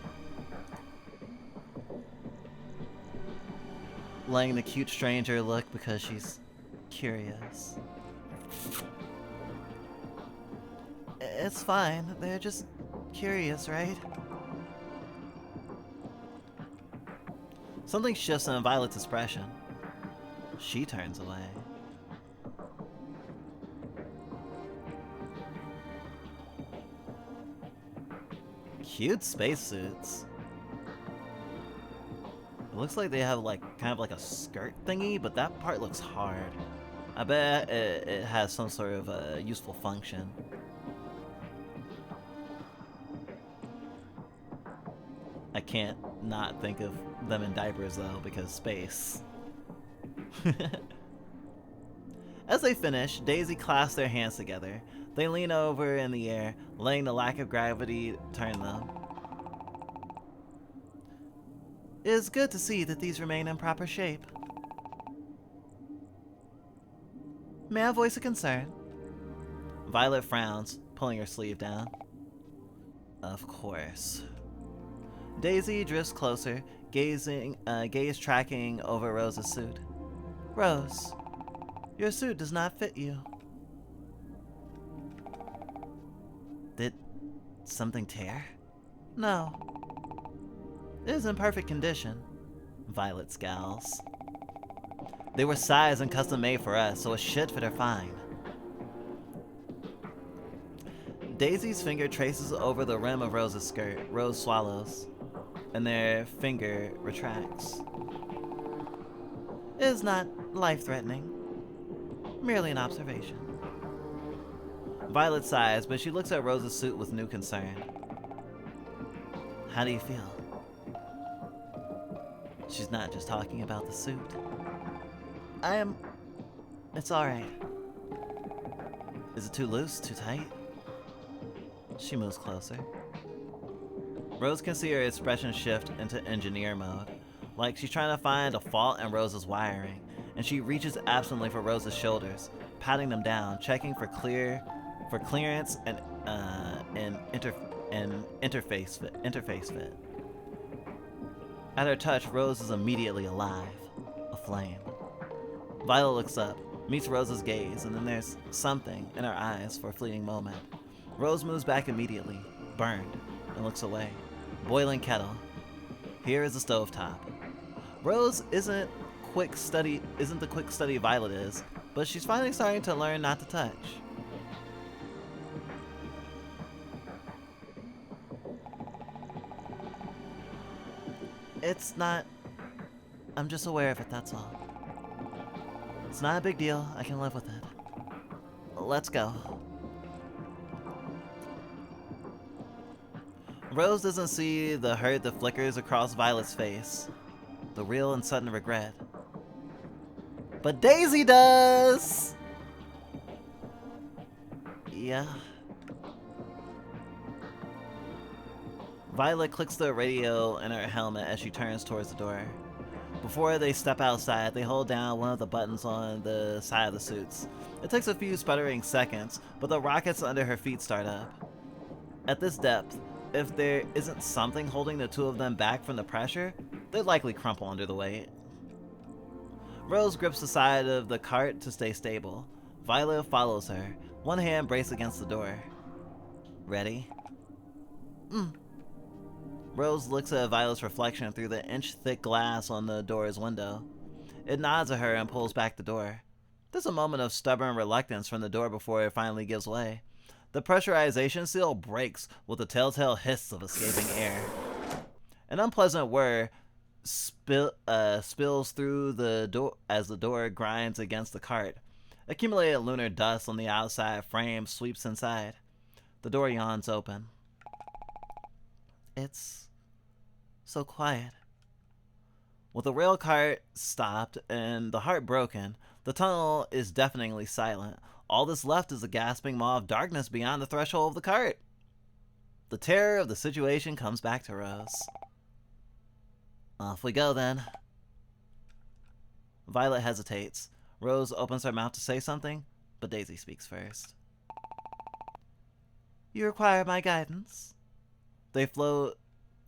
Letting the cute stranger look because she's curious. It's fine, they're just curious, right? Something shifts in Violet's expression. She turns away. Cute spacesuits. It looks like they have kind of like a skirt thingy, but that part looks hard. I bet it has some sort of useful function. I can't not think of them in diapers though, because space. As they finish, Daisy clasps their hands together. They lean over in the air, letting the lack of gravity turn them. It is good to see that these remain in proper shape. May I voice a concern? Violet frowns, pulling her sleeve down. Of course. Daisy drifts closer, gaze tracking over Rose's suit. Rose, your suit does not fit you. Did something tear? No. It is in perfect condition. Violet scowls. They were sized and custom made for us, so it should fit her fine. Daisy's finger traces over the rim of Rose's skirt. Rose swallows, and their finger retracts. It is not life-threatening, merely an observation. Violet sighs, but she looks at Rose's suit with new concern. How do you feel? She's not just talking about the suit. It's alright. Is it too loose? Too tight? She moves closer. Rose can see her expression shift into engineer mode, like she's trying to find a fault in Rose's wiring, and she reaches absently for Rose's shoulders, patting them down, checking for clearance and interface fit. At her touch, Rose is immediately alive, aflame. Violet looks up, meets Rose's gaze, and then there's something in her eyes for a fleeting moment. Rose moves back immediately, burned, and looks away. Boiling kettle. Here is the stovetop. Rose isn't the quick study Violet is, but she's finally starting to learn not to touch. It's not... I'm just aware of it, that's all. It's not a big deal. I can live with it. Let's go. Rose doesn't see the hurt that flickers across Violet's face. The real and sudden regret. But Daisy does! Yeah. Violet clicks the radio in her helmet as she turns towards the door. Before they step outside, they hold down one of the buttons on the side of the suits. It takes a few sputtering seconds, but the rockets under her feet start up. At this depth, if there isn't something holding the two of them back from the pressure, they'd likely crumple under the weight. Rose grips the side of the cart to stay stable. Violet follows her, one hand braced against the door. Ready? Rose looks at Violet's reflection through the inch-thick glass on the door's window. It nods at her and pulls back the door. There's a moment of stubborn reluctance from the door before it finally gives way. The pressurization seal breaks with a telltale hiss of escaping air. An unpleasant whir spills through the door as the door grinds against the cart. Accumulated lunar dust on the outside frame sweeps inside. The door yawns open. It's so quiet. With the rail cart stopped and the heart broken, the tunnel is deafeningly silent. All that's left is a gasping maw of darkness beyond the threshold of the cart. The terror of the situation comes back to Rose. Off we go then. Violet hesitates. Rose opens her mouth to say something, but Daisy speaks first. You require my guidance? They float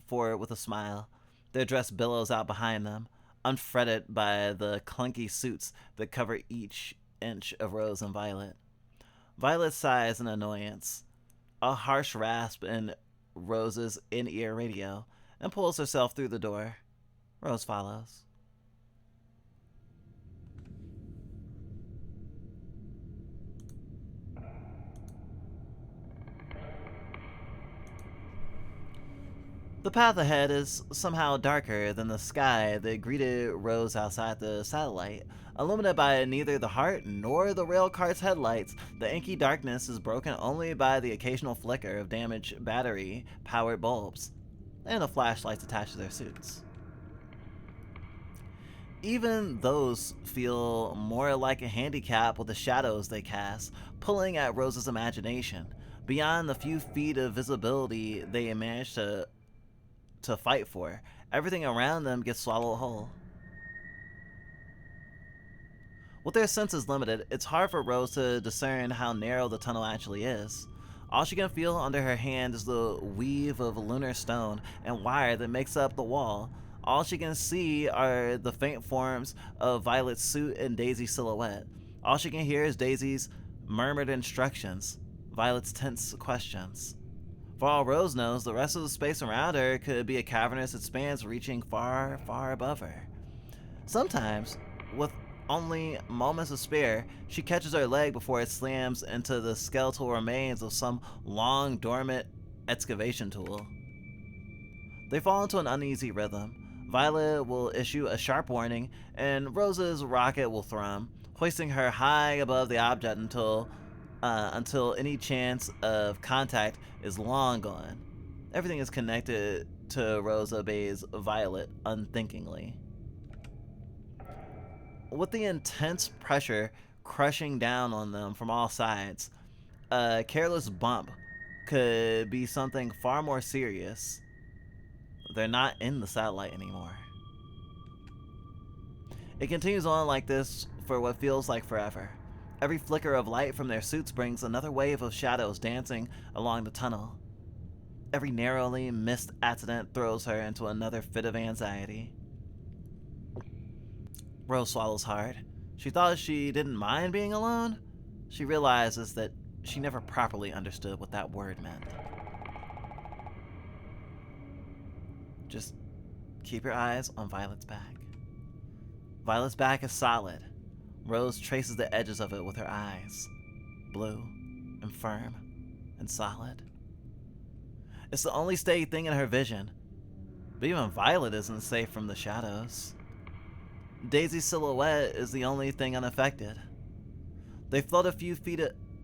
forward with a smile. Their dress billows out behind them, unfretted by the clunky suits that cover each inch of Rose and Violet. Violet sighs in annoyance, a harsh rasp in Rose's in-ear radio, and pulls herself through the door. Rose follows. The path ahead is somehow darker than the sky that greeted Rose outside the satellite. Illuminated by neither the heart nor the rail cart's headlights, the inky darkness is broken only by the occasional flicker of damaged battery-powered bulbs, and the flashlights attached to their suits. Even those feel more like a handicap with the shadows they cast, pulling at Rose's imagination. Beyond the few feet of visibility they manage to fight for, everything around them gets swallowed whole. With their senses limited, it's hard for Rose to discern how narrow the tunnel actually is. All she can feel under her hand is the weave of lunar stone and wire that makes up the wall. All she can see are the faint forms of Violet's suit and Daisy's silhouette. All she can hear is Daisy's murmured instructions, Violet's tense questions. For all Rose knows, the rest of the space around her could be a cavernous expanse reaching far, far above her. Sometimes, with only moments to spare, she catches her leg before it slams into the skeletal remains of some long dormant excavation tool. They fall into an uneasy rhythm. Violet will issue a sharp warning, and Rose's rocket will thrum, hoisting her high above the object until any chance of contact is long gone. Everything is connected to Rose obeys Violet unthinkingly. With the intense pressure crushing down on them from all sides, a careless bump could be something far more serious. They're not in the satellite anymore. It continues on like this for what feels like forever. Every flicker of light from their suits brings another wave of shadows dancing along the tunnel. Every narrowly missed accident throws her into another fit of anxiety. Rose swallows hard. She thought she didn't mind being alone. She realizes that she never properly understood what that word meant. Just keep your eyes on Violet's back. Violet's back is solid. Rose traces the edges of it with her eyes. Blue and firm and solid. It's the only steady thing in her vision. But even Violet isn't safe from the shadows. Daisy's silhouette is the only thing unaffected. They float a few feet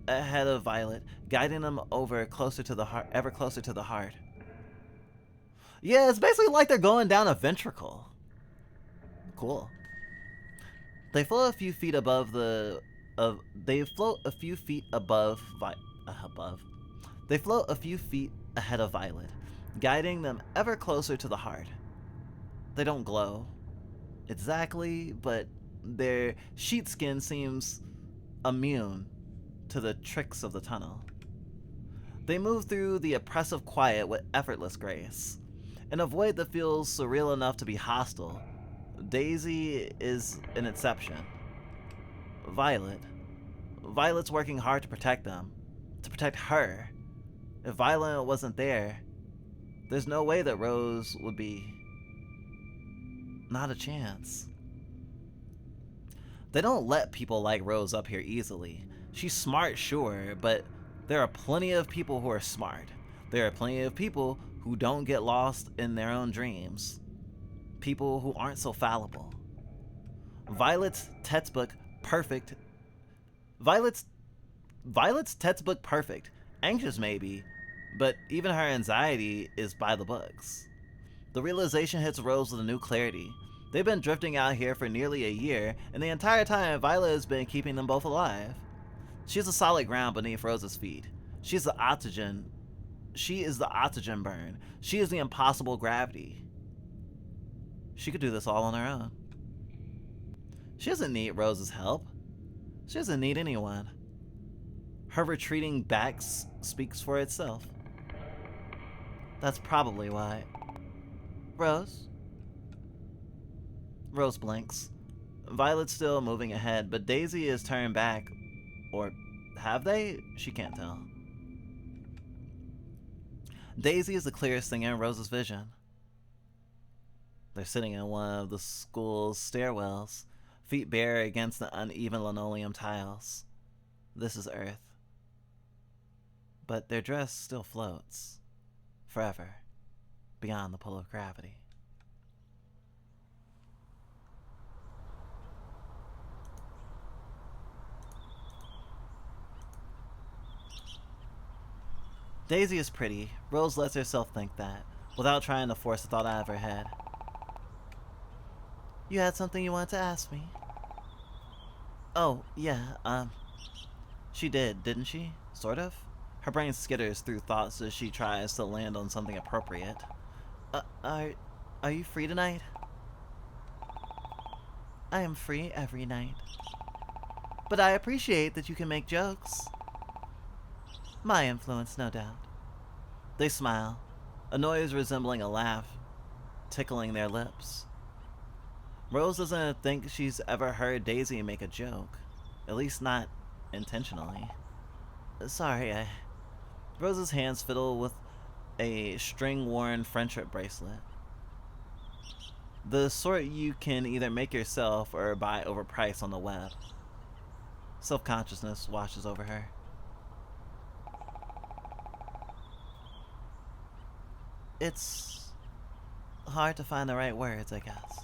ahead of Violet, guiding them over closer to the heart, ever closer to the heart. Yeah, it's basically like they're going down a ventricle. Cool. They float a few feet above the. They float a few feet They float a few feet ahead of Violet, guiding them ever closer to the heart. They don't glow exactly, but their sheet skin seems immune to the tricks of the tunnel. They move through the oppressive quiet with effortless grace. In a void that feels surreal enough to be hostile, Daisy is an exception. Violet's working hard to protect them, to protect her. If Violet wasn't there, there's no way that Rose would be. Not a chance. They don't let people like Rose up here easily. She's smart, sure, but there are plenty of people who are smart. There are plenty of people who don't get lost in their own dreams. People who aren't so fallible. Violet's textbook perfect. Anxious maybe, but even her anxiety is by the books. The realization hits Rose with a new clarity. They've been drifting out here for nearly a year, and the entire time Violet has been keeping them both alive. She is the solid ground beneath Rose's feet. She is the oxygen burn. She is the impossible gravity. She could do this all on her own. She doesn't need Rose's help. She doesn't need anyone. Her retreating back speaks for itself. That's probably why. Rose? Rose blinks. Violet's still moving ahead, but Daisy is turned back. Or have they? She can't tell. Daisy is the clearest thing in Rose's vision. They're sitting in one of the school's stairwells, feet bare against the uneven linoleum tiles. This is Earth. But their dress still floats. Forever. Beyond the pull of gravity. Daisy is pretty. Rose lets herself think that, without trying to force the thought out of her head. You had something you wanted to ask me? Oh, yeah, she did, didn't she? Sort of? Her brain skitters through thoughts as she tries to land on something appropriate. Are you free tonight? I am free every night. But I appreciate that you can make jokes. My influence, no doubt. They smile, a noise resembling a laugh, tickling their lips. Rose doesn't think she's ever heard Daisy make a joke, at least not intentionally. Sorry, Rose's hands fiddle with a string-worn friendship bracelet. The sort you can either make yourself or buy overpriced on the web. Self-consciousness washes over her. It's hard to find the right words, I guess.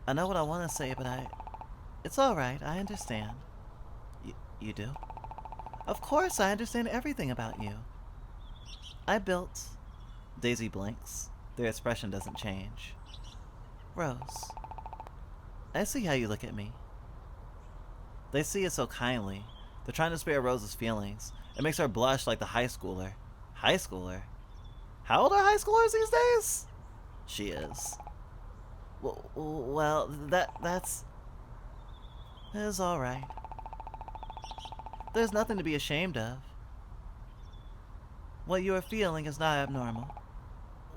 I know what I want to say, but it's alright, I understand. You do? Of course, I understand everything about you. I built... Daisy blinks. Their expression doesn't change. Rose. I see how you look at me. They see it so kindly. They're trying to spare Rose's feelings. It makes her blush like the high schooler. High schooler? How old are high schoolers these days? She is. Well, that's... It is alright. There's nothing to be ashamed of. What you are feeling is not abnormal.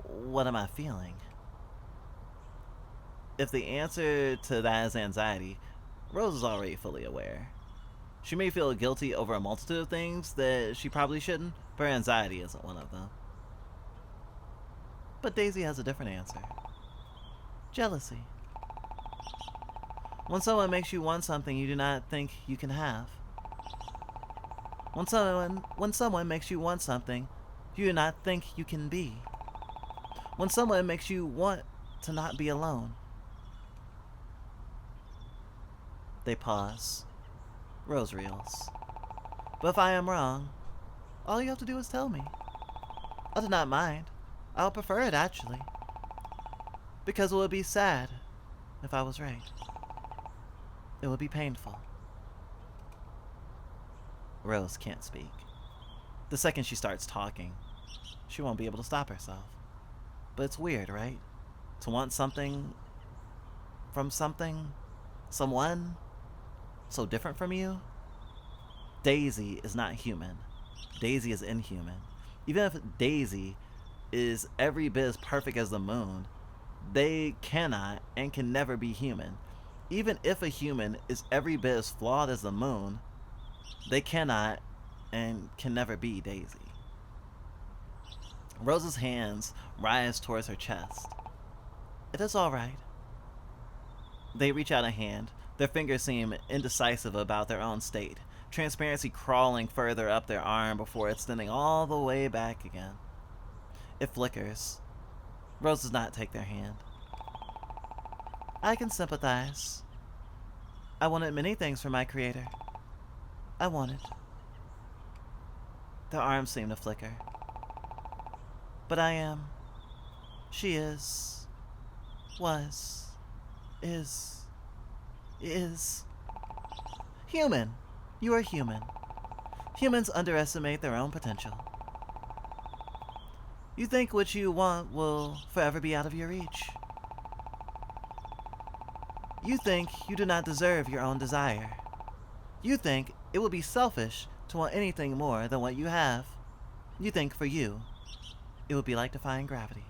What am I feeling? If the answer to that is anxiety, Rose is already fully aware. She may feel guilty over a multitude of things that she probably shouldn't, but anxiety isn't one of them. But Daisy has a different answer. Jealousy. When someone makes you want something you do not think you can have. When someone makes you want something you do not think you can be. When someone makes you want to not be alone. They pause. Rose reels. But if I am wrong, all you have to do is tell me. I do not mind. I'll prefer it, actually. Because it would be sad if I was right. It would be painful. Rose can't speak. The second she starts talking, she won't be able to stop herself. But it's weird, right? To want something from something, someone so different from you. Daisy is not human. Daisy is inhuman. Even if Daisy is every bit as perfect as the moon, they cannot and can never be human. Even if a human is every bit as flawed as the moon, they cannot and can never be Daisy. Rose's hands rise towards her chest. It is alright. They reach out a hand. Their fingers seem indecisive about their own state, transparency crawling further up their arm before extending all the way back again. It flickers. Rose does not take their hand. I can sympathize. I wanted many things from my creator. I wanted. Their arms seem to flicker. But I am. She is. Was. Is. Human. You are human. Humans underestimate their own potential. You think what you want will forever be out of your reach. You think you do not deserve your own desire. You think it would be selfish to want anything more than what you have. You think for you, it would be like defying gravity.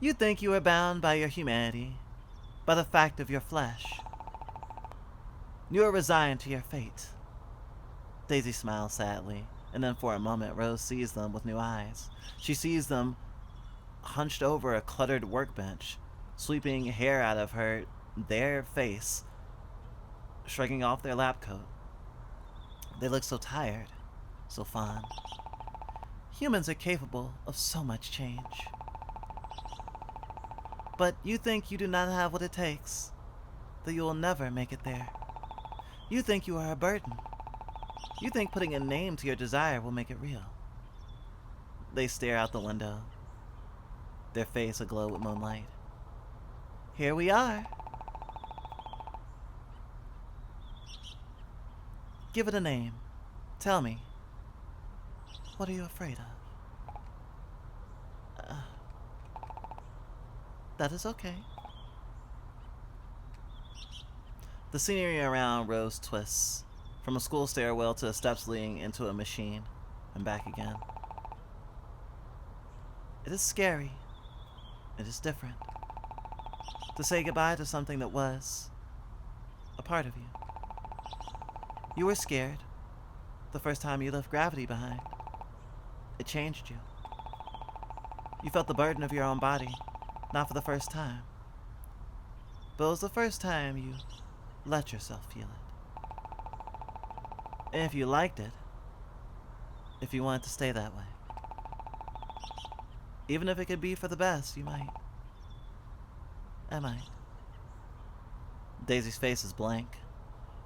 You think you are bound by your humanity, by the fact of your flesh. You are resigned to your fate. Daisy smiles sadly, and then for a moment Rose sees them with new eyes. She sees them hunched over a cluttered workbench, sweeping hair out of their face, shrugging off their lab coat. They look so tired, so fond. Humans are capable of so much change. But you think you do not have what it takes, that you will never make it there. You think you are a burden. You think putting a name to your desire will make it real. They stare out the window, their face aglow with moonlight. Here we are. Give it a name. Tell me, what are you afraid of? That is okay. The scenery around Rose twists, from a school stairwell to the steps leading into a machine, and back again. It is scary. It is different. To say goodbye to something that was a part of you. You were scared the first time you left gravity behind. It changed you. You felt the burden of your own body, not for the first time, but it was the first time you let yourself feel it. And if you liked it, if you want it to stay that way, even if it could be for the best, you might. I might. Daisy's face is blank.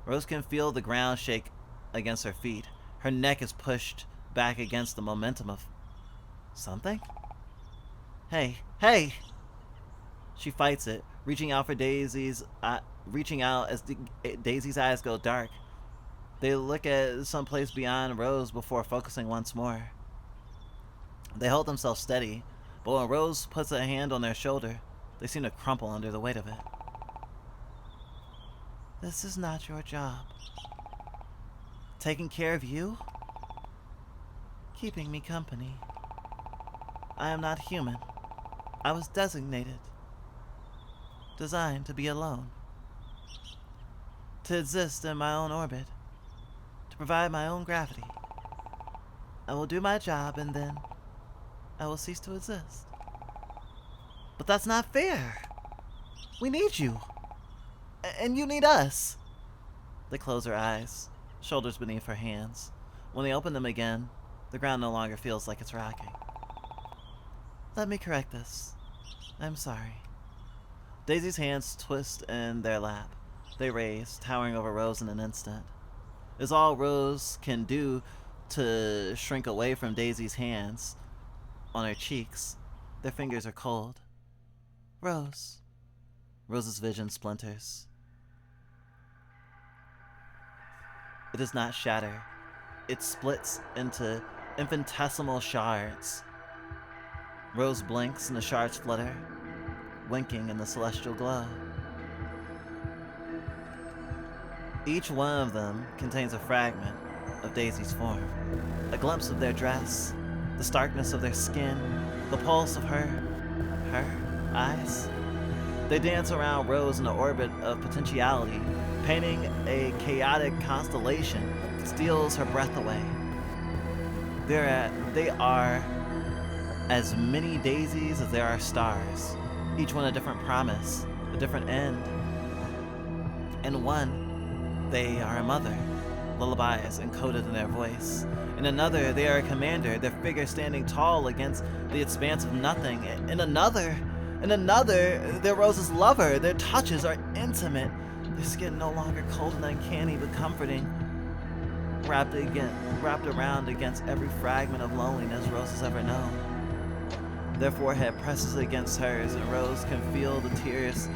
Rose can feel the ground shake against her feet. Her neck is pushed back against the momentum of something? Hey, hey! She fights it, reaching out as Daisy's eyes go dark. They look at someplace beyond Rose before focusing once more. They hold themselves steady, but when Rose puts a hand on their shoulder, they seem to crumple under the weight of it. This is not your job. Taking care of you? Keeping me company. I am not human. I was designated. Designed to be alone. To exist in my own orbit. To provide my own gravity. I will do my job and then I will cease to exist. But that's not fair. We need you. And you need us. They close her eyes, shoulders beneath her hands. When they open them again, the ground no longer feels like it's rocking. Let me correct this. I'm sorry. Daisy's hands twist in their lap. They raise, towering over Rose in an instant. It's all Rose can do to shrink away from Daisy's hands on her cheeks. Their fingers are cold. Rose. Rose's vision splinters. It does not shatter. It splits into infinitesimal shards. Rose blinks and the shards flutter, winking in the celestial glow. Each one of them contains a fragment of Daisy's form, a glimpse of their dress, the starkness of their skin, the pulse of her eyes. They dance around Rose in the orbit of potentiality, painting a chaotic constellation that steals her breath away. They are as many daisies as there are stars, each one a different promise, a different end. In one, they are a mother, lullabies encoded in their voice. In another, they are a commander, their figure standing tall against the expanse of nothing. In another, they're Rose's lover. Their touches are intimate. Their skin no longer cold and uncanny, but comforting. Wrapped around against every fragment of loneliness Rose has ever known. Their forehead presses against hers, and Rose can feel the tears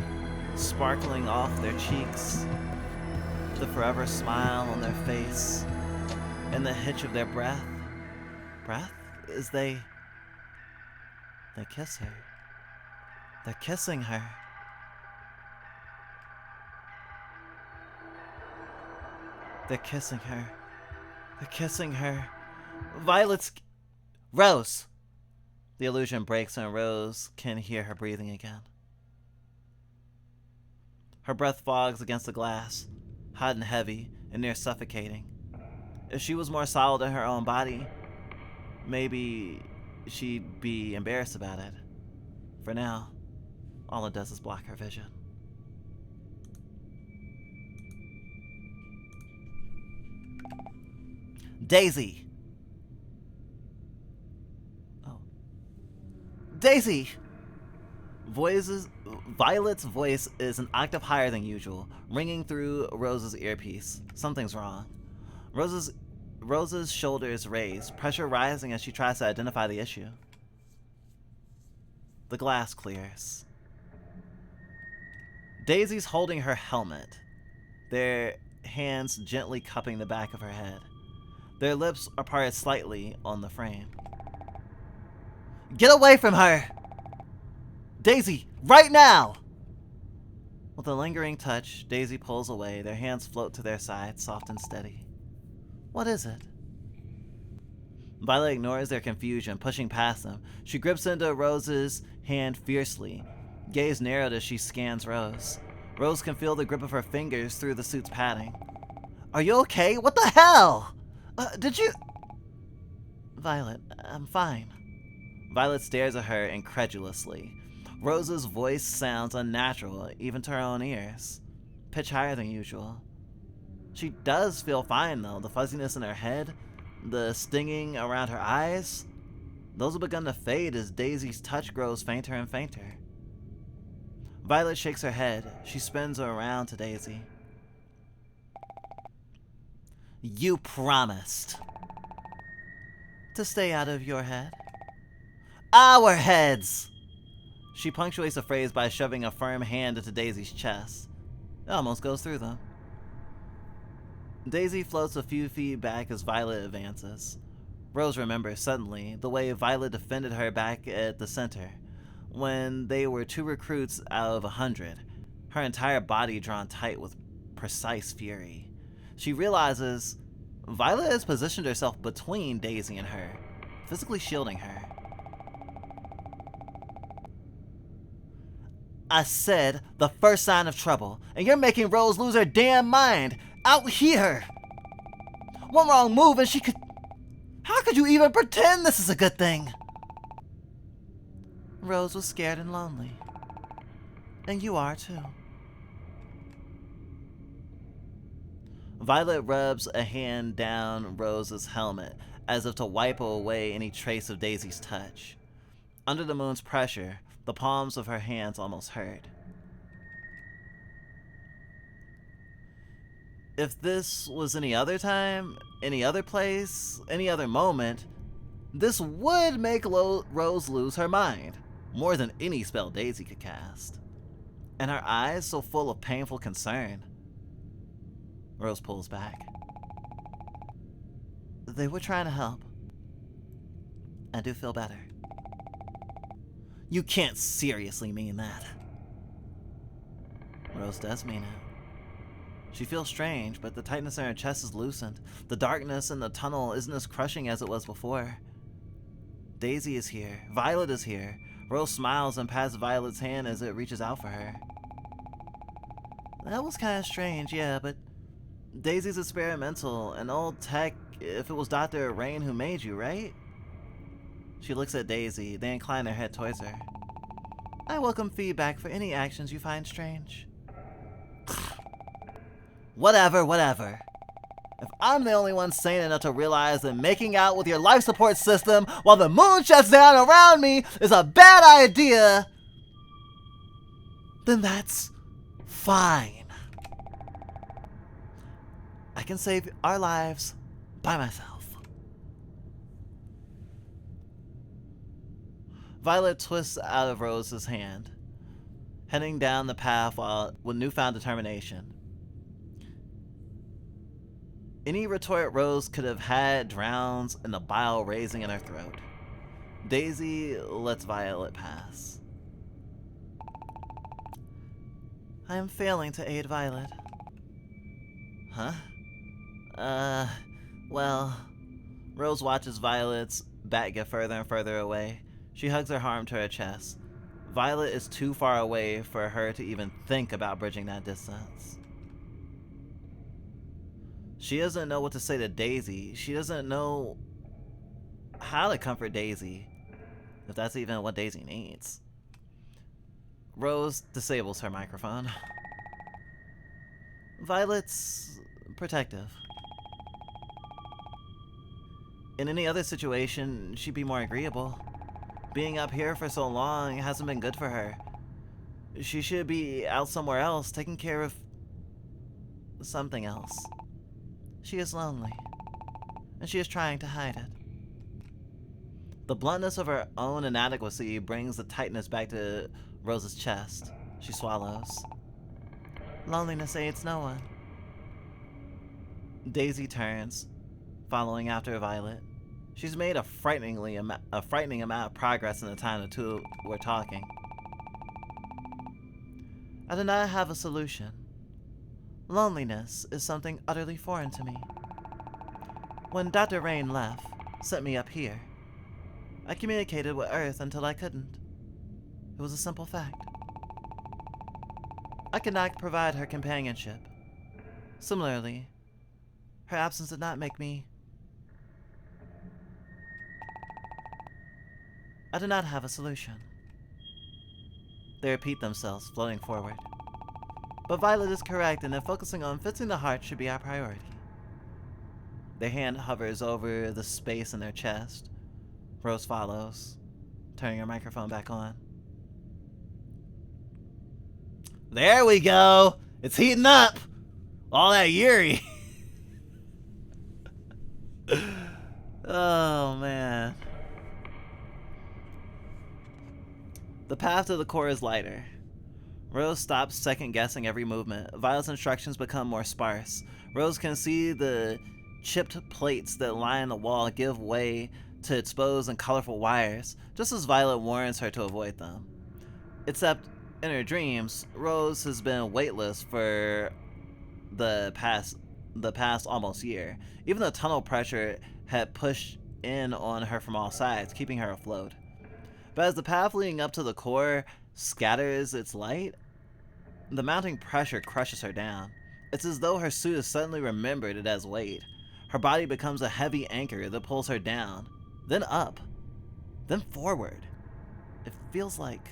sparkling off their cheeks. The forever smile on their face, and the hitch of their breath. Breath? As they kiss her. They're kissing her. They're kissing her. They're kissing her. Rose! The illusion breaks and Rose can hear her breathing again. Her breath fogs against the glass, hot and heavy and near suffocating. If she was more solid in her own body, maybe she'd be embarrassed about it. For now, all it does is block her vision. Daisy! Oh. Daisy! Violet's voice is an octave higher than usual, ringing through Rose's earpiece. Something's wrong. Rose's shoulders raise, pressure rising as she tries to identify the issue. The glass clears. Daisy's holding her helmet, their hands gently cupping the back of her head. Their lips are parted slightly on the frame. Get away from her! Daisy, right now! With a lingering touch, Daisy pulls away. Their hands float to their sides, soft and steady. What is it? Violet ignores their confusion, pushing past them. She grips into Rose's hand fiercely, gaze narrowed as she scans Rose. Rose can feel the grip of her fingers through the suit's padding. Are you okay? What the hell? Did you... Violet, I'm fine. Violet stares at her incredulously. Rose's voice sounds unnatural, even to her own ears. pitch higher than usual. She does feel fine though. The fuzziness in her head, the stinging around her eyes, those have begun to fade as Daisy's touch grows fainter and fainter. Violet shakes her head. She spins around to Daisy. You promised to stay out of your head. Our heads! She punctuates the phrase by shoving a firm hand into Daisy's chest. It almost goes through them. Daisy floats a few feet back as Violet advances. Rose remembers suddenly the way Violet defended her back at the center, when they were 2 recruits out of 100, her entire body drawn tight with precise fury. She realizes Violet has positioned herself between Daisy and her, physically shielding her. I said the first sign of trouble, and you're making Rose lose her damn mind. Out here! One wrong move and she could... How could you even pretend this is a good thing? Rose was scared and lonely. And you are too. Violet rubs a hand down Rose's helmet, as if to wipe away any trace of Daisy's touch. Under the moon's pressure, the palms of her hands almost hurt. If this was any other time, any other place, any other moment, this would make Rose lose her mind, more than any spell Daisy could cast. And her eyes so full of painful concern. Rose pulls back. They were trying to help. I do feel better. You can't seriously mean that. Rose does mean it. She feels strange, but the tightness in her chest is loosened. The darkness in the tunnel isn't as crushing as it was before. Daisy is here. Violet is here. Rose smiles and pats Violet's hand as it reaches out for her. That was kind of strange, yeah, but Daisy's experimental, an old tech if it was Dr. Rain who made you, right? She looks at Daisy, they incline their head towards her. I welcome feedback for any actions you find strange. Whatever. If I'm the only one sane enough to realize that making out with your life support system while the moon shuts down around me is a bad idea, then that's fine. I can save our lives by myself. Violet twists out of Rose's hand, heading down the path with newfound determination. Any retort Rose could have had drowns in the bile raising in her throat. Daisy lets Violet pass. I am failing to aid Violet. Huh? Well... Rose watches Violet's back get further and further away. She hugs her arm to her chest. Violet is too far away for her to even think about bridging that distance. She doesn't know what to say to Daisy. She doesn't know how to comfort Daisy, if that's even what Daisy needs. Rose disables her microphone. Violet's protective. In any other situation, she'd be more agreeable. Being up here for so long hasn't been good for her. She should be out somewhere else, taking care of something else. She is lonely, and she is trying to hide it. The bluntness of her own inadequacy brings the tightness back to Rose's chest. She swallows. Loneliness aids no one. Daisy turns, following after Violet. She's made a frightening amount of progress in the time the two were talking. I do not have a solution. Loneliness is something utterly foreign to me. When Dr. Rain left, sent me up here, I communicated with Earth until I couldn't. It was a simple fact. I could not provide her companionship. Similarly, her absence did not make me... I do not have a solution. They repeat themselves, floating forward. But Violet is correct, and that focusing on fixing the heart should be our priority. Their hand hovers over the space in their chest. Rose follows, turning her microphone back on. There we go! It's heating up! All that Yuri! Oh, man. The path to the core is lighter. Rose stops second-guessing every movement. Violet's instructions become more sparse. Rose can see the chipped plates that line the wall give way to exposed and colorful wires, just as Violet warns her to avoid them. Except, in her dreams, Rose has been weightless for the past almost year. Even the tunnel pressure had pushed in on her from all sides, keeping her afloat. But as the path leading up to the core scatters its light, the mounting pressure crushes her down. It's as though her suit has suddenly remembered it as weight. Her body becomes a heavy anchor that pulls her down, then up, then forward. It feels like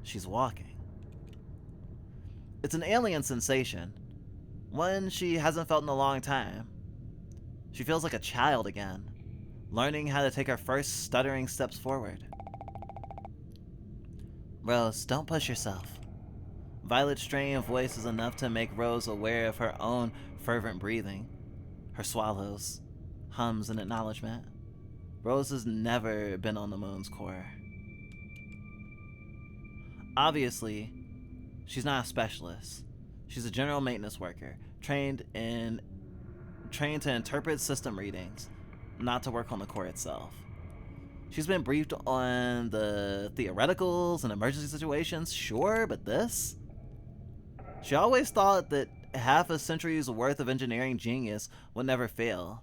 she's walking. It's an alien sensation, one she hasn't felt in a long time. She feels like a child again, learning how to take her first stuttering steps forward. Rose, don't push yourself. Violet's strained voice is enough to make Rose aware of her own fervent breathing. Her swallows, hums in acknowledgement. Rose has never been on the moon's core. Obviously, she's not a specialist. She's a general maintenance worker, trained to interpret system readings, not to work on the core itself. She's been briefed on the theoreticals and emergency situations, sure, but this? She always thought that half a century's worth of engineering genius would never fail.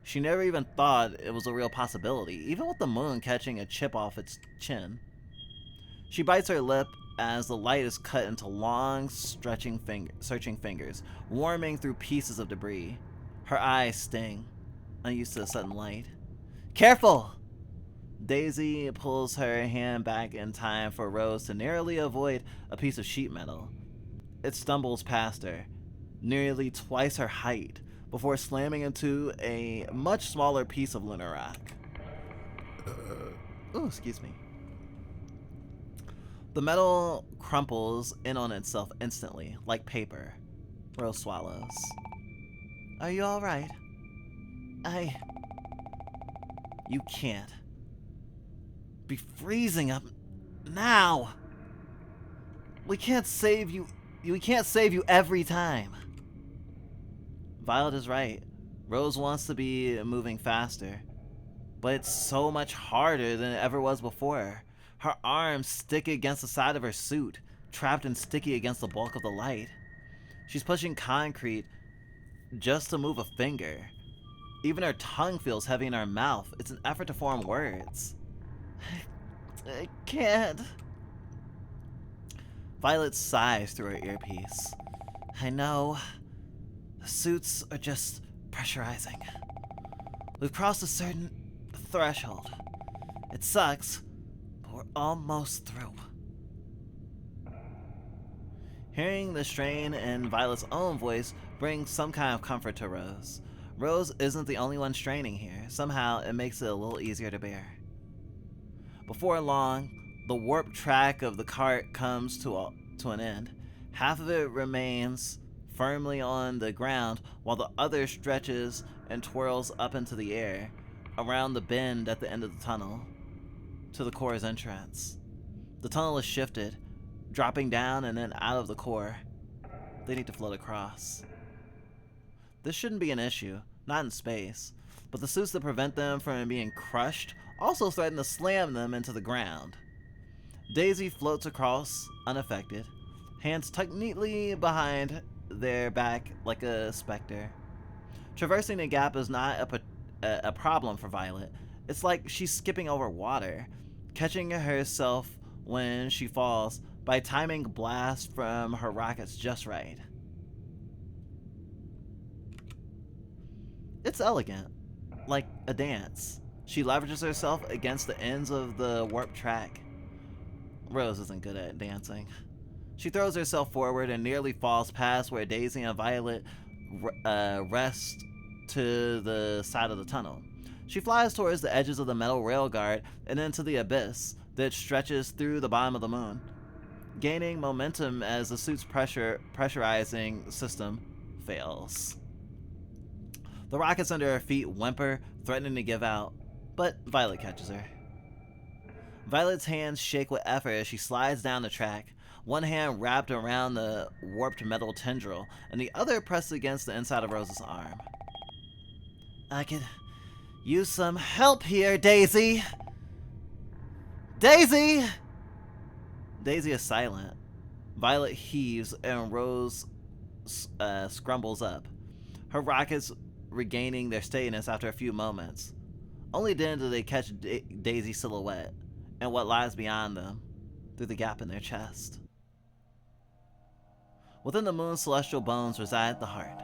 She never even thought it was a real possibility, even with the moon catching a chip off its chin. She bites her lip as the light is cut into long, searching fingers, warming through pieces of debris. Her eyes sting, unused to the sudden light. Careful! Daisy pulls her hand back in time for Rose to narrowly avoid a piece of sheet metal. It stumbles past her, nearly twice her height, before slamming into a much smaller piece of lunar rock. Oh, excuse me. The metal crumples in on itself instantly, like paper. Rose swallows. Are you alright? You can't be freezing up now. We can't save you. We can't save you every time. Violet is right. Rose wants to be moving faster, but it's so much harder than it ever was before. Her arms stick against the side of her suit, trapped and sticky against the bulk of the light. She's pushing concrete just to move a finger. Even her tongue feels heavy in her mouth. It's an effort to form words. I can't. Violet sighs through her earpiece. I know. The suits are just pressurizing. We've crossed a certain threshold. It sucks, but we're almost through. Hearing the strain in Violet's own voice brings some kind of comfort to Rose. Rose isn't the only one straining here. Somehow, it makes it a little easier to bear. Before long, the warp track of the cart comes to an end. Half of it remains firmly on the ground, while the other stretches and twirls up into the air, around the bend at the end of the tunnel, to the core's entrance. The tunnel is shifted, dropping down and then out of the core. They need to float across. This shouldn't be an issue, not in space, but the suits that prevent them from being crushed also threaten to slam them into the ground. Daisy floats across, unaffected, hands tucked neatly behind their back like a specter. Traversing the gap is not a problem for Violet. It's like she's skipping over water, catching herself when she falls by timing blasts from her rockets just right. It's elegant, like a dance. She leverages herself against the ends of the warp track. Rose isn't good at dancing. She throws herself forward and nearly falls past where Daisy and Violet rest to the side of the tunnel. She flies towards the edges of the metal railguard and into the abyss that stretches through the bottom of the moon, gaining momentum as the suit's pressurizing system fails. The rockets under her feet whimper, threatening to give out, but Violet catches her. Violet's hands shake with effort as she slides down the track, one hand wrapped around the warped metal tendril, and the other pressed against the inside of Rose's arm. I could use some help here, Daisy! Daisy! Daisy is silent. Violet heaves and Rose scrumbles up, her rockets regaining their steadiness after a few moments. Only then do they catch Daisy's silhouette and what lies beyond them, through the gap in their chest. Within the moon's celestial bones reside the heart.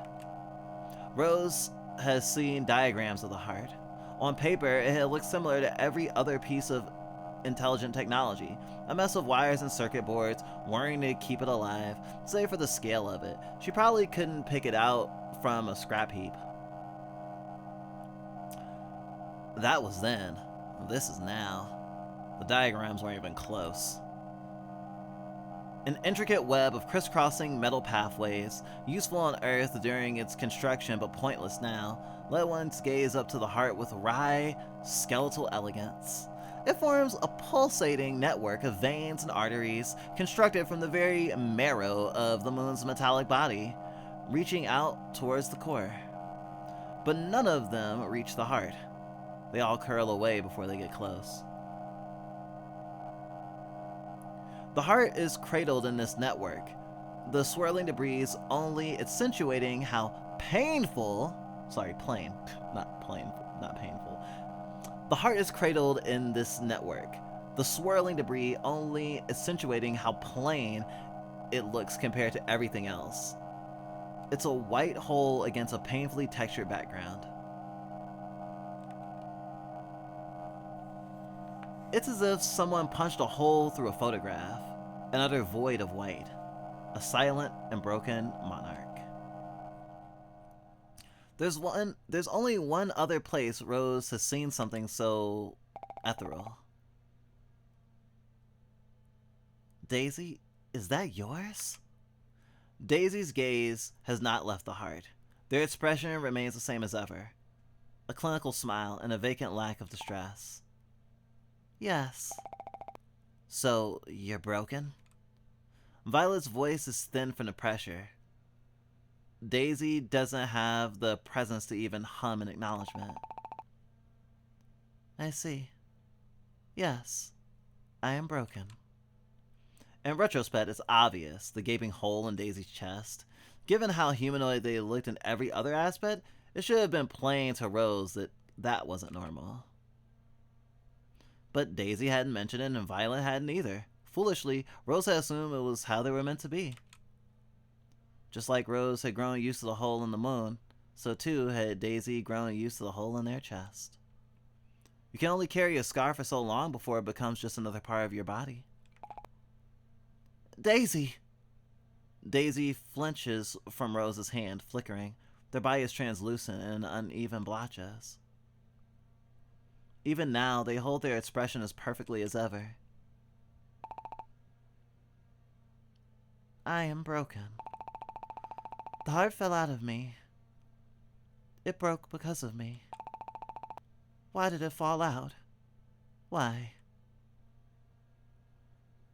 Rose has seen diagrams of the heart. On paper, it looks similar to every other piece of intelligent technology, a mess of wires and circuit boards, worrying to keep it alive. Save for the scale of it, she probably couldn't pick it out from a scrap heap. That was then. This is now. The diagrams weren't even close. An intricate web of crisscrossing metal pathways, useful on Earth during its construction but pointless now, let one's gaze up to the heart with wry, skeletal elegance. It forms a pulsating network of veins and arteries constructed from the very marrow of the moon's metallic body, reaching out towards the core. But none of them reach the heart. They all curl away before they get close. The heart is cradled in this network, the swirling debris only accentuating how painful. Not painful. The heart is cradled in this network, the swirling debris only accentuating how plain it looks compared to everything else. It's a white hole against a painfully textured background. It's as if someone punched a hole through a photograph, an utter void of white, a silent and broken monarch. There's only one other place Rose has seen something so ethereal. Daisy, is that yours? Daisy's gaze has not left the heart. Their expression remains the same as ever, a clinical smile and a vacant lack of distress. Yes. So, you're broken? Violet's voice is thin from the pressure. Daisy doesn't have the presence to even hum an acknowledgement. I see. Yes, I am broken. In retrospect, it's obvious, the gaping hole in Daisy's chest. Given how humanoid they looked in every other aspect, it should have been plain to Rose that that wasn't normal. But Daisy hadn't mentioned it and Violet hadn't either. Foolishly, Rose had assumed it was how they were meant to be. Just like Rose had grown used to the hole in the moon, so too had Daisy grown used to the hole in their chest. You can only carry a scar for so long before it becomes just another part of your body. Daisy! Daisy flinches from Rose's hand, flickering. Their body is translucent in uneven blotches. Even now, they hold their expression as perfectly as ever. I am broken. The heart fell out of me. It broke because of me. Why did it fall out? Why?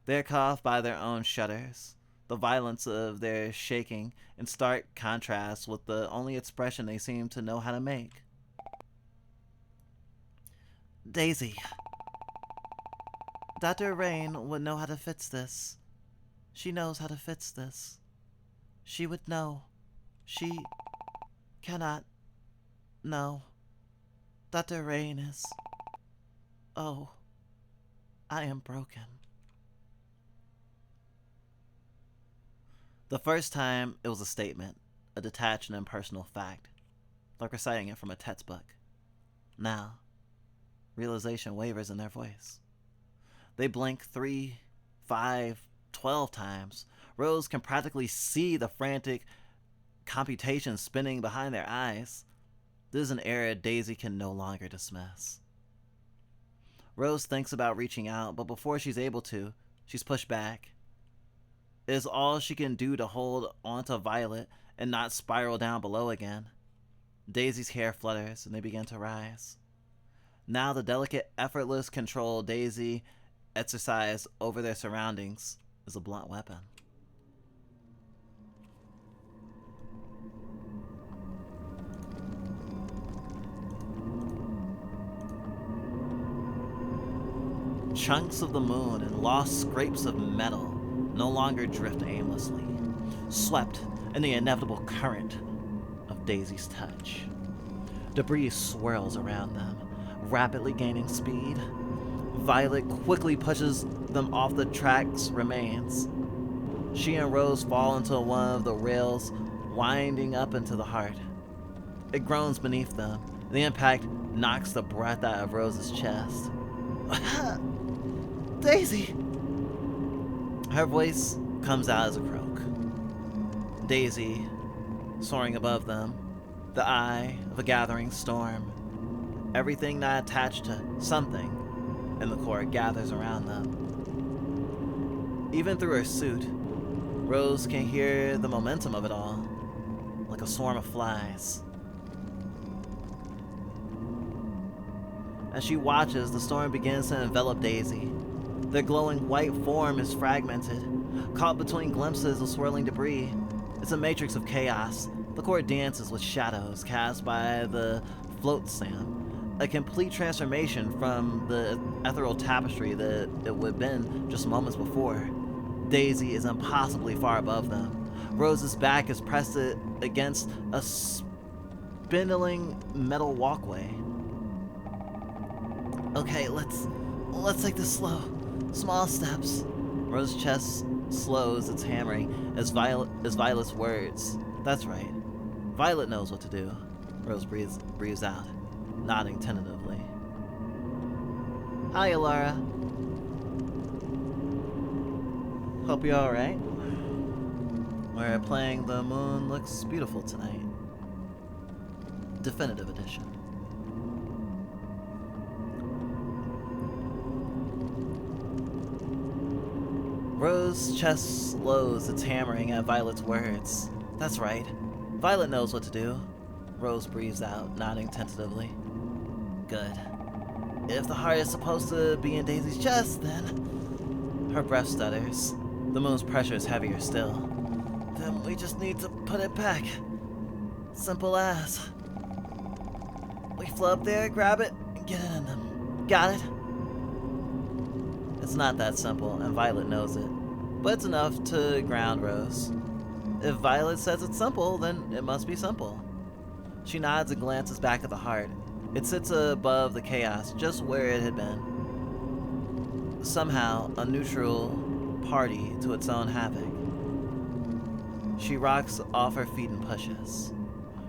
They're caught by their own shudders, the violence of their shaking in stark contrast with the only expression they seem to know how to make. Daisy. Dr. Rain would know how to fix this. She knows how to fix this. She would know. She cannot know. Dr. Rain is... Oh, I am broken. The first time, it was a statement, a detached and impersonal fact, like reciting it from a textbook. Now, realization wavers in their voice. They blink 3, 5, 12 times, Rose can practically see the frantic computations spinning behind their eyes. This is an era Daisy can no longer dismiss. Rose thinks about reaching out, but before she's able to, she's pushed back. It is all she can do to hold onto Violet and not spiral down below again. Daisy's hair flutters and they begin to rise. Now the delicate, effortless control Daisy exercised over their surroundings is a blunt weapon. Chunks of the moon and lost scrapes of metal no longer drift aimlessly, swept in the inevitable current of Daisy's touch. Debris swirls around them, rapidly gaining speed. Violet quickly pushes them off the track's remains. She and Rose fall into one of the rails, winding up into the heart. It groans beneath them. The impact knocks the breath out of Rose's chest. Daisy! Her voice comes out as a croak. Daisy, soaring above them, the eye of a gathering storm. Everything not attached to something in the court gathers around them. Even through her suit, Rose can hear the momentum of it all, like a swarm of flies. As she watches, the storm begins to envelop Daisy. Their glowing white form is fragmented, caught between glimpses of swirling debris. It's a matrix of chaos. The court dances with shadows cast by the float Sam, a complete transformation from the ethereal tapestry that it would have been just moments before. Daisy is impossibly far above them. Rose's back is pressed against a spindling metal walkway. Okay, let's take this slow. Small steps. Rose's chest slows its hammering as Violet's words. That's right. Violet knows what to do. Rose breathes out, nodding tentatively. Hi, Alara. Hope you're alright. We're playing The Moon Looks Beautiful tonight. Definitive edition. Rose's chest slows its hammering at Violet's words. That's right. Violet knows what to do. Rose breathes out, nodding tentatively. Good. If the heart is supposed to be in Daisy's chest, then... Her breath stutters. The moon's pressure is heavier still. Then we just need to put it back. Simple as. We fly up there, grab it, and get it in them. Got it? It's not that simple, and Violet knows it. But it's enough to ground Rose. If Violet says it's simple, then it must be simple. She nods and glances back at the heart. It sits above the chaos, just where it had been. Somehow, a neutral party to its own havoc. She rocks off her feet and pushes.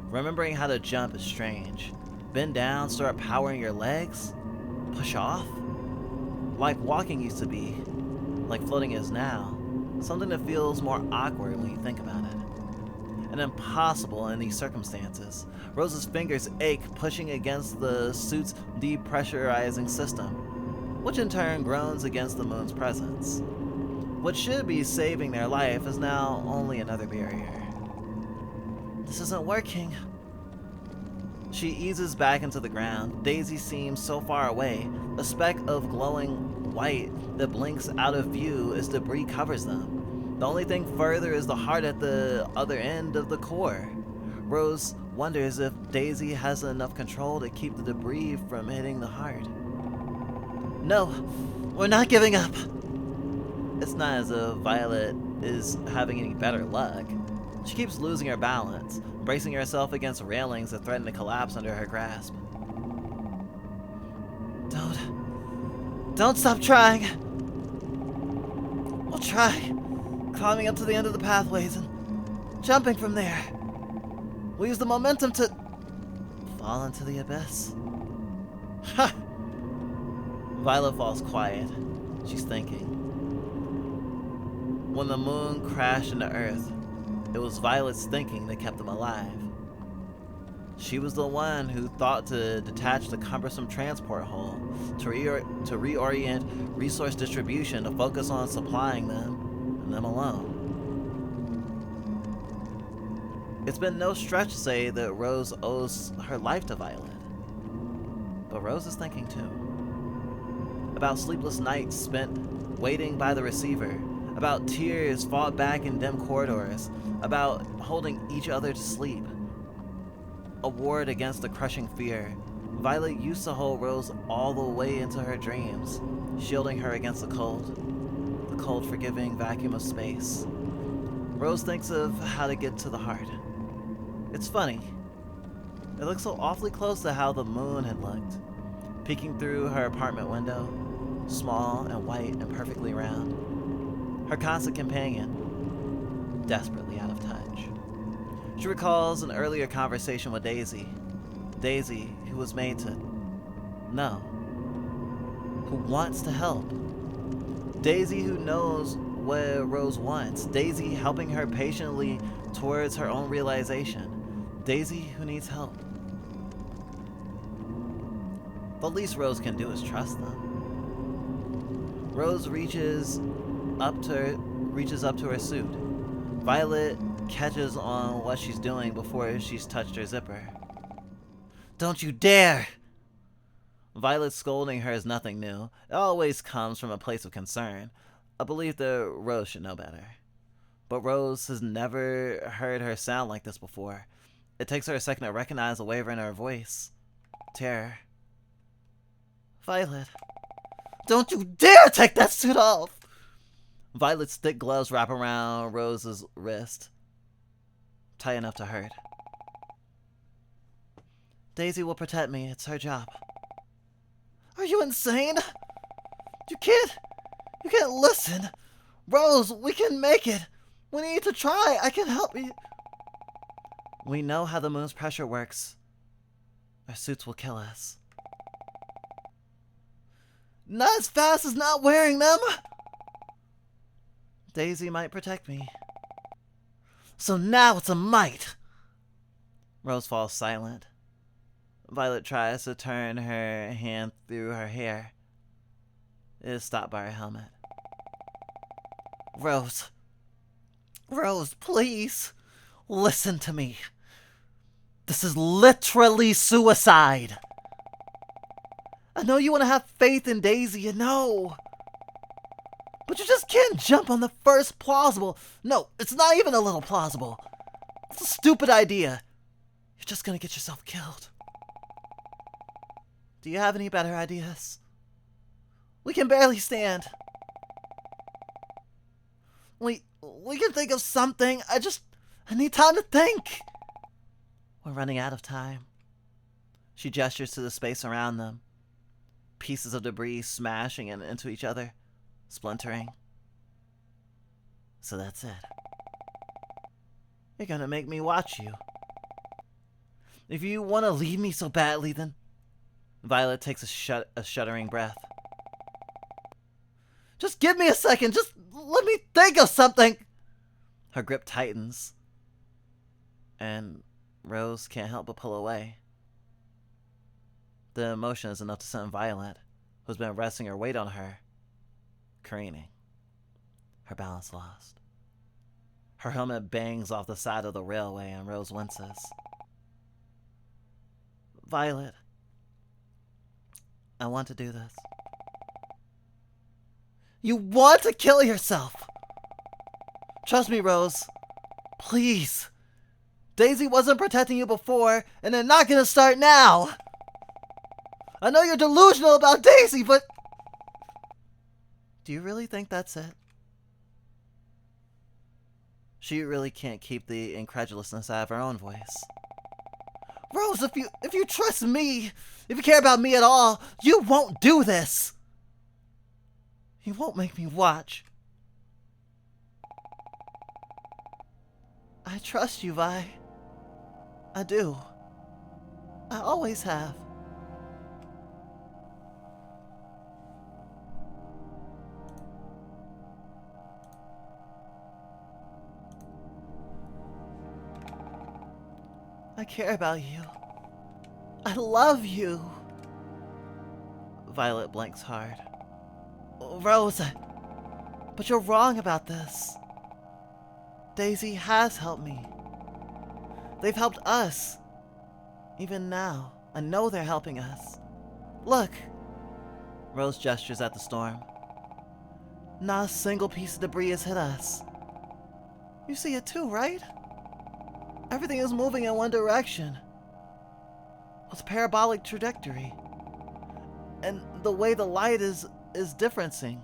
Remembering how to jump is strange. Bend down, start powering your legs? Push off? Like walking used to be, like floating is now, something that feels more awkward when you think about it. And impossible in these circumstances. Rose's fingers ache pushing against the suit's depressurizing system, which in turn groans against the moon's presence. What should be saving their life is now only another barrier. This isn't working. She eases back into the ground. Daisy seems so far away, a speck of glowing white that blinks out of view as debris covers them. The only thing further is the heart at the other end of the core. Rose wonders if Daisy has enough control to keep the debris from hitting the heart. No, we're not giving up. It's not as if Violet is having any better luck. She keeps losing her balance, bracing herself against railings that threaten to collapse under her grasp. Don't stop trying. We'll try, climbing up to the end of the pathways and jumping from there. We'll use the momentum to fall into the abyss. Ha! Violet falls quiet. She's thinking. When the moon crashed into Earth, it was Violet's thinking that kept them alive. She was the one who thought to detach the cumbersome transport hull, to reorient resource distribution to focus on supplying them, and them alone. It's been no stretch to say that Rose owes her life to Violet. But Rose is thinking too. About sleepless nights spent waiting by the receiver, about tears fought back in dim corridors, about holding each other to sleep. A ward against the crushing fear, Violet used to hold Rose all the way into her dreams, shielding her against the cold forgiving vacuum of space. Rose thinks of how to get to the heart. It's funny. It looks so awfully close to how the moon had looked, peeking through her apartment window, small and white and perfectly round. Her constant companion, desperately out of touch. She recalls an earlier conversation with Daisy. Daisy, who was made to know, who wants to help. Daisy, who knows what Rose wants. Daisy helping her patiently towards her own realization. Daisy who needs help. The least Rose can do is trust them. Rose reaches up to her suit. Violet catches on what she's doing before she's touched her zipper. Don't you dare! Violet scolding her is nothing new. It always comes from a place of concern, a belief that Rose should know better. But Rose has never heard her sound like this before. It takes her a second to recognize the waver in her voice. Terror. Violet, don't you dare take that suit off! Violet's thick gloves wrap around Rose's wrist, tight enough to hurt. Daisy will protect me. It's her job. Are you insane? You can't listen. Rose, we can make it. We need to try. I can help you. We know how the moon's pressure works. Our suits will kill us. Not as fast as not wearing them. Daisy might protect me. So now it's a might. Rose falls silent. Violet tries to turn her hand through her hair. It is stopped by her helmet. Rose, please, listen to me. This is literally suicide. I know you want to have faith in Daisy, you know. But you just can't jump on the first plausible. No, it's not even a little plausible. It's a stupid idea. You're just gonna get yourself killed. Do you have any better ideas? We can barely stand. We can think of something. I need time to think. We're running out of time. She gestures to the space around them. Pieces of debris smashing into each other, splintering. So that's it. You're gonna make me watch you. If you want to leave me so badly, then... Violet takes a shuddering breath. Just give me a second. Just let me think of something. Her grip tightens. And Rose can't help but pull away. The emotion is enough to send Violet, who's been resting her weight on her, careening. Her balance lost. Her helmet bangs off the side of the railway and Rose winces. Violet, I want to do this. You want to kill yourself? Trust me, Rose. Please. Daisy wasn't protecting you before, and they're not gonna start now. I know you're delusional about Daisy, but... Do you really think that's it? She really can't keep the incredulousness out of her own voice. Rose, if you trust me, if you care about me at all, you won't do this. You won't make me watch. I trust you, Vi. I do. I always have. I care about you. I love you. Violet blinks hard. Rose, but you're wrong about this. Daisy has helped me. They've helped us. Even now, I know they're helping us. Look. Rose gestures at the storm. Not a single piece of debris has hit us. You see it too, right? Everything is moving in one direction. With a parabolic trajectory. And the way the light is differencing.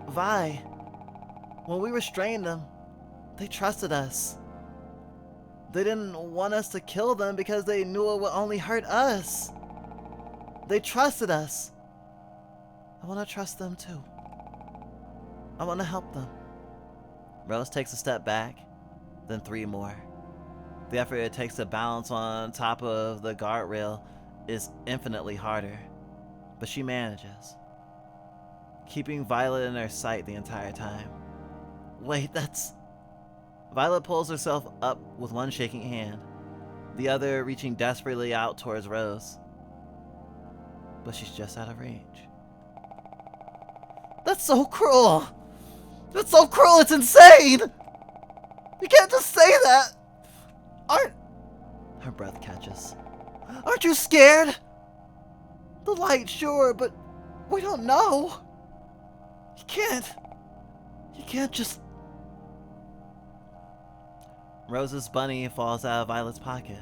Vi, when we restrained them, they trusted us. They didn't want us to kill them because they knew it would only hurt us. They trusted us. I want to trust them too. I want to help them. Rose takes a step back, then 3 more. The effort it takes to balance on top of the guardrail is infinitely harder, but she manages, keeping Violet in her sight the entire time. Wait, that's... Violet pulls herself up with one shaking hand, the other reaching desperately out towards Rose. But she's just out of range. That's so cruel! That's so cruel, it's insane! You can't just say that! Her breath catches. Aren't you scared? The light, sure, but we don't know. You can't just... Rose's bunny falls out of Violet's pocket.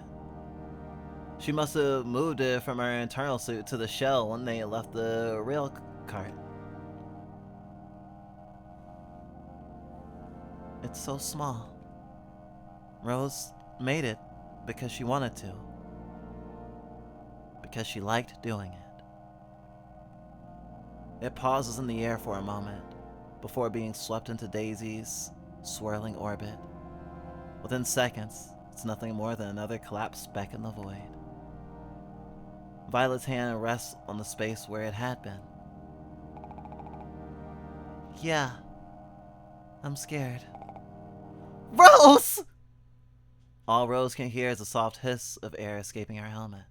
She must have moved it from her internal suit to the shell when they left the rail cart. It's so small. Rose made it because she wanted to. Because she liked doing it. It pauses in the air for a moment before being swept into Daisy's swirling orbit. Within seconds, it's nothing more than another collapsed speck in the void. Violet's hand rests on the space where it had been. Yeah, I'm scared. Rose! All Rose can hear is a soft hiss of air escaping her helmet.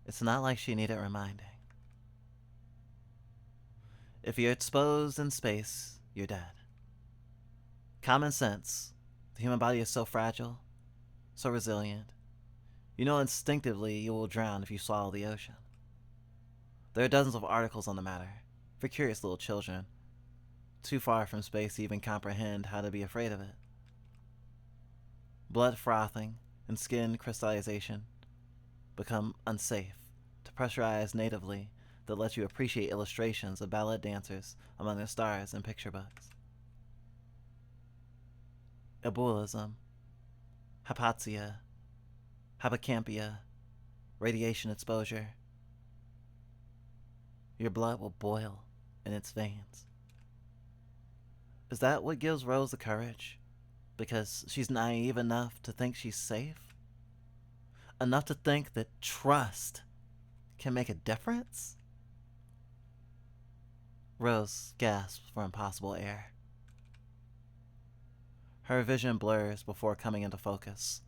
It's not like she needed reminding. If you're exposed in space, you're dead. Common sense. The human body is so fragile, so resilient. You know instinctively you will drown if you swallow the ocean. There are dozens of articles on the matter, for curious little children, too far from space to even comprehend how to be afraid of it. Blood frothing and skin crystallization become unsafe to pressurize natively that lets you appreciate illustrations of ballet dancers among the stars in picture books. Embolism, hypoxia, hypocampia, radiation exposure. Your blood will boil in its veins. Is that what gives Rose the courage? Because she's naive enough to think she's safe? Enough to think that trust can make a difference? Rose gasps for impossible air. Her vision blurs before coming into focus.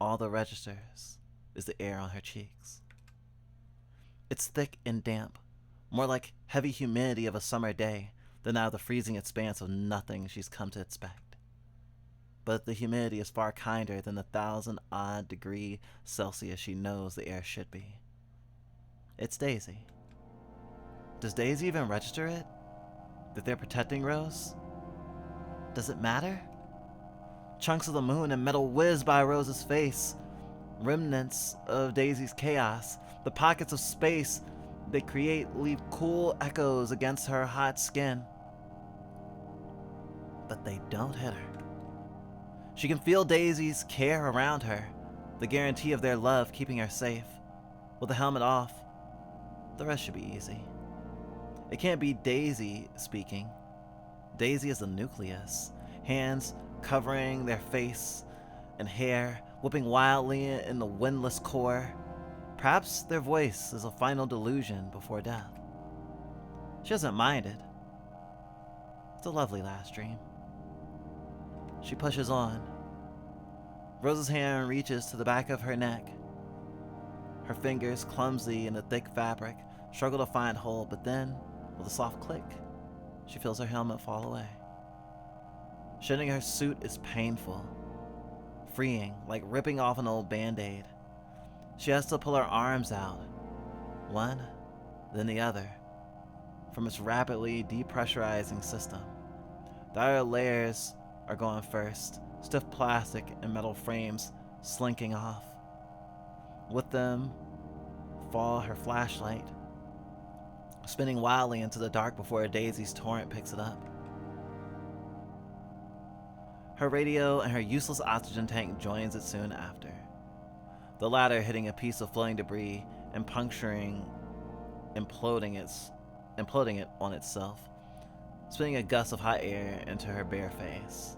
All that registers is the air on her cheeks. It's thick and damp, more like heavy humidity of a summer day than out of the freezing expanse of nothing she's come to expect. But the humidity is far kinder than the 1,000-odd degree Celsius she knows the air should be. It's Daisy. Does Daisy even register it? That they're protecting Rose? Does it matter? Chunks of the moon and metal whiz by Rose's face. Remnants of Daisy's chaos. The pockets of space they create leave cool echoes against her hot skin. But they don't hit her. She can feel Daisy's care around her, The guarantee of their love keeping her safe. With the helmet off, the rest should be easy. It can't be Daisy speaking. Daisy is the nucleus, hands covering their face and hair, whipping wildly in the windless core. Perhaps their voice is a final delusion before death. She doesn't mind it. It's a lovely last dream. She pushes on. Rose's hand reaches to the back of her neck. Her fingers, clumsy in the thick fabric, struggle to find hold, but then, with a soft click, she feels her helmet fall away. Shedding her suit is painful, freeing, like ripping off an old band-aid. She has to pull her arms out, one, then the other, from its rapidly depressurizing system. The outer layers are going first, stiff plastic and metal frames slinking off. With them fall her flashlight, spinning wildly into the dark before a Daisy's torrent picks it up. Her radio and her useless oxygen tank joins it soon after, the latter hitting a piece of floating debris and puncturing, imploding it on itself, spitting a gust of hot air into her bare face.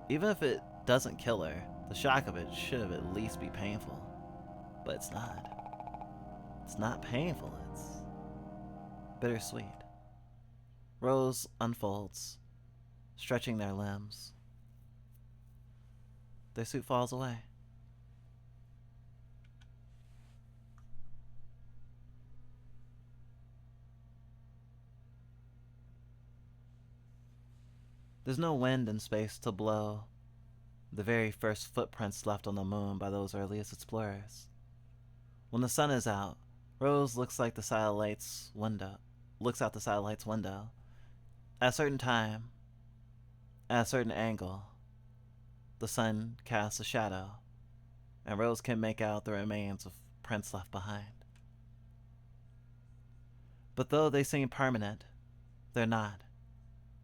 Even if it doesn't kill her, the shock of it should at least be painful. But it's not. It's not painful, it's bittersweet. Rose unfolds, stretching their limbs. Their suit falls away. There's no wind in space to blow the very first footprints left on the moon by those earliest explorers. When the sun is out, Rose looks out the satellite's window. At a certain time, at a certain angle, the sun casts a shadow, and Rose can make out the remains of prints left behind. But though they seem permanent, they're not.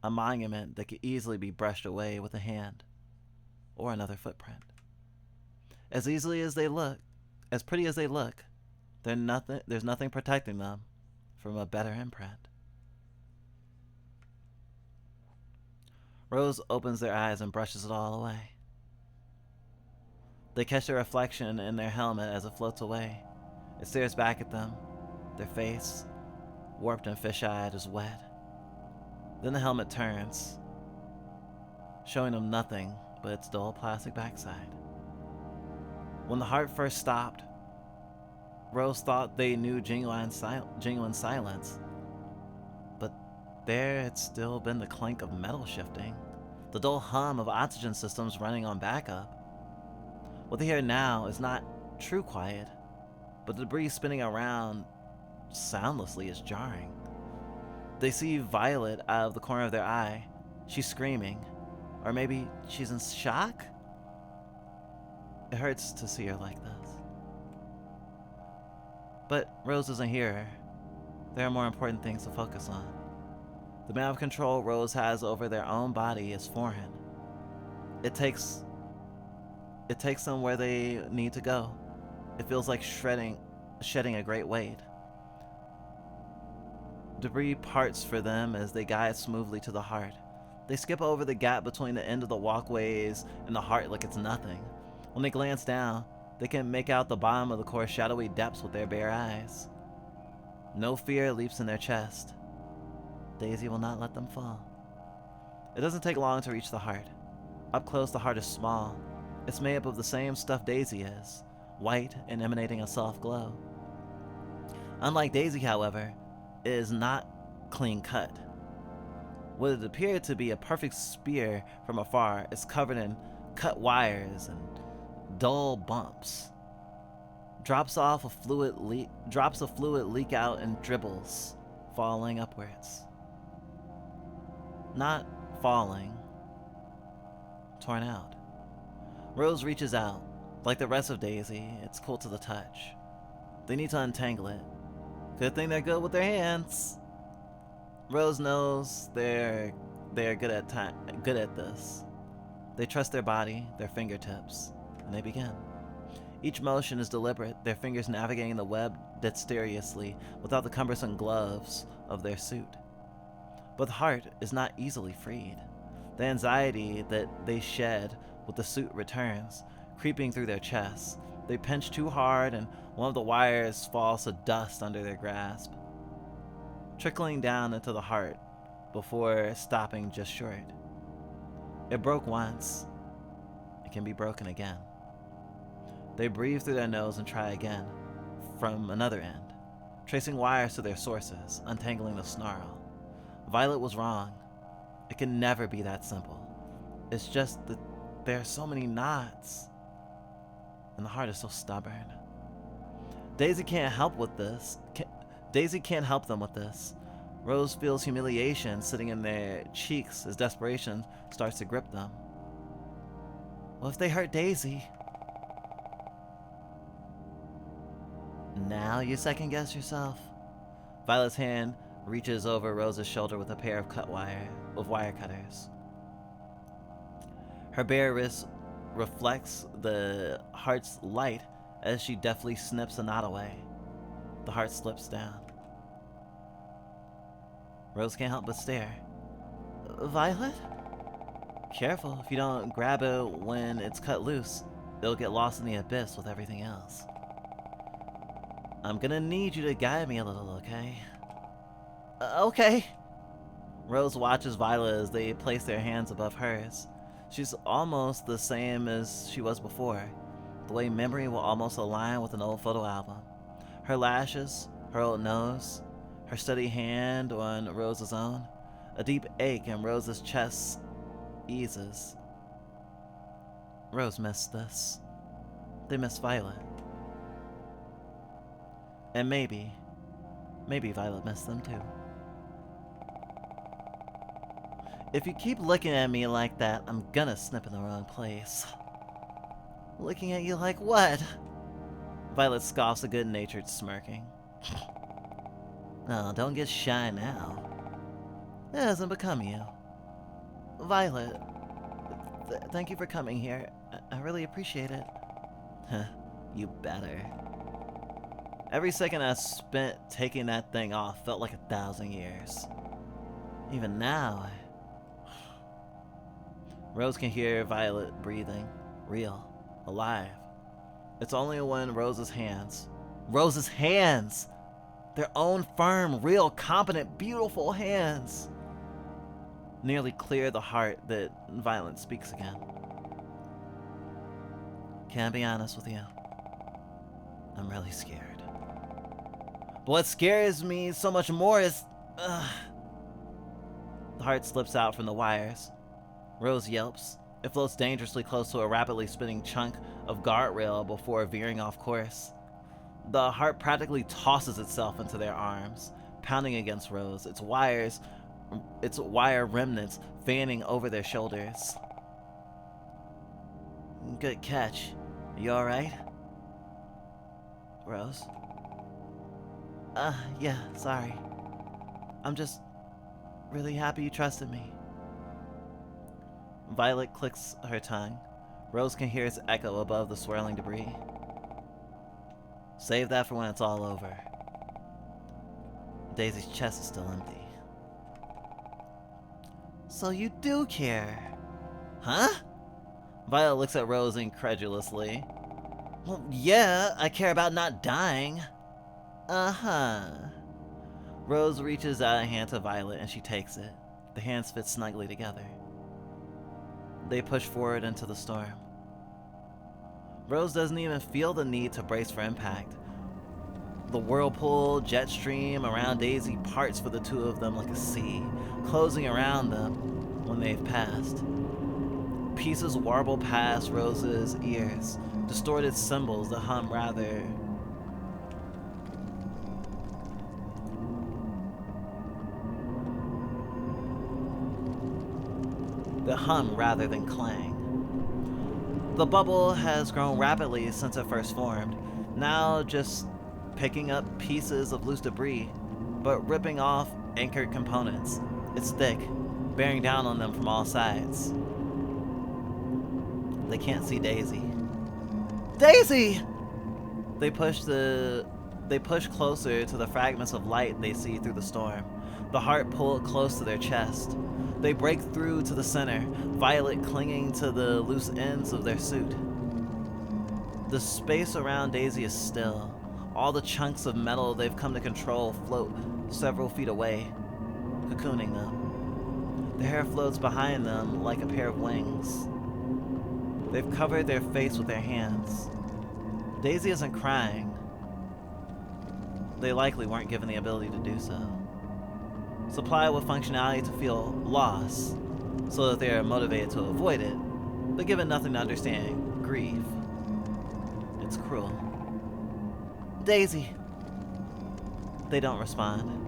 A monument that could easily be brushed away with a hand, or another footprint. As easily as they look, as pretty as they look, there's nothing protecting them from a better imprint. Rose opens their eyes and brushes it all away. They catch their reflection in their helmet as it floats away. It stares back at them, their face, warped and fish-eyed, is wet. Then the helmet turns, showing them nothing but its dull plastic backside. When the heart first stopped, Rose thought they knew genuine silence, but there had still been the clink of metal shifting, the dull hum of oxygen systems running on backup. What they hear now is not true quiet, but the debris spinning around soundlessly is jarring. They see Violet out of the corner of their eye. She's screaming. Or maybe she's in shock? It hurts to see her like this. But Rose doesn't hear her. There are more important things to focus on. The amount of control Rose has over their own body is foreign. It takes them where they need to go. It feels like shedding a great weight. Debris parts for them as they guide smoothly to the heart. They skip over the gap between the end of the walkways and the heart like it's nothing. When they glance down, they can make out the bottom of the core's shadowy depths with their bare eyes. No fear leaps in their chest. Daisy will not let them fall. It doesn't take long to reach the heart. Up close, the heart is small. It's made up of the same stuff Daisy is, white and emanating a soft glow. Unlike Daisy, however, it is not clean cut. What it appeared to be a perfect spear from afar is covered in cut wires and dull bumps. Drops of fluid leak out and dribbles, falling upwards. Not falling, torn out. Rose reaches out. Like the rest of Daisy, it's cool to the touch. They need to untangle it. Good thing they're good with their hands. Rose knows they're good at this. They trust their body, their fingertips, and they begin. Each motion is deliberate, their fingers navigating the web dexterously without the cumbersome gloves of their suit. But the heart is not easily freed. The anxiety that they shed with the suit returns, creeping through their chests. They pinch too hard and one of the wires falls to dust under their grasp, trickling down into the heart before stopping just short. It broke once. It can be broken again. They breathe through their nose and try again, from another end, tracing wires to their sources, untangling the snarl. Violet was wrong. It can never be that simple. It's just that there are so many knots, and the heart is so stubborn. Daisy can't help with this. Daisy can't help them with this. Rose feels humiliation sitting in their cheeks as desperation starts to grip them. What if they hurt Daisy? Now you second guess yourself. Violet's hand reaches over Rose's shoulder with a pair of wire cutters. Her bare wrist reflects the heart's light as she deftly snips a knot away. The heart slips down. Rose can't help but stare. Violet? Careful, if you don't grab it when it's cut loose, it'll get lost in the abyss with everything else. I'm gonna need you to guide me a little, okay? Okay. Rose watches Violet as they place their hands above hers. She's almost the same as she was before, the way memory will almost align with an old photo album. Her lashes, her old nose, her steady hand on Rose's own. A deep ache in Rose's chest eases. Rose missed this. They missed Violet. And maybe Violet missed them too. If you keep looking at me like that, I'm gonna snip in the wrong place. Looking at you like what? Violet scoffs a good-natured smirking. Oh, don't get shy now. It doesn't become you. Violet, thank you for coming here. I really appreciate it. Huh, you better. Every second I spent taking that thing off felt like 1,000 years. Even now, Rose can hear Violet breathing, real, alive. It's only when Rose's hands, their own firm, real, competent, beautiful hands, nearly clear the heart that Violet speaks again. Can I be honest with you? I'm really scared. But what scares me so much more is... The heart slips out from the wires. Rose yelps. It floats dangerously close to a rapidly spinning chunk of guardrail before veering off course. The heart practically tosses itself into their arms, pounding against Rose, its wire remnants fanning over their shoulders. Good catch. You alright? Rose? Yeah, sorry. I'm just really happy you trusted me. Violet clicks her tongue. Rose can hear its echo above the swirling debris. Save that for when it's all over. Daisy's chest is still empty. So you do care? Huh? Violet looks at Rose incredulously. Well, yeah, I care about not dying. Uh-huh. Rose reaches out a hand to Violet and she takes it. The hands fit snugly together. They push forward into the storm. Rose doesn't even feel the need to brace for impact. The whirlpool jet stream around Daisy parts for the two of them like a sea, closing around them when they've passed. Pieces warble past Rose's ears, distorted cymbals that hum rather than clang. The bubble has grown rapidly since it first formed, now just picking up pieces of loose debris, but ripping off anchored components. It's thick, bearing down on them from all sides. They can't see Daisy. Daisy! They push closer to the fragments of light they see through the storm, the heart pulled close to their chest. They break through to the center, Violet clinging to the loose ends of their suit. The space around Daisy is still. All the chunks of metal they've come to control float several feet away, cocooning them. The hair floats behind them like a pair of wings. They've covered their face with their hands. Daisy isn't crying. They likely weren't given the ability to do so. Supplied with functionality to feel loss, so that they are motivated to avoid it, but given nothing to understand grief. It's cruel. Daisy! They don't respond.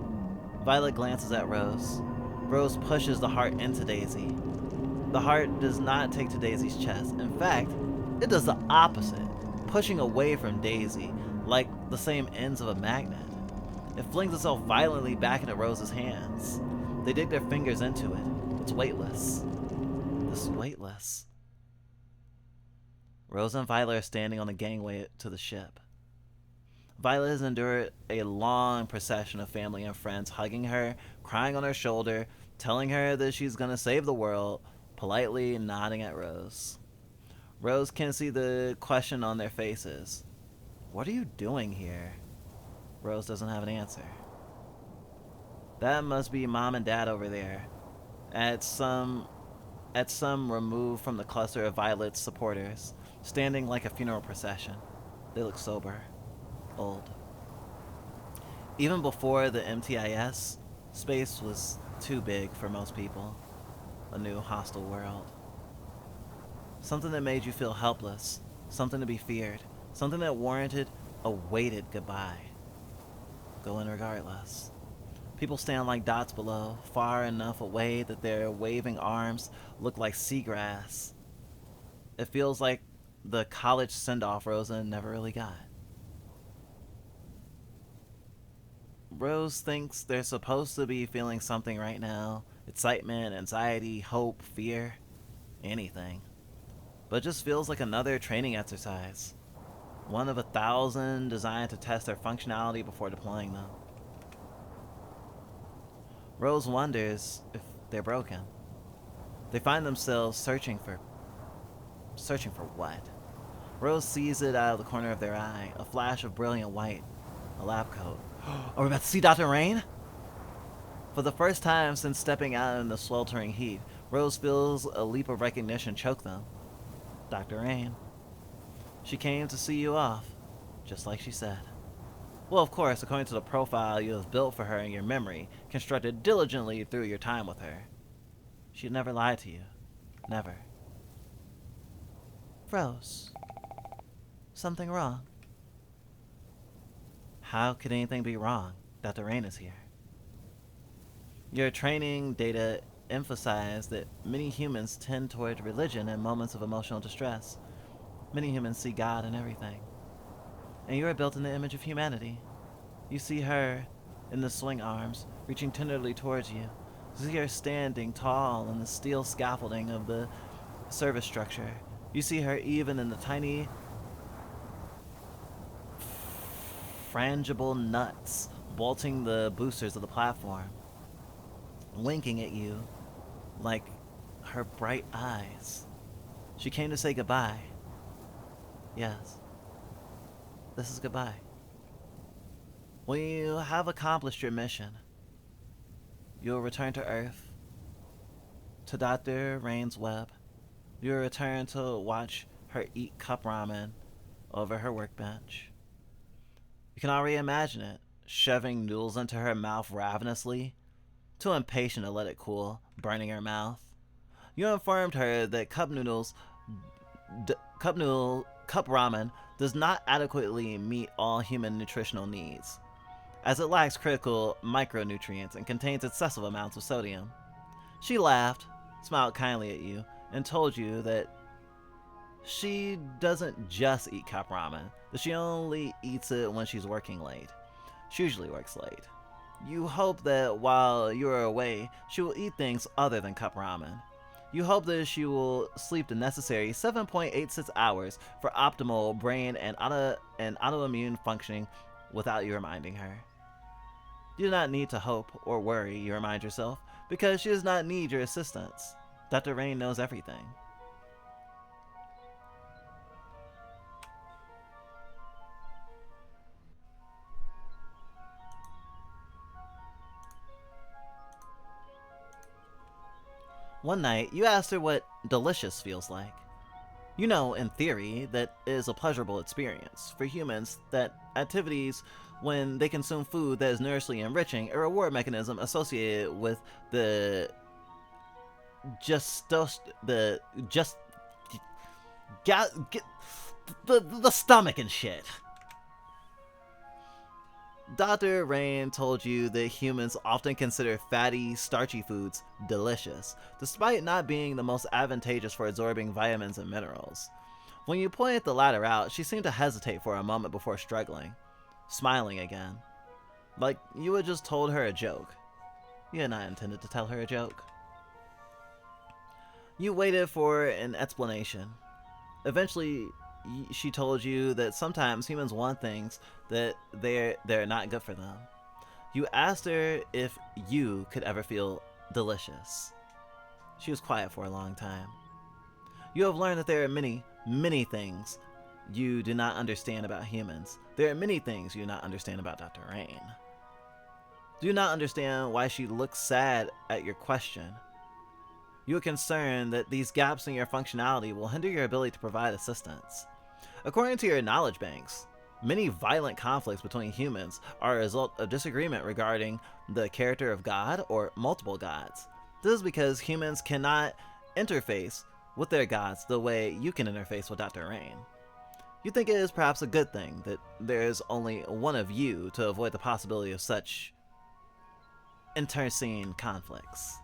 Violet glances at Rose. Rose pushes the heart into Daisy. The heart does not take to Daisy's chest. In fact, it does the opposite, pushing away from Daisy, like the same ends of a magnet. It flings itself violently back into Rose's hands. They dig their fingers into it. It's weightless. This is weightless. Rose and Violet are standing on the gangway to the ship. Violet has endured a long procession of family and friends hugging her, crying on her shoulder, telling her that she's gonna save the world, politely nodding at Rose. Rose can see the question on their faces. What are you doing here? Rose doesn't have an answer. That must be Mom and Dad over there, at some remove from the cluster of Violet's supporters, standing like a funeral procession. They look sober. Old. Even before the MTIS, space was too big for most people. A new hostile world. Something that made you feel helpless. Something to be feared. Something that warranted a weighted goodbye. Go in regardless. People stand like dots below, far enough away that their waving arms look like seagrass. It feels like the college send-off Rosa never really got. Rose thinks they're supposed to be feeling something right now. Excitement, anxiety, hope, fear, anything. But it just feels like another training exercise. One of 1,000 designed to test their functionality before deploying them. Rose wonders if they're broken. They find themselves searching for what? Rose sees it out of the corner of their eye, a flash of brilliant white, a lab coat. Are we about to see Dr. Rain? For the first time since stepping out in the sweltering heat, Rose feels a leap of recognition choke them. Dr. Rain. She came to see you off, just like she said. Well, of course, according to the profile you have built for her in your memory, constructed diligently through your time with her. She'd never lied to you. Never. Rose. Something wrong? How could anything be wrong? Dr. Rain is here. Your training data emphasize that many humans tend toward religion in moments of emotional distress. Many humans see God in everything. And you are built in the image of humanity. You see her in the swing arms, reaching tenderly towards you. You see her standing tall in the steel scaffolding of the service structure. You see her even in the tiny frangible nuts bolting the boosters of the platform, winking at you like her bright eyes. She came to say goodbye. Yes, this is goodbye. When you have accomplished your mission, you'll return to Earth, to Dr. Rain's web. You'll return to watch her eat cup ramen over her workbench. You can already imagine it, shoving noodles into her mouth ravenously, too impatient to let it cool, burning her mouth. You informed her that cup ramen does not adequately meet all human nutritional needs, as it lacks critical micronutrients and contains excessive amounts of sodium. She laughed, smiled kindly at you, and told you that she doesn't just eat cup ramen, that she only eats it when she's working late. She usually works late. You hope that while you are away, she will eat things other than cup ramen. You hope that she will sleep the necessary 7.86 hours for optimal brain and autoimmune functioning without you reminding her. You do not need to hope or worry, you remind yourself, because she does not need your assistance. Dr. Rain knows everything. One night, you asked her what delicious feels like. You know, in theory, that it is a pleasurable experience for humans, that activities when they consume food that is nourishingly enriching, a reward mechanism associated with the the stomach and shit. Dr. Rain told you that humans often consider fatty, starchy foods delicious, despite not being the most advantageous for absorbing vitamins and minerals. When you pointed the latter out, she seemed to hesitate for a moment before struggling, smiling again. Like you had just told her a joke. You had not intended to tell her a joke. You waited for an explanation. Eventually, she told you that sometimes humans want things that they're not good for them. You asked her if you could ever feel delicious. She was quiet for a long time. You have learned that there are many, many things you do not understand about humans. There are many things you do not understand about Dr. Rain. Do you not understand why she looks sad at your question? You are concerned that these gaps in your functionality will hinder your ability to provide assistance. According to your knowledge banks, many violent conflicts between humans are a result of disagreement regarding the character of God or multiple gods. This is because humans cannot interface with their gods the way you can interface with Dr. Rain. You think it is perhaps a good thing that there is only one of you to avoid the possibility of such interscene conflicts.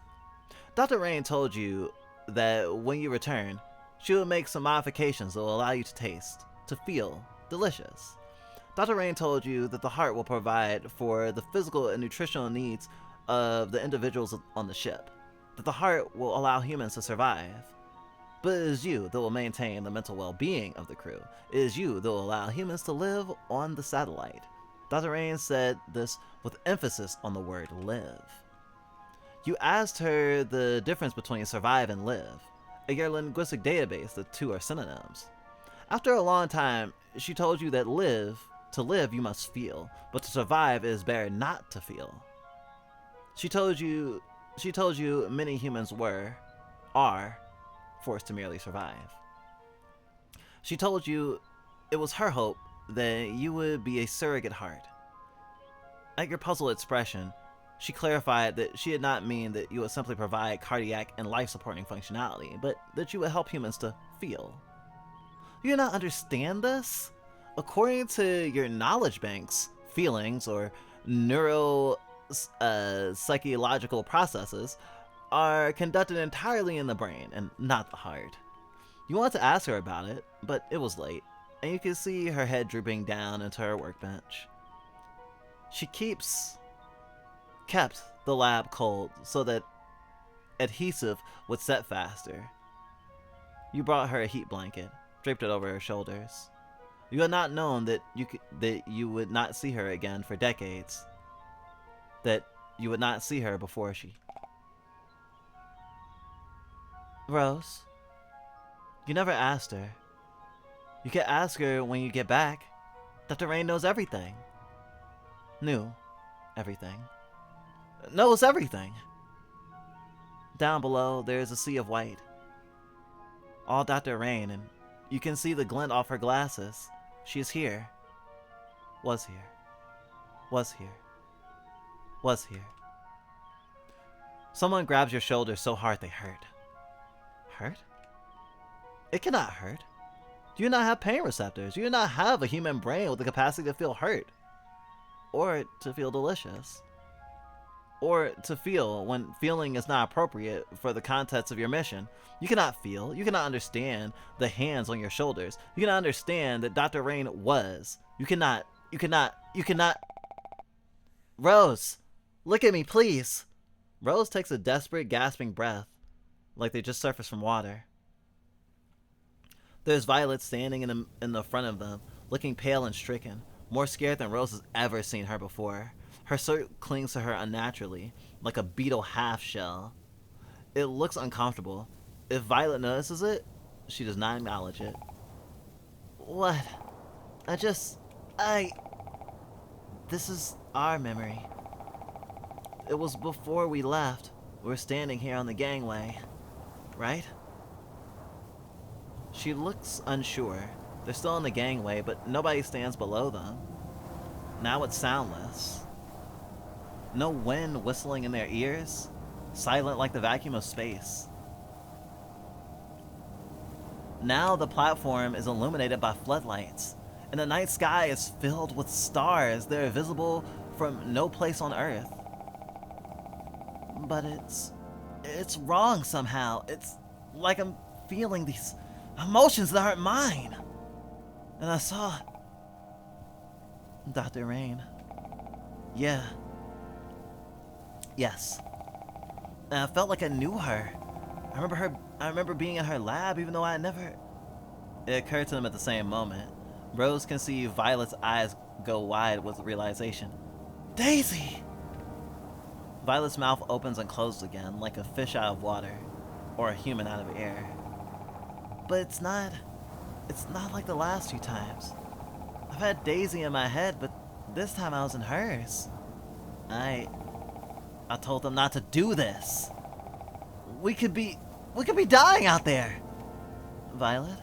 Dr. Rain told you that when you return, she will make some modifications that will allow you to taste, to feel delicious. Dr. Rain told you that the heart will provide for the physical and nutritional needs of the individuals on the ship, that the heart will allow humans to survive. But it is you that will maintain the mental well-being of the crew. It is you that will allow humans to live on the satellite. Dr. Rain said this with emphasis on the word live. You asked her the difference between survive and live. In your linguistic database, the two are synonyms. After a long time, she told you that to live you must feel, but to survive it is better not to feel. She told you many humans are forced to merely survive. She told you it was her hope that you would be a surrogate heart. At your puzzled expression, she clarified that she did not mean that you would simply provide cardiac and life-supporting functionality, but that you would help humans to feel. You do not understand this? According to your knowledge banks, feelings or psychological processes are conducted entirely in the brain and not the heart. You wanted to ask her about it, but it was late, and you could see her head drooping down into her workbench. She kept the lab cold so that adhesive would set faster. You brought her a heat blanket, draped it over her shoulders. You had not known that you would not see her again for decades. That you would not see her before she... Rose, you never asked her. You could ask her when you get back. Dr. Rain knows everything. Knew everything. Knows everything. Down below, there is a sea of white. All Dr. Rain, and you can see the glint off her glasses. She is here. Was here. Was here. Was here. Someone grabs your shoulder so hard they hurt. Hurt? It cannot hurt. You do not have pain receptors. You do not have a human brain with the capacity to feel hurt. Or to feel delicious. Or to feel when feeling is not appropriate for the context of your mission. You cannot feel. You cannot understand the hands on your shoulders. You cannot understand that Dr. Rain was. You cannot. Rose, look at me, please. Rose takes a desperate, gasping breath. like they just surfaced from water. There's Violet standing in the front of them, looking pale and stricken, more scared than Rose has ever seen her before. Her suit clings to her unnaturally, like a beetle half shell. It looks uncomfortable. If Violet notices it, she does not acknowledge it. What? This is our memory. It was before we left. We were standing here on the gangway, right? She looks unsure. They're still on the gangway, but nobody stands below them. Now it's soundless. No wind whistling in their ears, silent like the vacuum of space. Now the platform is illuminated by floodlights, and the night sky is filled with stars. They're visible from no place on Earth. But it's wrong somehow. It's like I'm feeling these emotions that aren't mine. And I saw Dr. Rain. Yeah. Yes. And I felt like I knew her. I remember being in her lab even though I never... It occurred to them at the same moment. Rose can see Violet's eyes go wide with realization. Daisy! Violet's mouth opens and closes again, like a fish out of water, or a human out of air. But it's not like the last few times. I've had Daisy in my head, but this time I was in hers. I told them not to do this. We could be dying out there. Violet?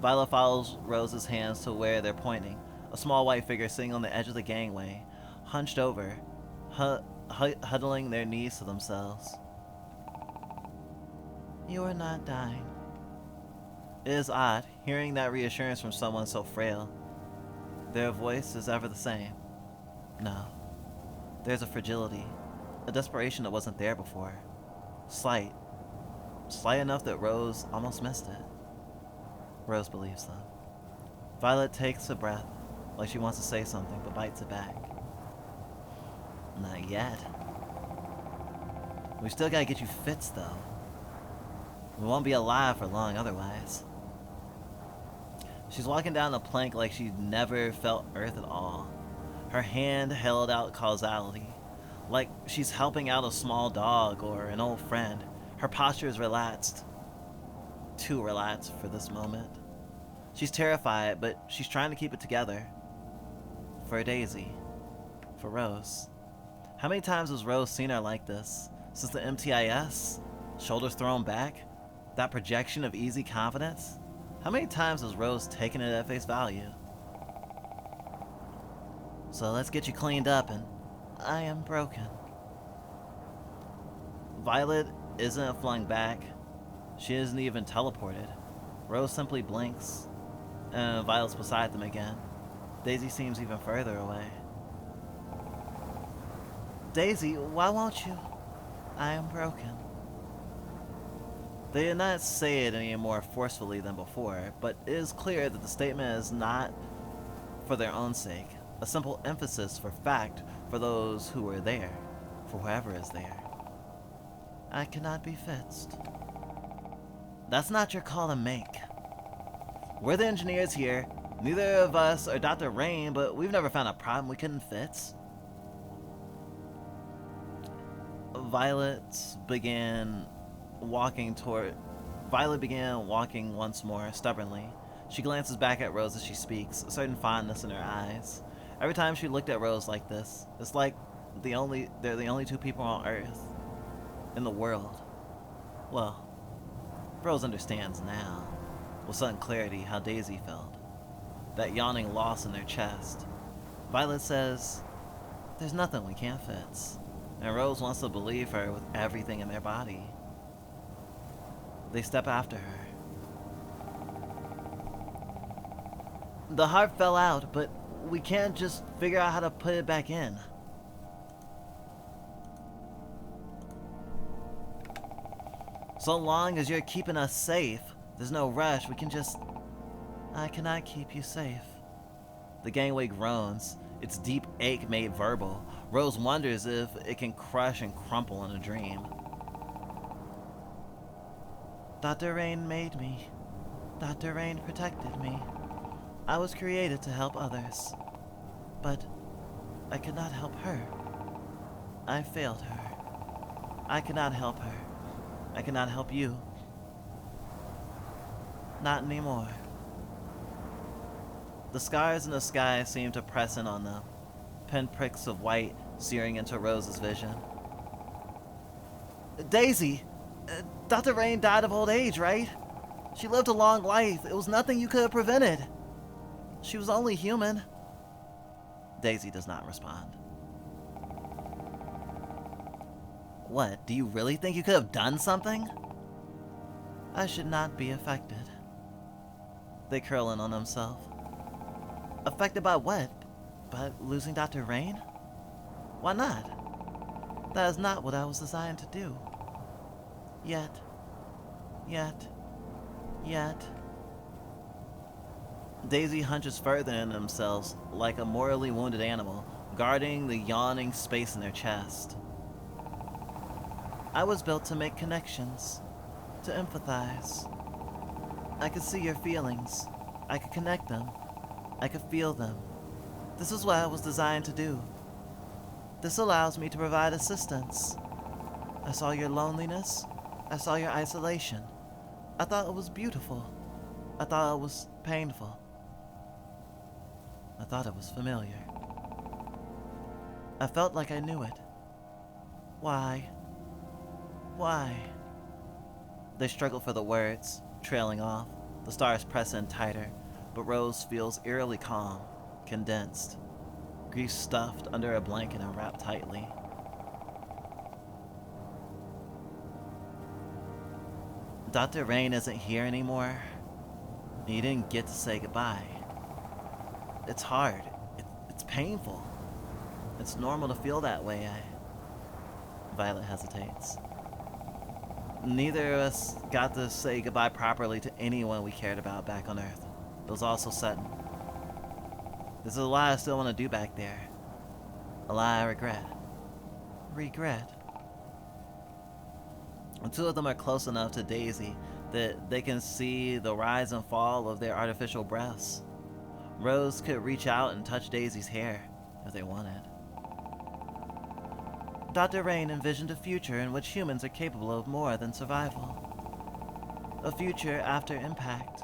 Violet follows Rose's hands to where they're pointing. A small white figure sitting on the edge of the gangway, hunched over, huddling their knees to themselves. You are not dying. It is odd, hearing that reassurance from someone so frail. Their voice is ever the same. No. There's a fragility, a desperation that wasn't there before. Slight enough that Rose almost missed it. Rose believes them. Violet takes a breath, like she wants to say something, but bites it back. Not yet. We still gotta get you fixed, though. We won't be alive for long otherwise. She's walking down the plank like she'd never felt Earth at all. Her hand held out causality, like she's helping out a small dog or an old friend. Her posture is relaxed. Too relaxed for this moment. She's terrified, but she's trying to keep it together. For Daisy. For Rose. How many times has Rose seen her like this? Since the MTIS? Shoulders thrown back? That projection of easy confidence? How many times has Rose taken it at face value? So let's get you cleaned up, and I am broken. Violet isn't flung back. She isn't even teleported. Rose simply blinks, and Violet's beside them again. Daisy seems even further away. Daisy, why won't you? I am broken. They did not say it any more forcefully than before, but it is clear that the statement is not for their own sake. A simple emphasis for fact for those who are there, for whoever is there. I cannot be fixed. That's not your call to make. We're the engineers here. Neither of us are Dr. Rain, but we've never found a problem we couldn't fix. Violet began walking once more, stubbornly. She glances back at Rose as she speaks, a certain fondness in her eyes. Every time she looked at Rose like this, it's like they're the only two people on Earth. In the world. Well, Rose understands now, with sudden clarity, how Daisy felt. That yawning loss in their chest. Violet says, there's nothing we can't fix. And Rose wants to believe her with everything in their body. They step after her. The heart fell out, but we can't just figure out how to put it back in. So long as you're keeping us safe, there's no rush, we can just... I cannot keep you safe. The gangway groans, its deep ache made verbal. Rose wonders if it can crush and crumple in a dream. Dr. Rain made me. Dr. Rain protected me. I was created to help others. But I could not help her. I failed her. I cannot help her. I cannot help you. Not anymore. The scars in the sky seemed to press in on them, pinpricks of white searing into Rose's vision. Daisy! Dr. Rain died of old age, right? She lived a long life. It was nothing you could have prevented. She was only human. Daisy does not respond. What, do you really think you could have done something? I should not be affected. They curl in on themselves. Affected by what? By losing Dr. Rain? Why not? That is not what I was designed to do. Yet. Daisy hunches further in themselves like a morally wounded animal, guarding the yawning space in their chest. I was built to make connections, to empathize. I could see your feelings. I could connect them. I could feel them. This is what I was designed to do. This allows me to provide assistance. I saw your loneliness. I saw your isolation. I thought it was beautiful. I thought it was painful. I thought it was familiar. I felt like I knew it. Why? Why? They struggle for the words, trailing off. The stars press in tighter, but Rose feels eerily calm, condensed, grief stuffed under a blanket and wrapped tightly. Dr. Rain isn't here anymore. You didn't get to say goodbye. It's hard. It's painful. It's normal to feel that way. Violet hesitates. Neither of us got to say goodbye properly to anyone we cared about back on Earth. It was all so sudden. There's a lot I still want to do back there. A lot I regret. The two of them are close enough to Daisy that they can see the rise and fall of their artificial breaths. Rose could reach out and touch Daisy's hair if they wanted. Dr. Rain envisioned a future in which humans are capable of more than survival. A future after impact.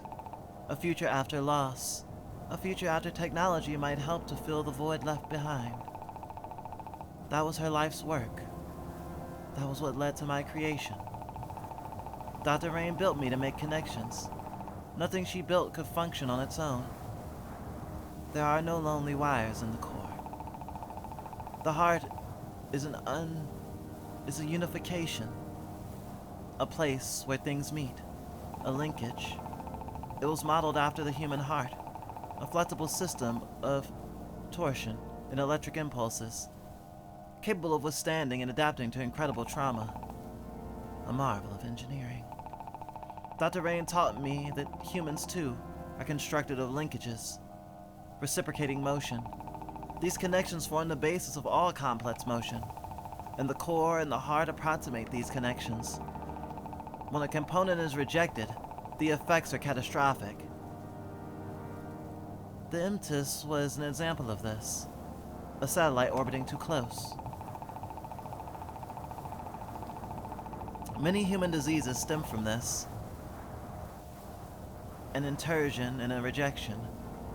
A future after loss. A future after technology might help to fill the void left behind. That was her life's work. That was what led to my creation. Dr. Rain built me to make connections. Nothing she built could function on its own. There are no lonely wires in the core. The heart is a unification. A place where things meet. A linkage. It was modeled after the human heart. A flexible system of torsion and electric impulses, capable of withstanding and adapting to incredible trauma. A marvel of engineering. Dr. Rain taught me that humans, too, are constructed of linkages, reciprocating motion. These connections form the basis of all complex motion, and the core and the heart approximate these connections. When a component is rejected, the effects are catastrophic. The impetus was an example of this. A satellite orbiting too close. Many human diseases stem from this. An intrusion and a rejection.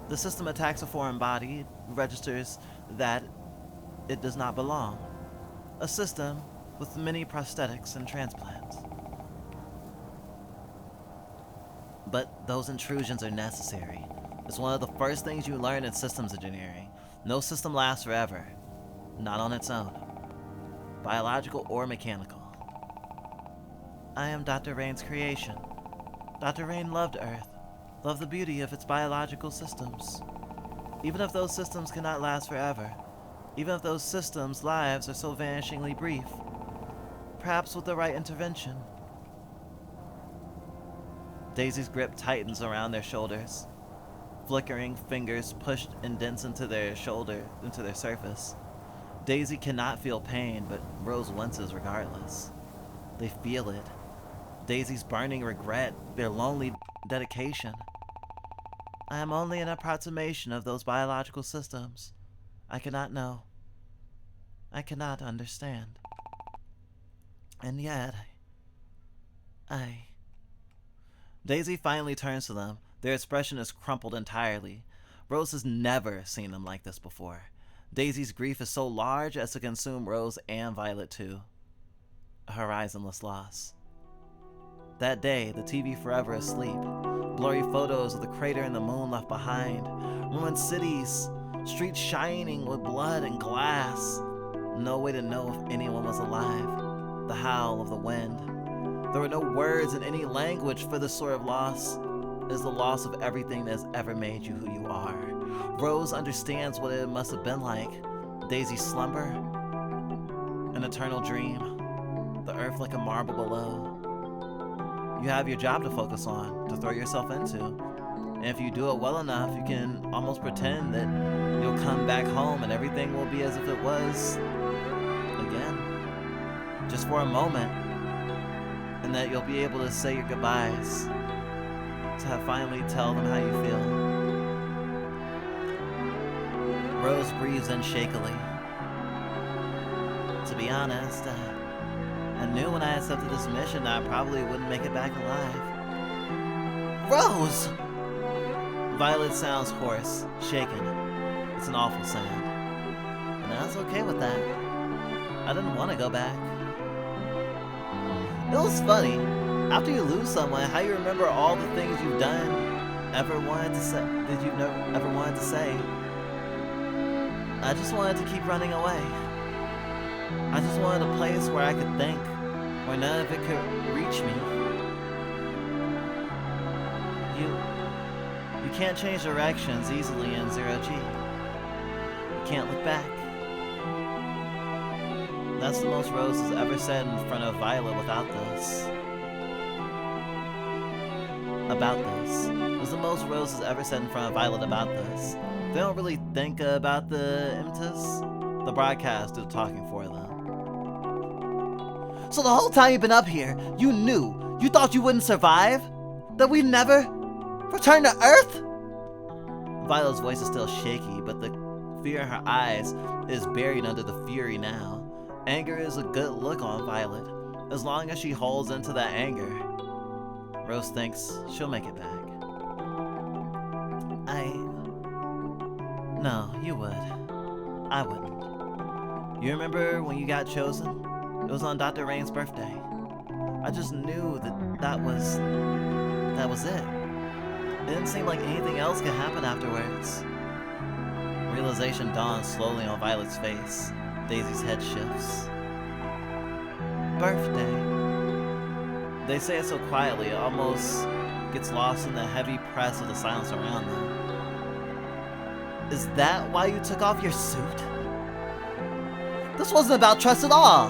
The system attacks a foreign body, registers that it does not belong. A system with many prosthetics and transplants. But those intrusions are necessary. It's one of the first things you learn in systems engineering. No system lasts forever. Not on its own. Biological or mechanical. I am Dr. Rain's creation. Dr. Rain loved Earth. Loved the beauty of its biological systems. Even if those systems cannot last forever. Even if those systems' lives are so vanishingly brief. Perhaps with the right intervention. Daisy's grip tightens around their shoulders. Flickering fingers pushed indents into their surface. Daisy cannot feel pain, but Rose winces regardless. They feel it. Daisy's burning regret, their lonely dedication. I am only an approximation of those biological systems. I cannot know. I cannot understand. And yet, Daisy finally turns to them. Their expression is crumpled entirely. Rose has never seen them like this before. Daisy's grief is so large as to consume Rose and Violet too. A horizonless loss. That day, the TV forever asleep. Blurry photos of the crater and the moon left behind. Ruined cities, streets shining with blood and glass. No way to know if anyone was alive. The howl of the wind. There were no words in any language for this sort of loss. It is the loss of everything that has ever made you who you are. Rose understands what it must have been like. Daisy's slumber, an eternal dream, the earth like a marble below. You have your job to focus on, to throw yourself into. And if you do it well enough, you can almost pretend that you'll come back home and everything will be as if it was again. Just for a moment. And that you'll be able to say your goodbyes. To finally tell them how you feel. Rose breathes in shakily. To be honest, I knew when I accepted this mission I probably wouldn't make it back alive. Rose! Violet sounds hoarse, shaken. It's an awful sound. And I was okay with that. I didn't want to go back. It was funny. After you lose someone, how you remember all the things you've done, ever wanted to say, ever wanted to say. I just wanted to keep running away. I just wanted a place where I could think, where none of it could reach me. You can't change directions easily in 0G. You can't look back. That's the most Rose has ever said in front of Violet without this. About this. It was the most Rose has ever said in front of Violet about this. They don't really think about the impetus. The broadcast is talking for them. So the whole time you've been up here, you knew, you thought you wouldn't survive? That we'd never return to Earth? Violet's voice is still shaky, but the fear in her eyes is buried under the fury now. Anger is a good look on Violet, as long as she holds into that anger. Rose thinks she'll make it back. No, you would. I wouldn't. You remember when you got chosen? It was on Dr. Rain's birthday. I just knew that was it. It didn't seem like anything else could happen afterwards. Realization dawns slowly on Violet's face. Daisy's head shifts. Birthday. They say it so quietly, it almost gets lost in the heavy press of the silence around them. Is that why you took off your suit? This wasn't about trust at all.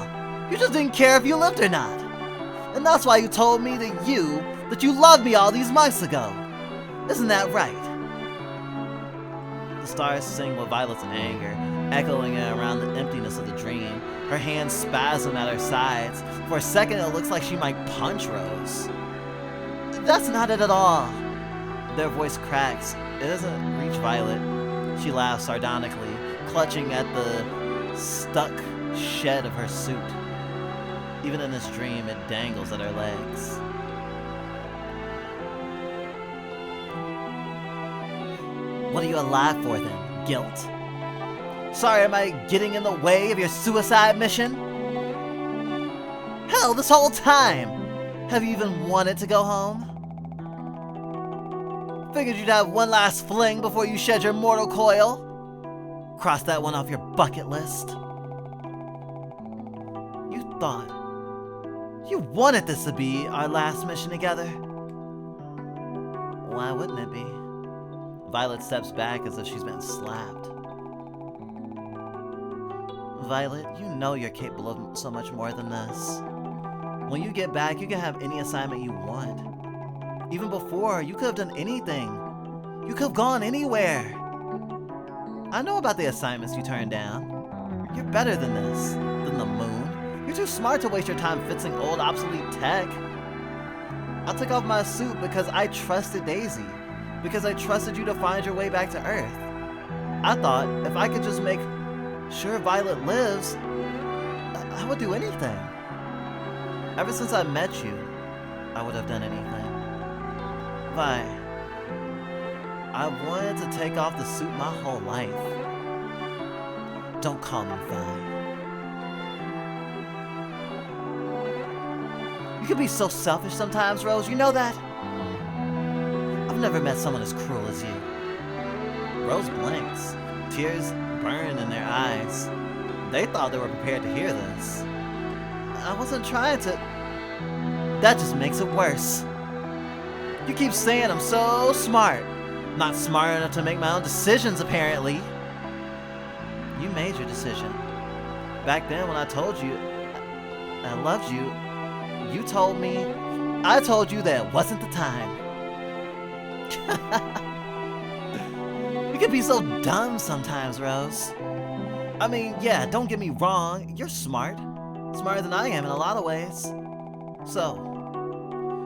You just didn't care if you lived or not. And that's why you told me that you loved me all these months ago. Isn't that right? The stars sing with Violet's anger, echoing around the emptiness of the dream. Her hands spasm at her sides. For a second, it looks like she might punch Rose. That's not it at all. Their voice cracks. It doesn't reach Violet. She laughs sardonically, clutching at the stuck shed of her suit. Even in this dream, it dangles at her legs. What are you alive for then? Guilt? Sorry, am I getting in the way of your suicide mission? Hell, this whole time! Have you even wanted to go home? Figured you'd have one last fling before you shed your mortal coil. Cross that one off your bucket list. You thought... you wanted this to be our last mission together. Why wouldn't it be? Violet steps back as if she's been slapped. Violet, you know you're capable of so much more than this. When you get back, you can have any assignment you want. Even before, you could have done anything. You could have gone anywhere. I know about the assignments you turned down. You're better than this, than the moon. You're too smart to waste your time fixing old, obsolete tech. I took off my suit because I trusted Daisy. Because I trusted you to find your way back to Earth. I thought if I could just make sure Violet lives, I would do anything. Ever since I met you, I would have done anything. Vi, I've wanted to take off the suit my whole life. Don't call me Vi. You can be so selfish sometimes, Rose, you know that? I've never met someone as cruel as you. Rose blinks. Tears burn in their eyes. They thought they were prepared to hear this. I wasn't trying to... That just makes it worse. You keep saying I'm so smart. Not smart enough to make my own decisions, apparently. You made your decision. Back then when I told you I loved you, you told me, I told you that it wasn't the time. You can be so dumb sometimes, Rose. I mean, yeah, don't get me wrong, you're smart. Smarter than I am in a lot of ways. So,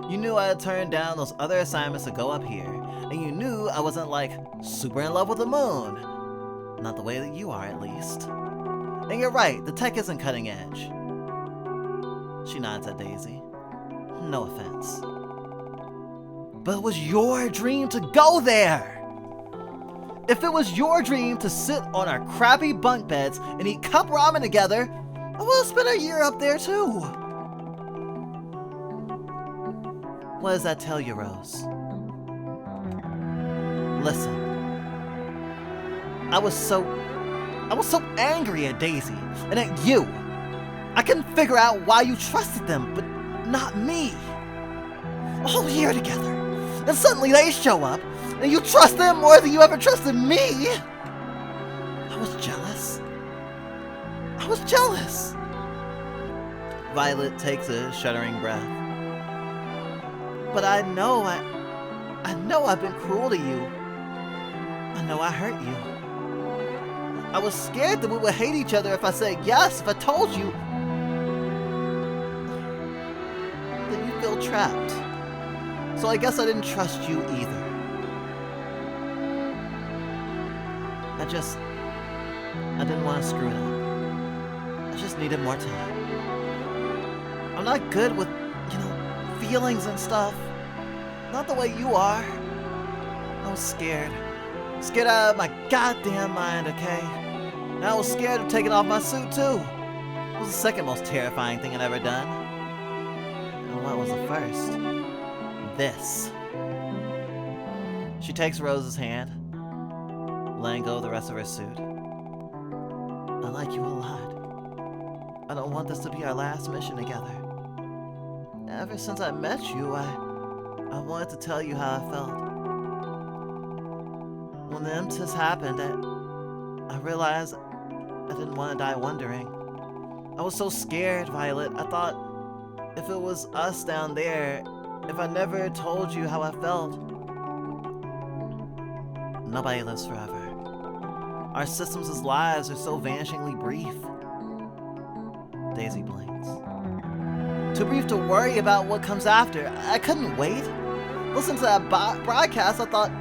you knew I had turned down those other assignments to go up here, and you knew I wasn't like super in love with the moon. Not the way that you are, at least. And you're right, the tech isn't cutting edge. She nods at Daisy. No offense. But it was your dream to go there! If it was your dream to sit on our crappy bunk beds and eat cup ramen together, I would have spent a year up there too. What does that tell you, Rose? Listen. I was so angry at Daisy and at you. I couldn't figure out why you trusted them, but not me. A whole year together, and suddenly they show up, and you trust them more than you ever trusted me. I was jealous. I was jealous. Violet takes a shuddering breath. But I know I've been cruel to you. I know I hurt you. I was scared that we would hate each other if I said yes, if I told you. Then you feel trapped. So I guess I didn't trust you either. I didn't want to screw it up. I just needed more time. I'm not good with, feelings and stuff. Not the way you are. I was scared. Scared out of my goddamn mind, okay? And I was scared of taking off my suit, too. It was the second most terrifying thing I'd ever done. And what was the first? This. She takes Rose's hand, letting go of the rest of her suit. I like you a lot. I don't want this to be our last mission together. Ever since I met you, I wanted to tell you how I felt. When the MTIS happened, I realized I didn't want to die wondering. I was so scared, Violet. I thought if it was us down there, if I never told you how I felt. Nobody lives forever. Our systems' lives are so vanishingly brief. Daisy blinks. Too brief to worry about what comes after. I couldn't wait. Listen to that broadcast, I thought,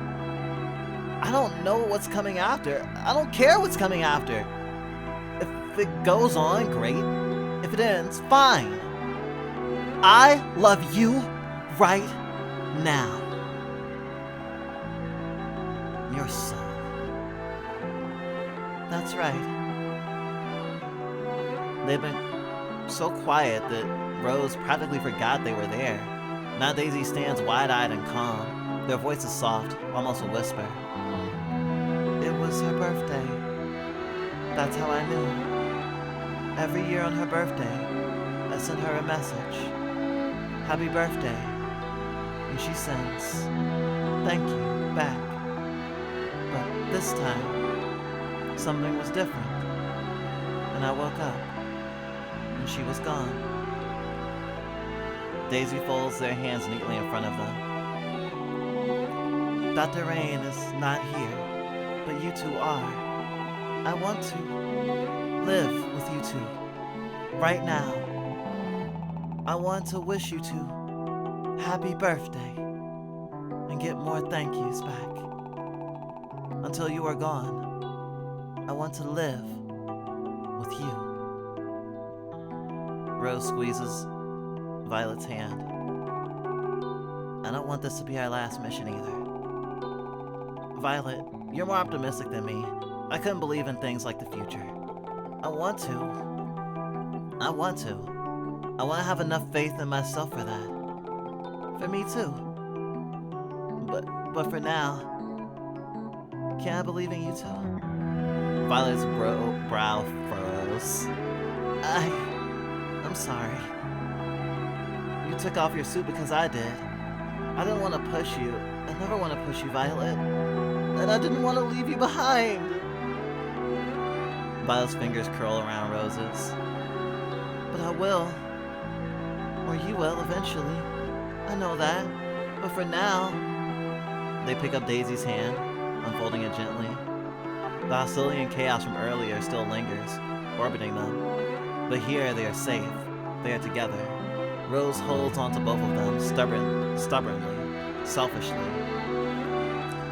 I don't know what's coming after. I don't care what's coming after. If it goes on, great. If it ends, fine. I love you right now. Your son. That's right. They've been so quiet that Rose practically forgot they were there. Now Daisy stands wide-eyed and calm. Their voices soft, almost a whisper. It was her birthday. That's how I knew. Every year on her birthday, I sent her a message. Happy birthday. And she sends, thank you, back. But this time, something was different. And I woke up, and she was gone. Daisy folds their hands neatly in front of them. Dr. Rain is not here, but you two are. I want to live with you two, right now. I want to wish you two happy birthday, and get more thank yous back. Until you are gone, I want to live with you. Rose squeezes Violet's hand. I don't want this to be our last mission either. Violet, you're more optimistic than me. I couldn't believe in things like the future. I want to have enough faith in myself for that. For me too. But for now, can't I believe in you too? Violet's brow furrows. I'm sorry. You took off your suit because I did. I didn't want to push you. I never want to push you, Violet. And I didn't want to leave you behind. Violet's fingers curl around Rose's. But I will. Or you will eventually. I know that. But for now... They pick up Daisy's hand, unfolding it gently. The hostility and chaos from earlier still lingers, orbiting them. But here they are safe. They are together. Rose holds onto both of them, stubbornly, selfishly.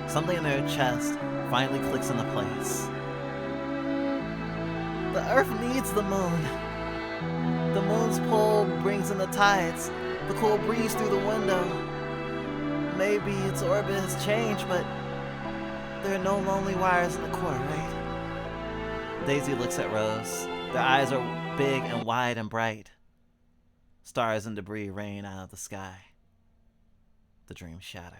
Something in their chest finally clicks into place. The Earth needs the moon. The moon's pull brings in the tides, the cool breeze through the window. Maybe its orbit has changed, but there are no lonely wires in the core, right? Daisy looks at Rose. Their eyes are big and wide and bright. Stars and debris rain out of the sky. The dream shatters.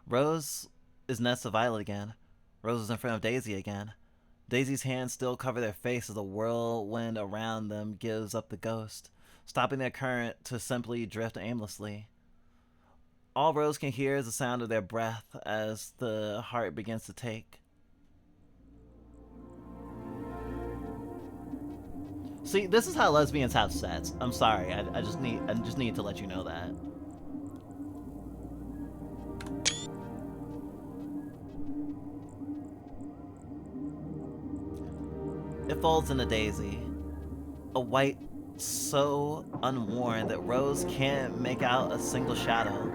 Rose is next to Violet again. Rose is in front of Daisy again. Daisy's hands still cover their face as the whirlwind around them gives up the ghost, stopping their current to simply drift aimlessly. All Rose can hear is the sound of their breath as the heart begins to take. See, this is how lesbians have sex. I'm sorry, I just need to let you know that. It folds into Daisy, a white so unworn that Rose can't make out a single shadow.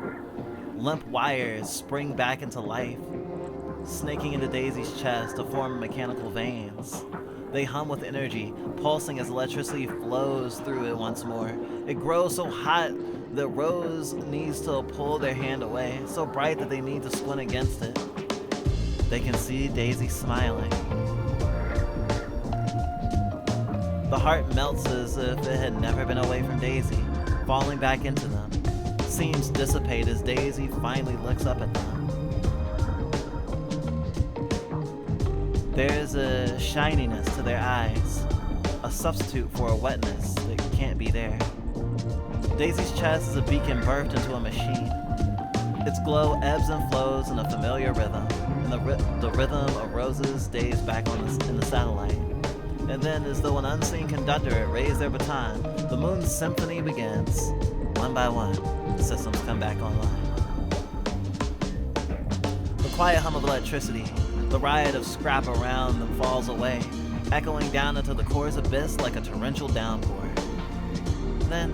Limp wires spring back into life, snaking into Daisy's chest to form mechanical veins. They hum with energy, pulsing as electricity flows through it once more. It grows so hot that Rose needs to pull their hand away, so bright that they need to squint against it. They can see Daisy smiling. The heart melts as if it had never been away from Daisy, falling back into them. Seems dissipate as Daisy finally looks up at them. There's a shininess to their eyes, a substitute for a wetness that can't be there. Daisy's chest is a beacon birthed into a machine. Its glow ebbs and flows in a familiar rhythm, and the rhythm of Rose's stays back in the satellite. And then, as though an unseen conductor had raised their baton, the moon's symphony begins. One by one, the systems come back online. The quiet hum of electricity, the riot of scrap around them falls away, echoing down into the core's abyss like a torrential downpour. Then,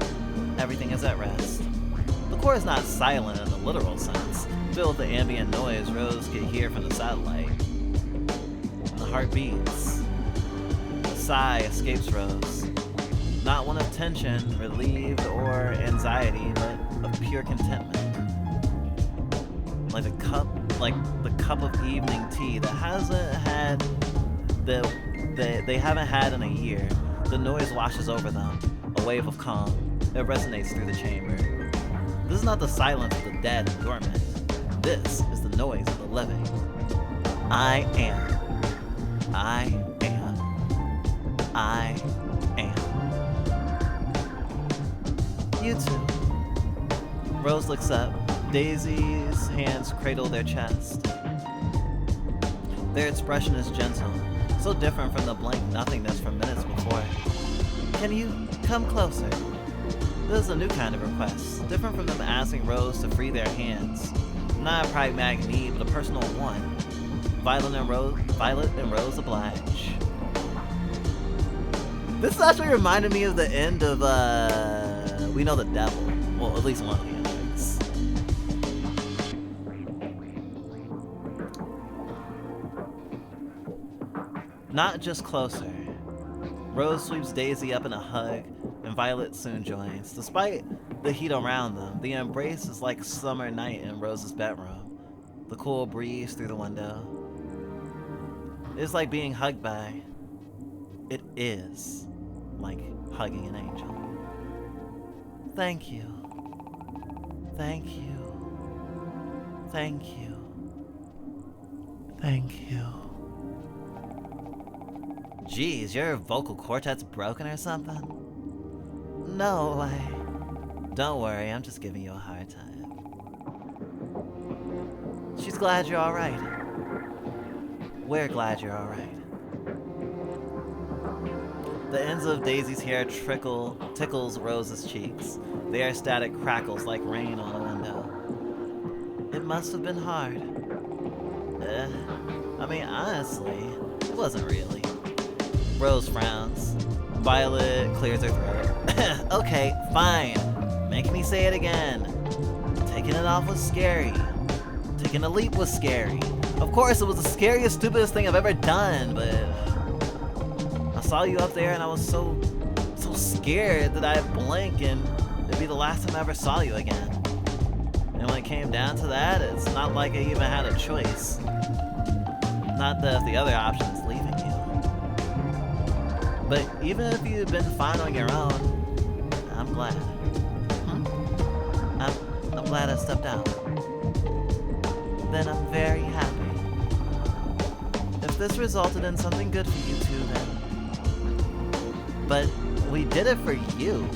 everything is at rest. The core is not silent in the literal sense, filled with the ambient noise Rose could hear from the satellite. The heart beats. A sigh escapes Rose. Not one of tension, relieved, or anxiety, but of pure contentment. Like the cup of evening tea that they haven't had in a year. The noise washes over them, a wave of calm. It resonates through the chamber. This is not the silence of the dead and dormant. This is the noise of the living. I am. I am. I am. You too. Rose looks up. Daisy's hands cradle their chest. Their expression is gentle, so different from the blank nothingness from minutes before. Can you come closer? This is a new kind of request, different from them asking Rose to free their hands. Not a pragmatic need, but a personal one. Violet and Rose oblige. This actually reminded me of the end of We Know the Devil. Well, at least one of the endings. Not just closer. Rose sweeps Daisy up in a hug, and Violet soon joins. Despite the heat around them, the embrace is like summer night in Rose's bedroom. The cool breeze through the window. It's like being hugged by. It is like hugging an angel. Thank you. Thank you. Thank you. Thank you. Geez, your vocal cortet's broken or something? No way. Don't worry, I'm just giving you a hard time. She's glad you're alright. We're glad you're alright. The ends of Daisy's hair tickles Rose's cheeks. The air-static crackles like rain on a window. It must have been hard. I mean, honestly, it wasn't really. Rose frowns. Violet clears her throat. Okay, fine. Make me say it again. Taking it off was scary. Taking a leap was scary. Of course, it was the scariest, stupidest thing I've ever done, but I saw you up there and I was so scared that I'd blink and it'd be the last time I ever saw you again. And when it came down to that, it's not like I even had a choice. Not that if the other option is leaving you. But even if you'd been fine on your own, I'm glad. I'm glad I stepped out. Then I'm very happy. If this resulted in something good for you two, then... But we did it for you.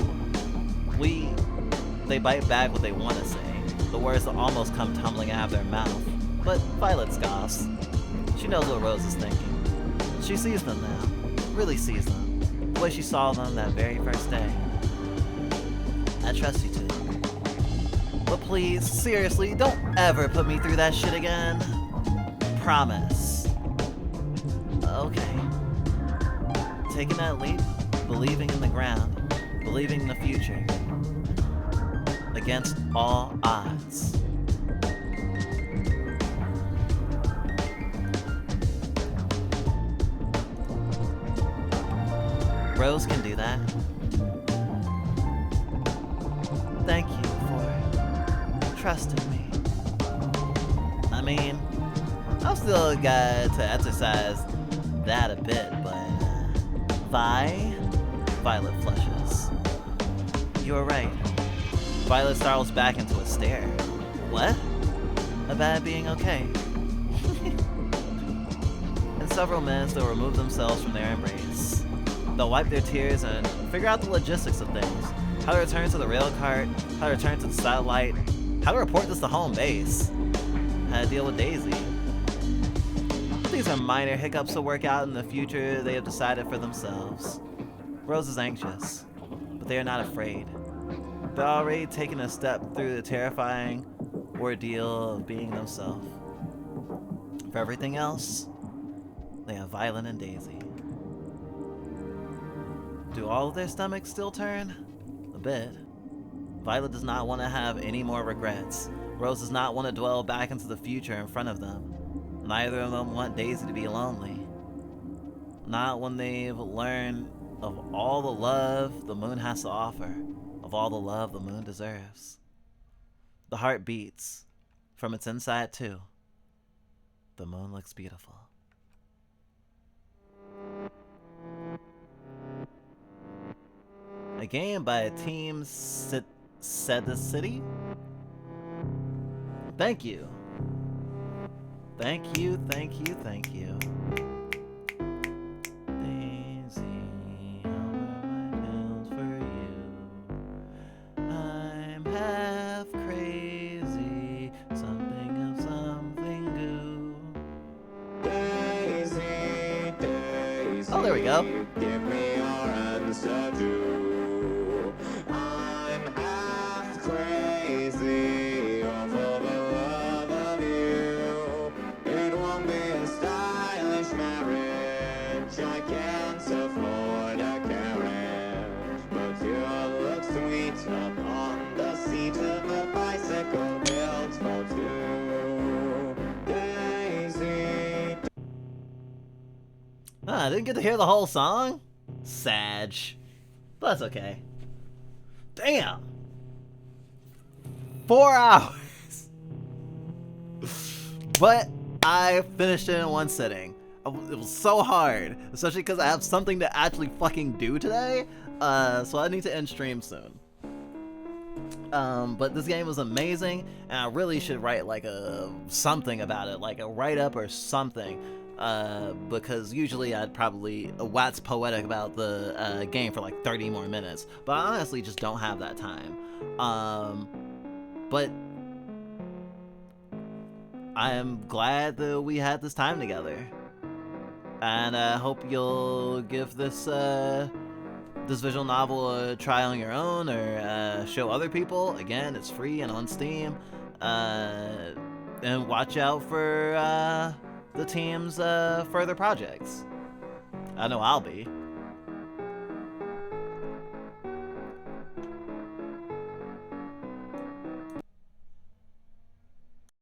They bite back what they want to say. The words that almost come tumbling out of their mouth. But Violet scoffs. She knows what Rose is thinking. She sees them now. Really sees them. The way she saw them that very first day. I trust you two. But please, seriously, don't ever put me through that shit again. Promise. Okay. Taking that leap, believing in the ground, believing in the future. Against all odds. Rose can do that. Thank you for trusting me. I mean, I've still got to exercise that a bit, but Violet flushes. You're right. Violet startles back into a stare. What? About being okay. In several minutes, they'll remove themselves from their embrace. They'll wipe their tears and figure out the logistics of things. How to return to the rail cart, how to return to the satellite, how to report this to home base, how to deal with Daisy. These are minor hiccups to work out in the future they have decided for themselves. Rose is anxious, but they are not afraid. They're already taking a step through the terrifying ordeal of being themselves. For everything else, they have Violet and Daisy. Do all of their stomachs still turn? A bit. Violet does not want to have any more regrets. Rose does not want to dwell back into the future in front of them. Neither of them want Daisy to be lonely. Not when they've learned of all the love the moon has to offer, of all the love the moon deserves. The heart beats from its inside too. The moon looks beautiful. A game by Team Said the City? Thank you. Thank you, thank you, thank you. Daisy, I'll wear my nails for you. I'm half crazy, something of something new. Daisy, Daisy. Oh, there we go. Give me your answer too. I'm half crazy off of a love of you. It won't be a joy can't afford a carriage, but you look sweet upon the seat of a bicycle built for two. Daisy. I didn't get to hear the whole song? Sag. But that's okay. Damn! 4 hours! But I finished it in one sitting. It was so hard, especially because I have something to actually fucking do today, so I need to end stream soon. But this game was amazing, and I really should write like something about it, like a write-up or something, because usually I'd probably wax poetic about the game for like 30 more minutes, but I honestly just don't have that time. But I am glad that we had this time together, and I hope you'll give this this visual novel a try on your own, or show other people. Again, it's free and on Steam, and watch out for the team's further projects. I know I'll be.